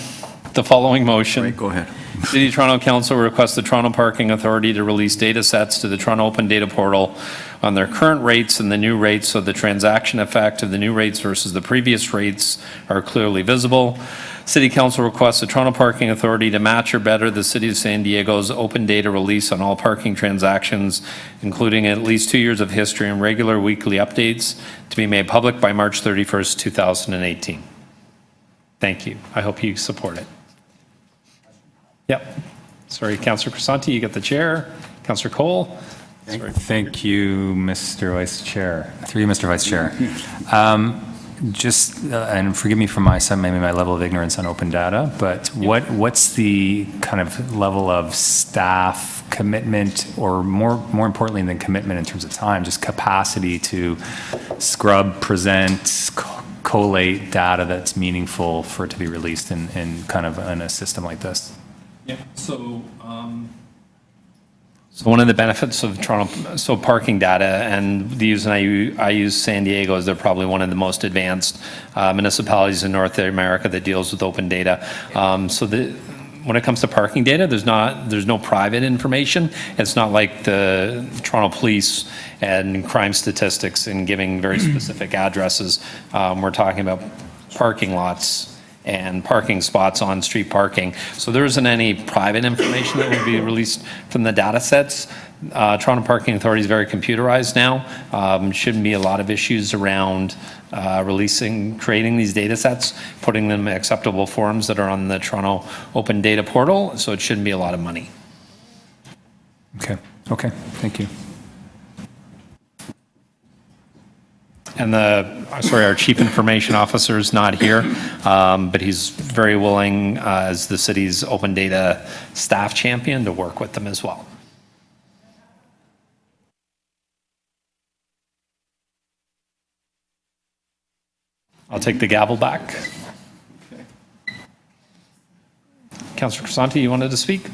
the following motion. Right, go ahead. City of Toronto Council requests the Toronto Parking Authority to release data sets to the Toronto Open Data Portal on their current rates and the new rates, so the transaction effect of the new rates versus the previous rates are clearly visible. City Council requests the Toronto Parking Authority to match or better the City of San Diego's open data release on all parking transactions, including at least 2 years of history and regular weekly updates to be made public by March 31st, 2018. Thank you. I hope you support it. Yep. Sorry, Councillor Crisanti, you get the chair. Councillor Cole. Thank you, Mr. Vice Chair. Through you, Mr. Vice Chair. Just, and forgive me for maybe my level of ignorance on open data, but what's the kind of level of staff commitment, or more importantly than commitment in terms of time, just capacity to scrub, present, collate data that's meaningful for it to be released in kind of in a system like this? Yeah, so one of the benefits of Toronto, so parking data, and the reason I use San Diego is they're probably one of the most advanced municipalities in North America that deals with open data. When it comes to parking data, there's no private information. It's not like the Toronto Police and crime statistics and giving very specific addresses. We're talking about parking lots and parking spots on street parking. So there isn't any private information that would be released from the data sets. Toronto Parking Authority is very computerized now. Shouldn't be a lot of issues around creating these data sets, putting them in acceptable forms that are on the Toronto Open Data Portal, so it shouldn't be a lot of money. Okay, thank you. And our Chief Information Officer is not here, but he's very willing, as the city's open data staff champion, to work with them as well. I'll take the gavel back. Councillor Crisanti, you wanted to speak?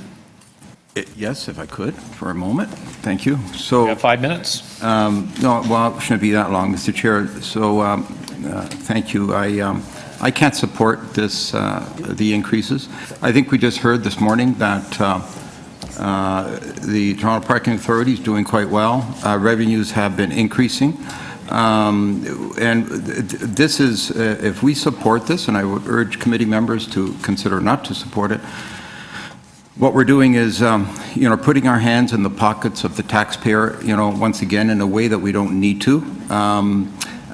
Yes, if I could, for a moment. Thank you. So, you have 5 minutes. No, well, it shouldn't be that long, Mr. Chair. So, thank you. I can't support this, the increases. I think we just heard this morning that the Toronto Parking Authority is doing quite well. Revenues have been increasing. And this is, if we support this, and I would urge committee members to consider not to support it, what we're doing is, putting our hands in the pockets of the taxpayer, once again, in a way that we don't need to.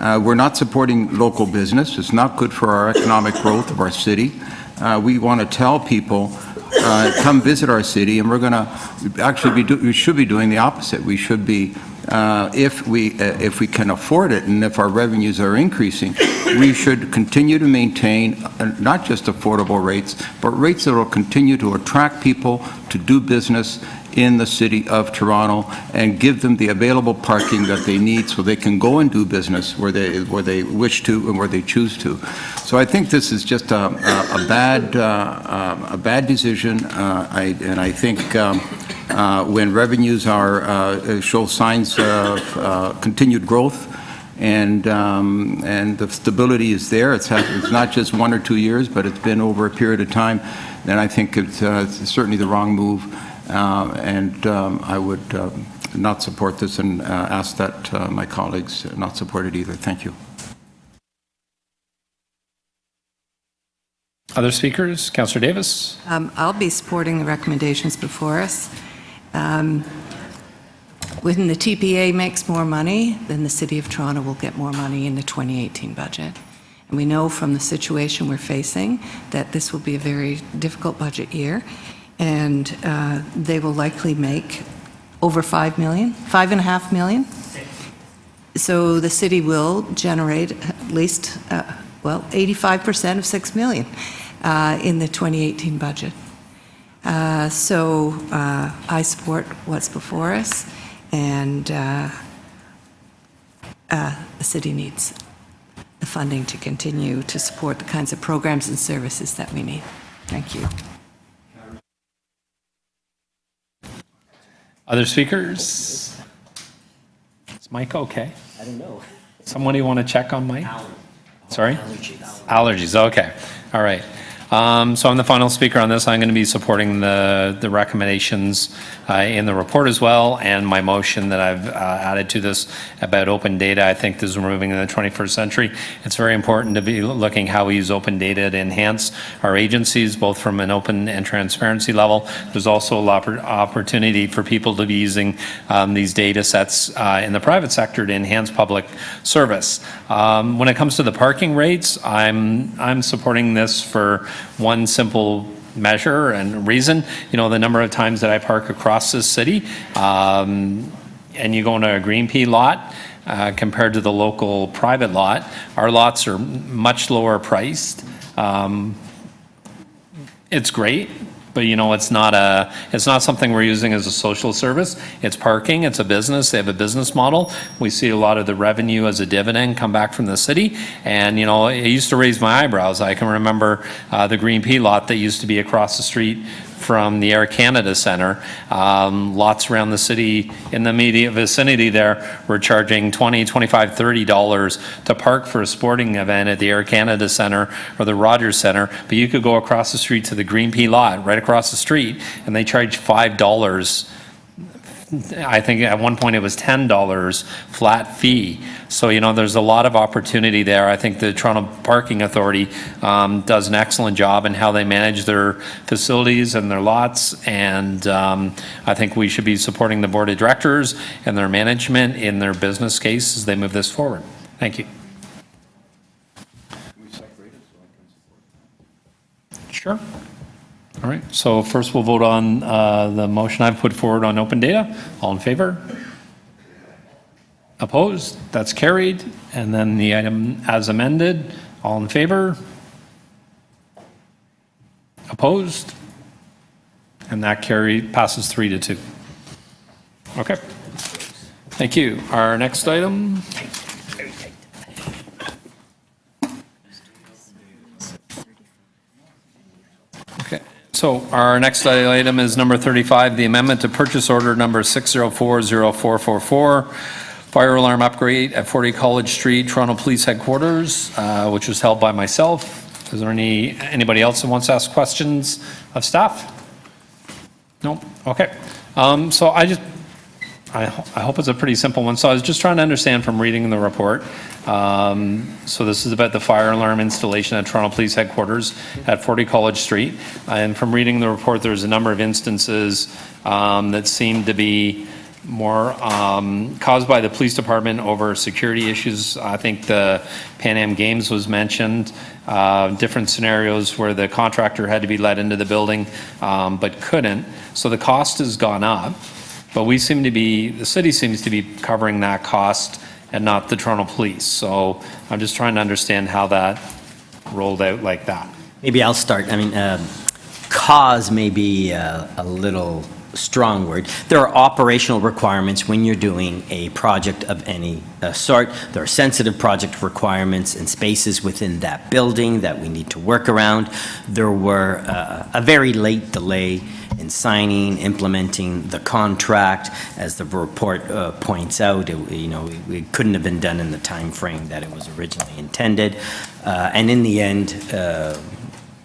We're not supporting local business. It's not good for our economic growth of our city. We want to tell people, come visit our city, and we're going to actually we should be doing the opposite. We should be, if we can afford it, and if our revenues are increasing, we should continue to maintain not just affordable rates, but rates that will continue to attract people to do business in the city of Toronto and give them the available parking that they need so they can go and do business where they wish to and where they choose to. So I think this is just a bad decision, and I think when revenues show signs of continued growth, and the stability is there. It's not just 1 or 2 years, but it's been over a period of time. Then I think it's certainly the wrong move, and I would not support this, and ask that my colleagues not support it either. Thank you. Other speakers? Councillor Davis? I'll be supporting the recommendations before us. When the TPA makes more money, then the City of Toronto will get more money in the 2018 budget. And we know from the situation we're facing that this will be a very difficult budget year, and they will likely make over $5 million, $5.5 million. So the city will generate at least, 85% of $6 million in the 2018 budget. So I support what's before us, and the city needs the funding to continue to support the kinds of programs and services that we need. Thank you. Other speakers? Is Mike okay? I don't know. Somebody want to check on Mike? Sorry? Allergies. Allergies, okay. All right. So I'm the final speaker on this. I'm going to be supporting the recommendations in the report as well, and my motion that I've added to this about open data. I think this is moving in the 21st century. It's very important to be looking how we use open data to enhance our agencies, both from an open and transparency level. There's also a lot of opportunity for people to be using these data sets in the private sector to enhance public service. When it comes to the parking rates, I'm supporting this for one simple measure and reason. The number of times that I park across this city, and you go into a green pea lot, compared to the local private lot. Our lots are much lower priced. It's great, but it's not something we're using as a social service. It's parking, it's a business, they have a business model. We see a lot of the revenue as a dividend come back from the city. And, it used to raise my eyebrows. I can remember the Green Pea lot that used to be across the street from the Air Canada Centre. Lots around the city in the immediate vicinity there were charging $20, $25, $30 to park for a sporting event at the Air Canada Centre or the Rogers Centre, but you could go across the street to the Green Pea lot right across the street and they charge $5. I think at one point it was $10 flat fee. So, there's a lot of opportunity there. I think the Toronto Parking Authority does an excellent job in how they manage their facilities and their lots. And I think we should be supporting the board of directors and their management in their business case as they move this forward. Thank you. Sure. All right, so first we'll vote on the motion I've put forward on open data. All in favor? Opposed? That's carried. And then the item as amended. All in favor? Opposed? And that passes 3-2. Okay. Thank you. Our next item. Okay. So our next item is number 35, the amendment to purchase order number 6040444, fire alarm upgrade at 40 College Street, Toronto Police Headquarters, which was held by myself. Is there anybody else that wants to ask questions of staff? No? Okay. So I hope it's a pretty simple one. So I was just trying to understand from reading the report. So this is about the fire alarm installation at Toronto Police Headquarters at 40 College Street. And from reading the report, there's a number of instances that seem to be more caused by the police department over security issues. I think the Pan Am Games was mentioned, different scenarios where the contractor had to be let into the building but couldn't. So the cost has gone up, but the city seems to be covering that cost and not the Toronto Police. So I'm just trying to understand how that rolled out like that. Maybe I'll start. Cause may be a little strong word. There are operational requirements when you're doing a project of any sort. There are sensitive project requirements and spaces within that building that we need to work around. There were a very late delay in signing, implementing the contract. As the report points out, it couldn't have been done in the time frame that it was originally intended. And in the end,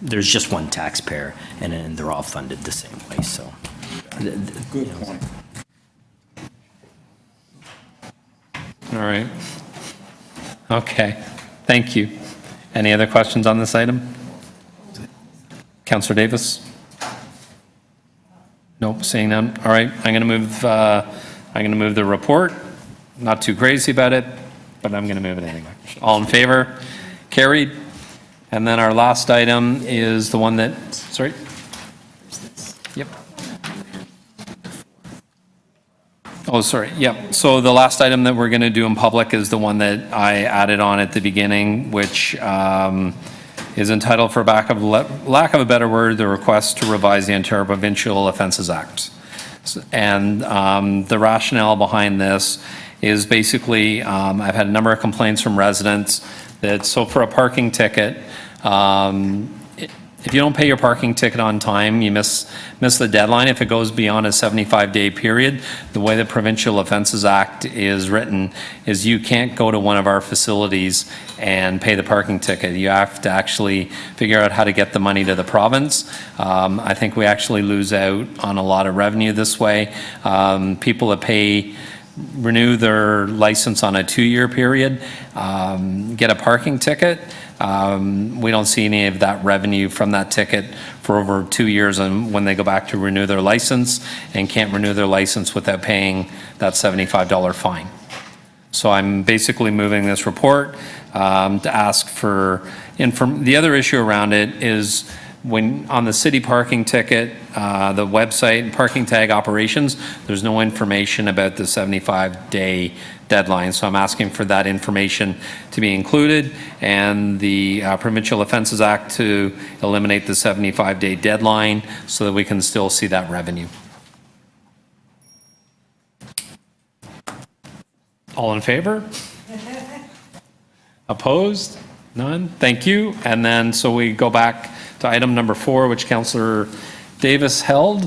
there's just one taxpayer, and they're all funded the same way. So. Good point. All right. Okay. Thank you. Any other questions on this item? Councillor Davis? Nope, seeing none. All right, I'm going to move the report. Not too crazy about it, but I'm going to move it anyway. All in favor? Carried. And then our last item is the one that, sorry? Yep. Oh, sorry. Yep. So the last item that we're going to do in public is the one that I added on at the beginning, which is entitled, for lack of a better word, the request to revise the Ontario Provincial Offences Act. And the rationale behind this is basically, I've had a number of complaints from residents that, so for a parking ticket, if you don't pay your parking ticket on time, you miss the deadline. If it goes beyond a 75-day period, the way the Provincial Offences Act is written is you can't go to one of our facilities and pay the parking ticket. You have to actually figure out how to get the money to the province. I think we actually lose out on a lot of revenue this way. People that renew their license on a 2-year period, get a parking ticket. We don't see any of that revenue from that ticket for over 2 years, and when they go back to renew their license and can't renew their license without paying that $75 fine. So I'm basically moving this report to ask for the other issue around it is when, on the city parking ticket, the website, parking tag operations, there's no information about the 75-day deadline. So I'm asking for that information to be included, and the Provincial Offences Act to eliminate the 75-day deadline so that we can still see that revenue. All in favor? Opposed? None? Thank you. And then, so we go back to item number 4, which Councillor Davis held,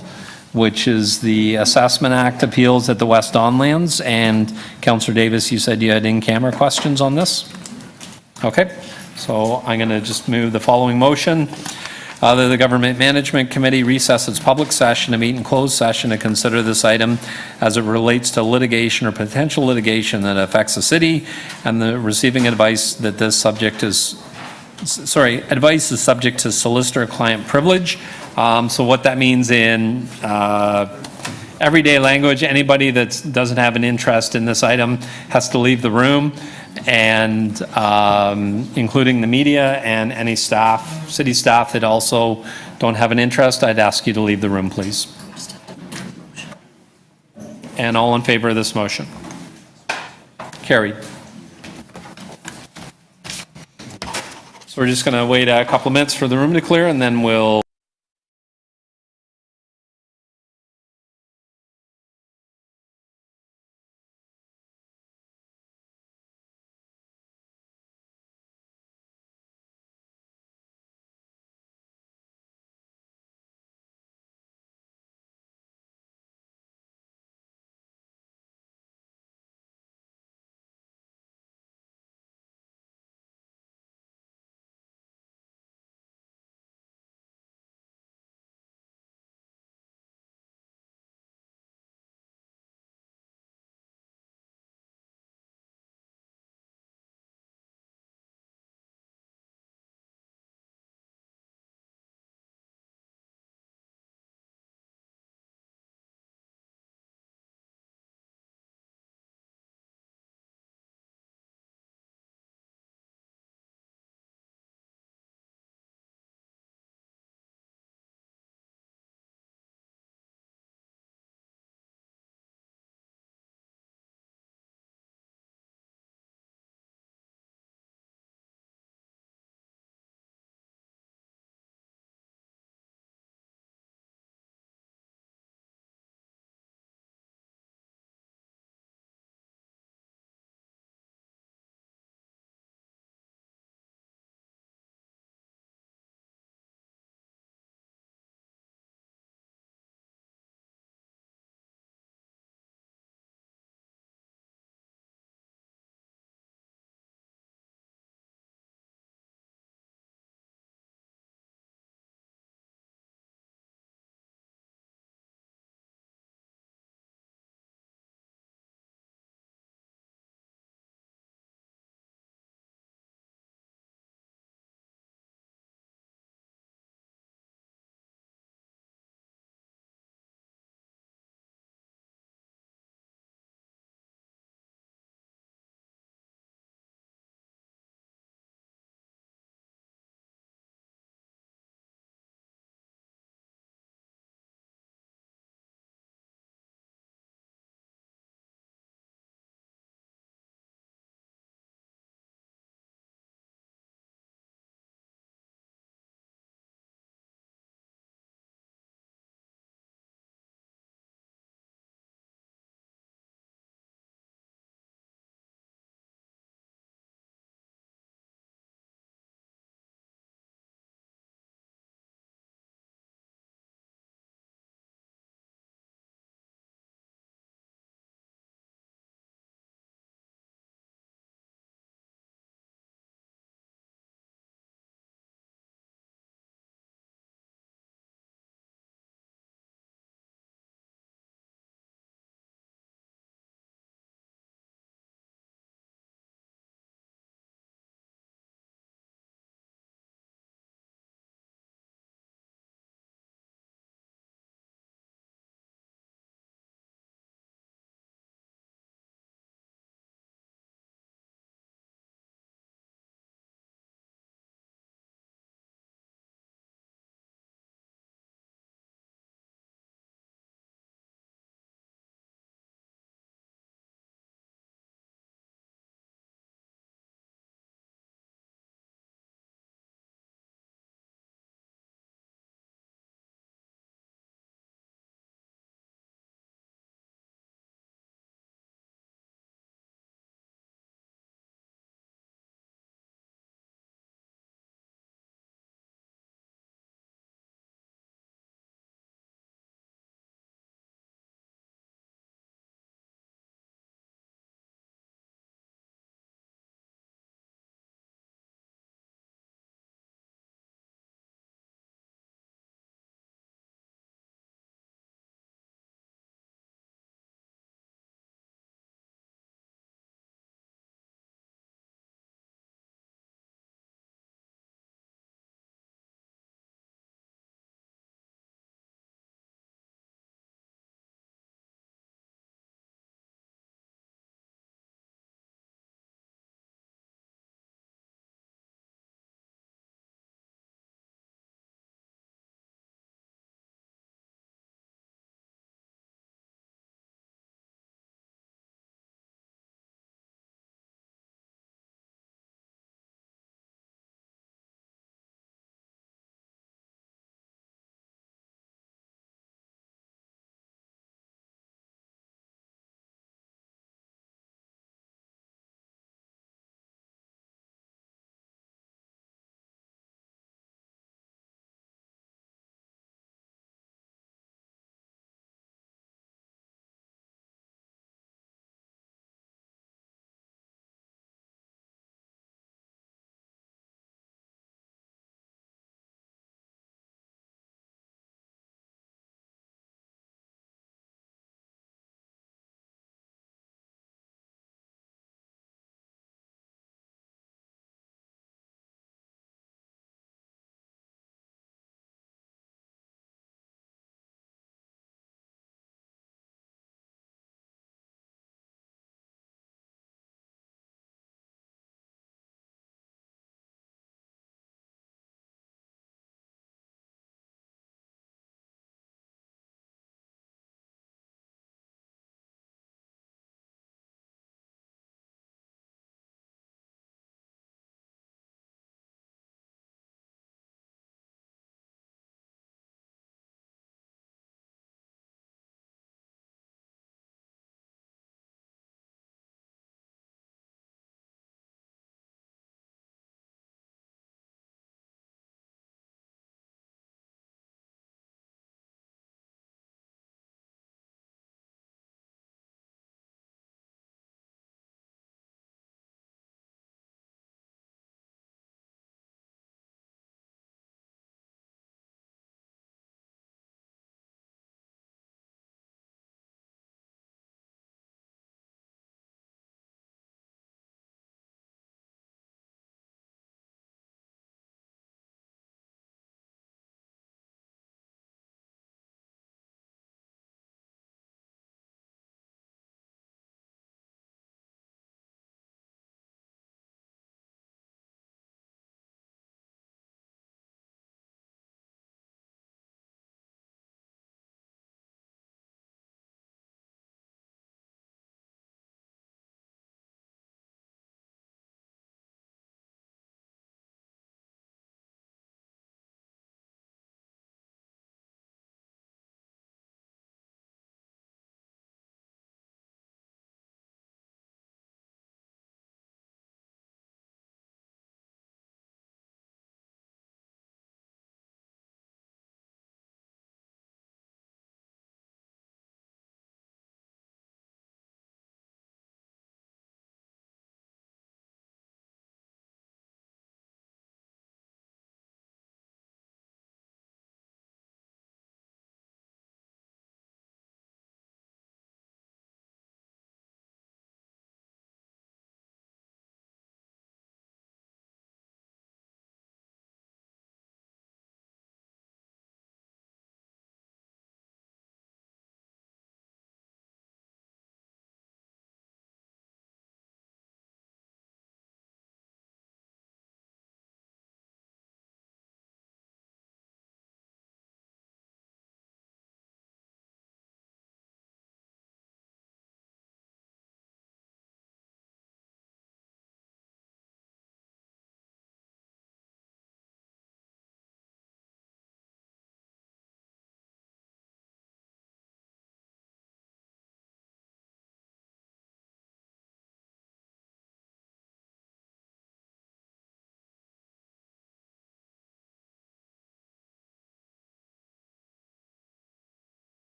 which is the Assessment Act appeals at the West Don Lands. And Councillor Davis, you said you had in-camera questions on this? Okay. So I'm going to just move the following motion. That the Government Management Committee recess its public session to meet in closed session to consider this item as it relates to litigation or potential litigation that affects the city, and the receiving advice that this subject is, advice is subject to solicitor-client privilege. So what that means in everyday language, anybody that doesn't have an interest in this item has to leave the room, and including the media and any staff, city staff that also don't have an interest, I'd ask you to leave the room, please. And all in favor of this motion? Carried. So we're just going to wait a couple minutes for the room to clear, and then we'll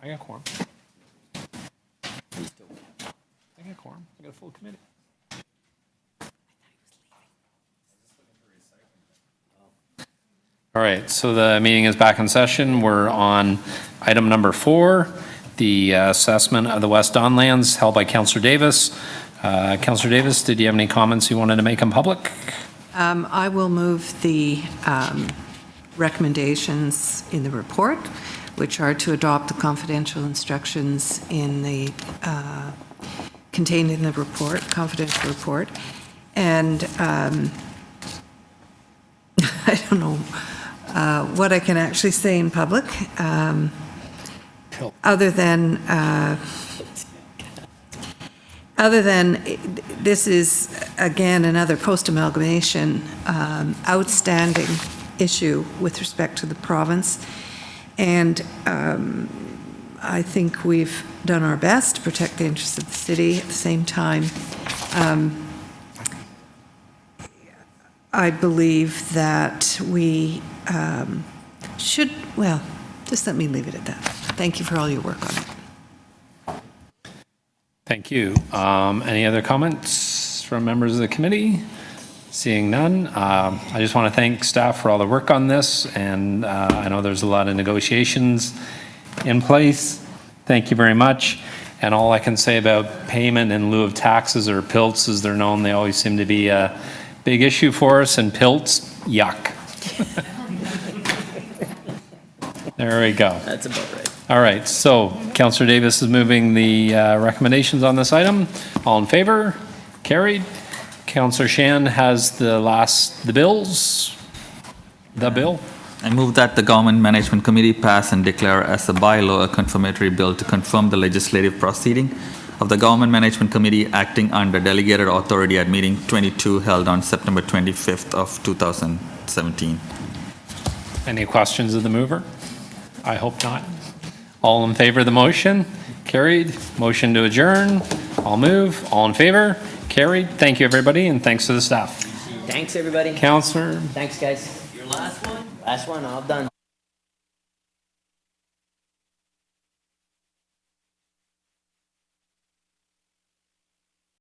I got quorum. I got quorum. I got a full committee. All right, so the meeting is back in session. We're on item number 4, the assessment of the West Don lands held by Councillor Davis. Councillor Davis, did you have any comments you wanted to make in public? I will move the recommendations in the report, which are to adopt the confidential instructions in the, contained in the report, confidential report. And I don't know what I can actually say in public, other than this is, again, another post-amalgamation outstanding issue with respect to the province. And I think we've done our best to protect the interests of the city. At the same time, I believe that we should, well, just let me leave it at that. Thank you for all your work on it. Thank you. Any other comments from members of the committee? Seeing none, I just want to thank staff for all the work on this, and I know there's a lot of negotiations in place. Thank you very much. And all I can say about payment in lieu of taxes, or PILTs as they're known, they always seem to be a big issue for us, and PILTs, yuck. There we go. That's about right. All right, so Councillor Davis is moving the recommendations on this item. All in favor? Carried. Councillor Shan has the bills. The bill. I move that the Government Management Committee pass and declare as a bylaw a confirmatory bill to confirm the legislative proceeding of the Government Management Committee acting under delegated authority at meeting 22 held on September 25th of 2017. Any questions of the mover? I hope not. All in favor of the motion? Carried. Motion to adjourn. I'll move. All in favor? Carried. Thank you, everybody, and thanks to the staff. Thanks, everybody. Councillor. Thanks, guys. Your last one? Last one, all done.